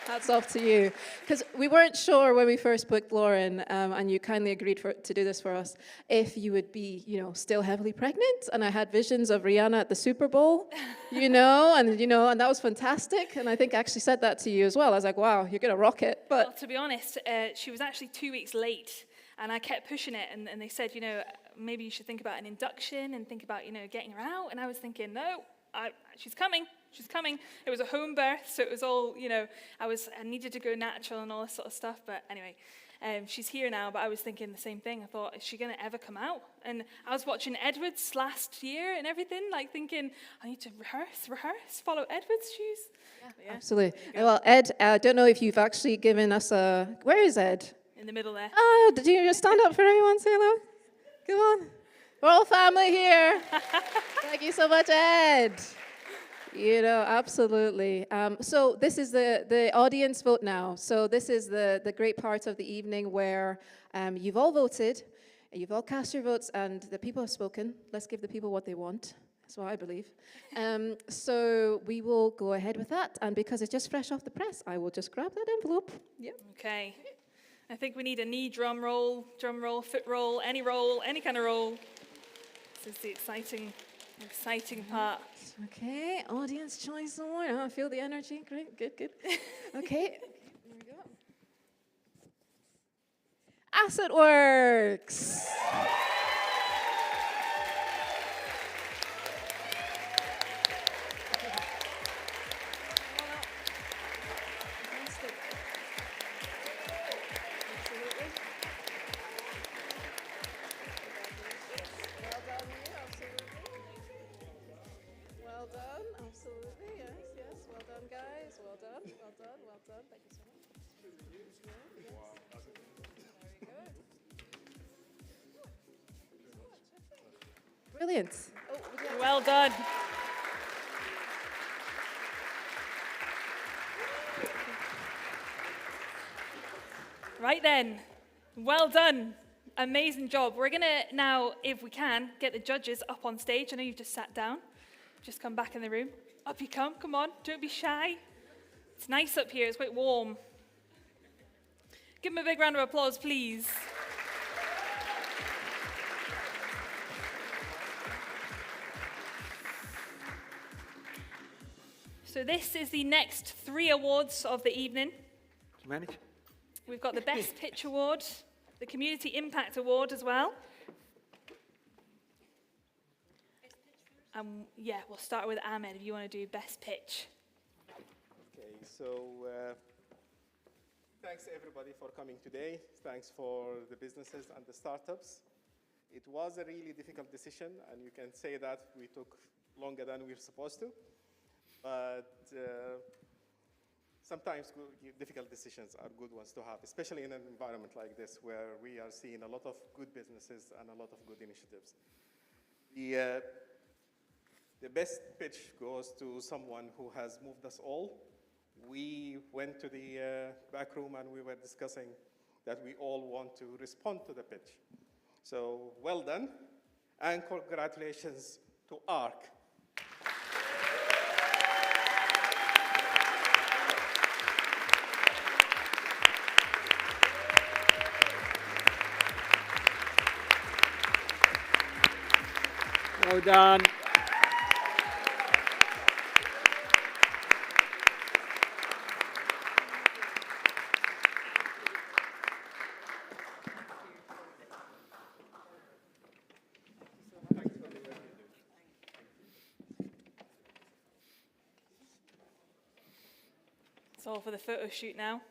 Hats off to you. Because we weren't sure when we first booked Lauren, and you kindly agreed to do this for us, if you would be, still heavily pregnant. And I had visions of Rihanna at the Super Bowl, and that was fantastic. And I think I actually said that to you as well. I was like, wow, you're going to rock it. But Well, to be honest, she was actually 2 weeks late, and I kept pushing it, and they said, maybe you should think about an induction and think about, getting her out. And I was thinking, no, she's coming. She's coming. It was a home birth, so it was all, I needed to go natural and all this sort of stuff. But anyway, she's here now, but I was thinking the same thing. I thought, is she going to ever come out? And I was watching Edwards last year and everything, thinking, I need to rehearse, follow Edwards' shoes. Yeah. absolutely. Well, Ed, I don't know if you've actually given us where is Ed? In the middle there. Oh, did you just stand up for everyone? Say hello. Come on. We're all family here. Thank you so much, Ed. Absolutely. So this is the audience vote now. So this is the great part of the evening where you've all voted, you've all cast your votes, and the people have spoken. Let's give the people what they want. That's what I believe. So we will go ahead with that. And because it's just fresh off the press, I will just grab that envelope. Yep. Okay. I think we need a knee drum roll, foot roll, any kind of roll. This is the exciting part. Okay, audience choice award. I feel the energy. Great, good. Okay, here we go. Asset Works. Thank you so much. Brilliant. Well done. Right then. Well done. Amazing job. We're going to now, if we can, get the judges up on stage. I know you've just sat down. Just come back in the room. Up you come. Come on. Don't be shy. It's nice up here. It's quite warm. Give them a big round of applause, please. So this is the next 3 awards of the evening. Manage. We've got the Best Pitch Award, the Community Impact Award as well. We'll start with Ahmed if you want to do Best Pitch. Okay, so thanks everybody for coming today. Thanks for the businesses and the startups. It was a really difficult decision, and you can say that we took longer than we were supposed to. But sometimes difficult decisions are good ones to have, especially in an environment like this where we are seeing a lot of good businesses and a lot of good initiatives. The best pitch goes to someone who has moved us all. We went to the back room and we were discussing that we all want to respond to the pitch. So well done, and congratulations to ARC. Well done. It's all for the photo shoot now.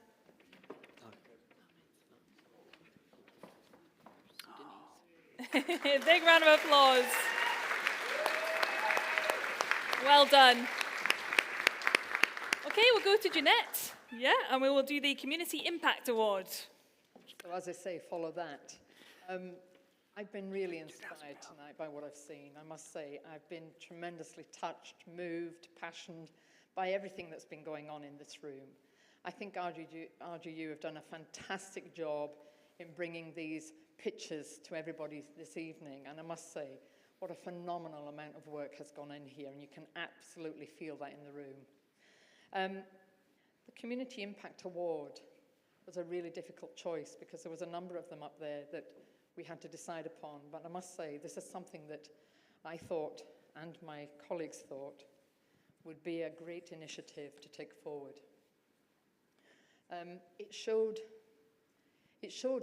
Big round of applause. Well done. Okay, we'll go to Jeanette. Yeah, and we will do the Community Impact Award. So as I say, follow that. I've been really inspired tonight by what I've seen. I must say, I've been tremendously touched, moved, passionate by everything that's been going on in this room. I think RGU have done a fantastic job in bringing these pictures to everybody this evening, and I must say, what a phenomenal amount of work has gone in here, and you can absolutely feel that in the room. The Community Impact Award was a really difficult choice because there was a number of them up there that we had to decide upon. But I must say, this is something that I thought, and my colleagues thought, would be a great initiative to take forward. It showed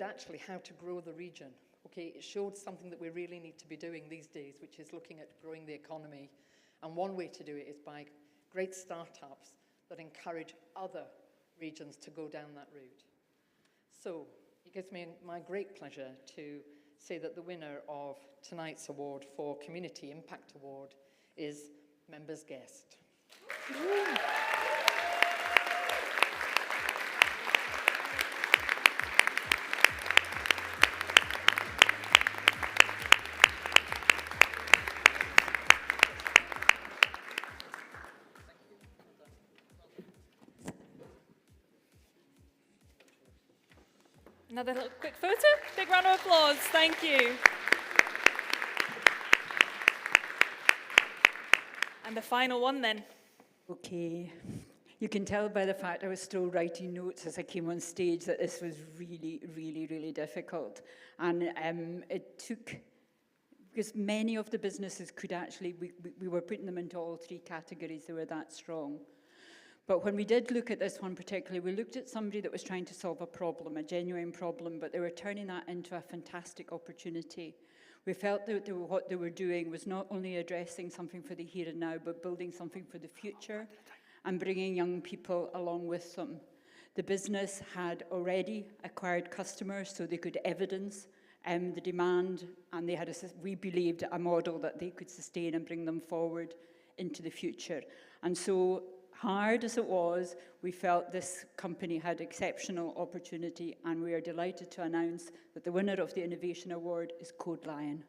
actually how to grow the region. Okay, it showed something that we really need to be doing these days, which is looking at growing the economy. And one way to do it is by great startups that encourage other regions to go down that route. So it gives me my great pleasure to say that the winner of tonight's award for Community Impact Award is Members Guest. Another little quick photo. Big round of applause. Thank you. And the final one then. Okay. You can tell by the fact I was still writing notes as I came on stage that this was really, really, really difficult. And it took, because many of the businesses could actually, we were putting them into all three categories, they were that strong. But when we did look at this one particularly, we looked at somebody that was trying to solve a problem, a genuine problem, but they were turning that into a fantastic opportunity. We felt that what they were doing was not only addressing something for the here and now, but building something for the future and bringing young people along with them. The business had already acquired customers, so they could evidence the demand, and they had, we believed, a model that they could sustain and bring them forward into the future. And so, hard as it was, we felt this company had exceptional opportunity, and we are delighted to announce that the winner of the Innovation Award is Code Lion.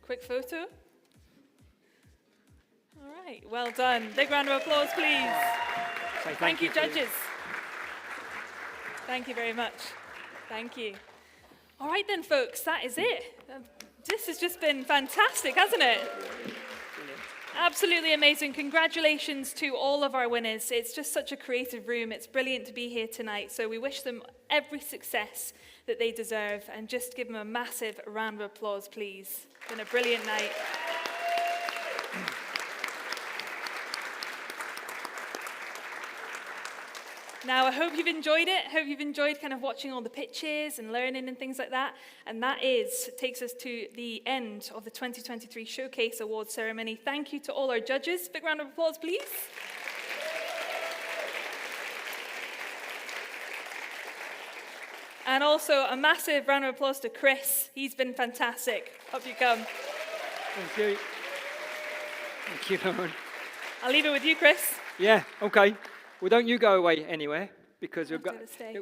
Quick photo. All right, well done. Big round of applause, please. Thank you, judges. Thank you very much. Thank you. All right then, folks, that is it. This has just been fantastic, hasn't it? Absolutely amazing. Congratulations to all of our winners. It's just such a creative room. It's brilliant to be here tonight. So we wish them every success that they deserve, and just give them a massive round of applause, please. It's been a brilliant night. Now, I hope you've enjoyed it. I hope you've enjoyed kind of watching all the pitches and learning and things like that. And that takes us to the end of the 2023 Showcase Awards ceremony. Thank you to all our judges. Big round of applause, please. And also a massive round of applause to Chris. He's been fantastic. Up you come. Thank you. Thank you, Lauren. I'll leave it with you, Chris. Yeah, okay. Well, don't you go away anywhere, because we've got.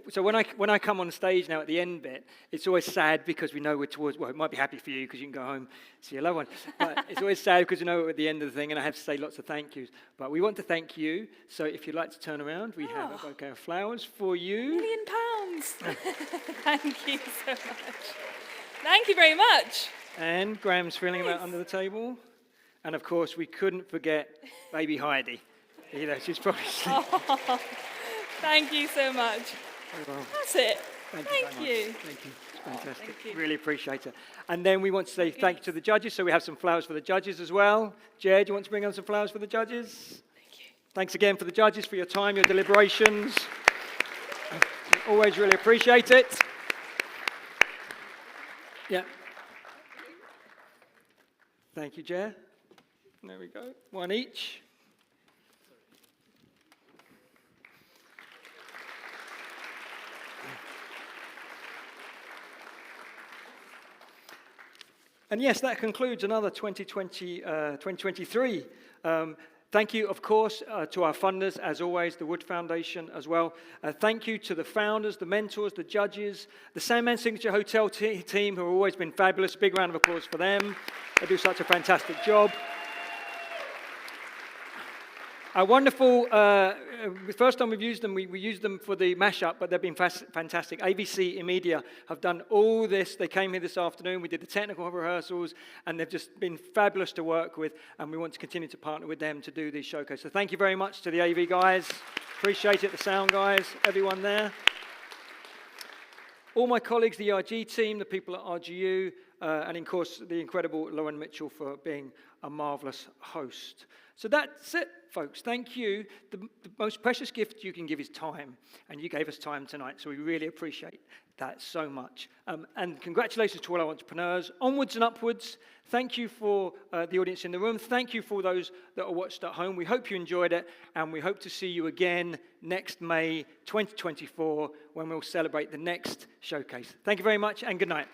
So when I come on stage now at the end bit, it's always sad because we know we're towards. Well, it might be happy for you because you can go home, see your loved one. But it's always sad because you know we're at the end of the thing, and I have to say lots of thank yous. But we want to thank you. So if you'd like to turn around, we have a bouquet of flowers for you. £1 million. Thank you so much. Thank you very much. And Graham's filling them out under the table. And of course, we couldn't forget baby Heidi. You know, she's probably sleeping. Oh, thank you so much. Well, that's it. Thank you. you. Thank you. It's fantastic. Thank you. Really appreciate it. And then we want to say thank you to the judges. So we have some flowers for the judges as well. Jed, do you want to bring on some flowers for the judges? Thank you. Thanks again for the judges, for your time, your deliberations. We always really appreciate it. Yeah. Thank you, Jer. There we go. One each. And yes, that concludes another 2023. Thank you, of course, to our funders, as always, the Wood Foundation as well. Thank you to the founders, the mentors, the judges, the Sandman Signature Hotel team, who have always been fabulous. Big round of applause for them. They do such a fantastic job. Wonderful. The first time we've used them, we used them for the mashup, but they've been fantastic. ABC Media have done all this. They came here this afternoon. We did the technical rehearsals, and they've just been fabulous to work with, and we want to continue to partner with them to do these showcases. So thank you very much to the AV guys. Appreciate it, the sound guys, everyone there. All my colleagues, the RG team, the people at RGU, and of course, the incredible Lauren Mitchell for being a marvelous host. So that's it, folks. Thank you. The most precious gift you can give is time, and you gave us time tonight, so we really appreciate that so much. And congratulations to all our entrepreneurs. Onwards and upwards. Thank you for the audience in the room. Thank you for those that are watched at home. We hope you enjoyed it, and we hope to see you again next May 2024 when we'll celebrate the next showcase. Thank you very much, and good night.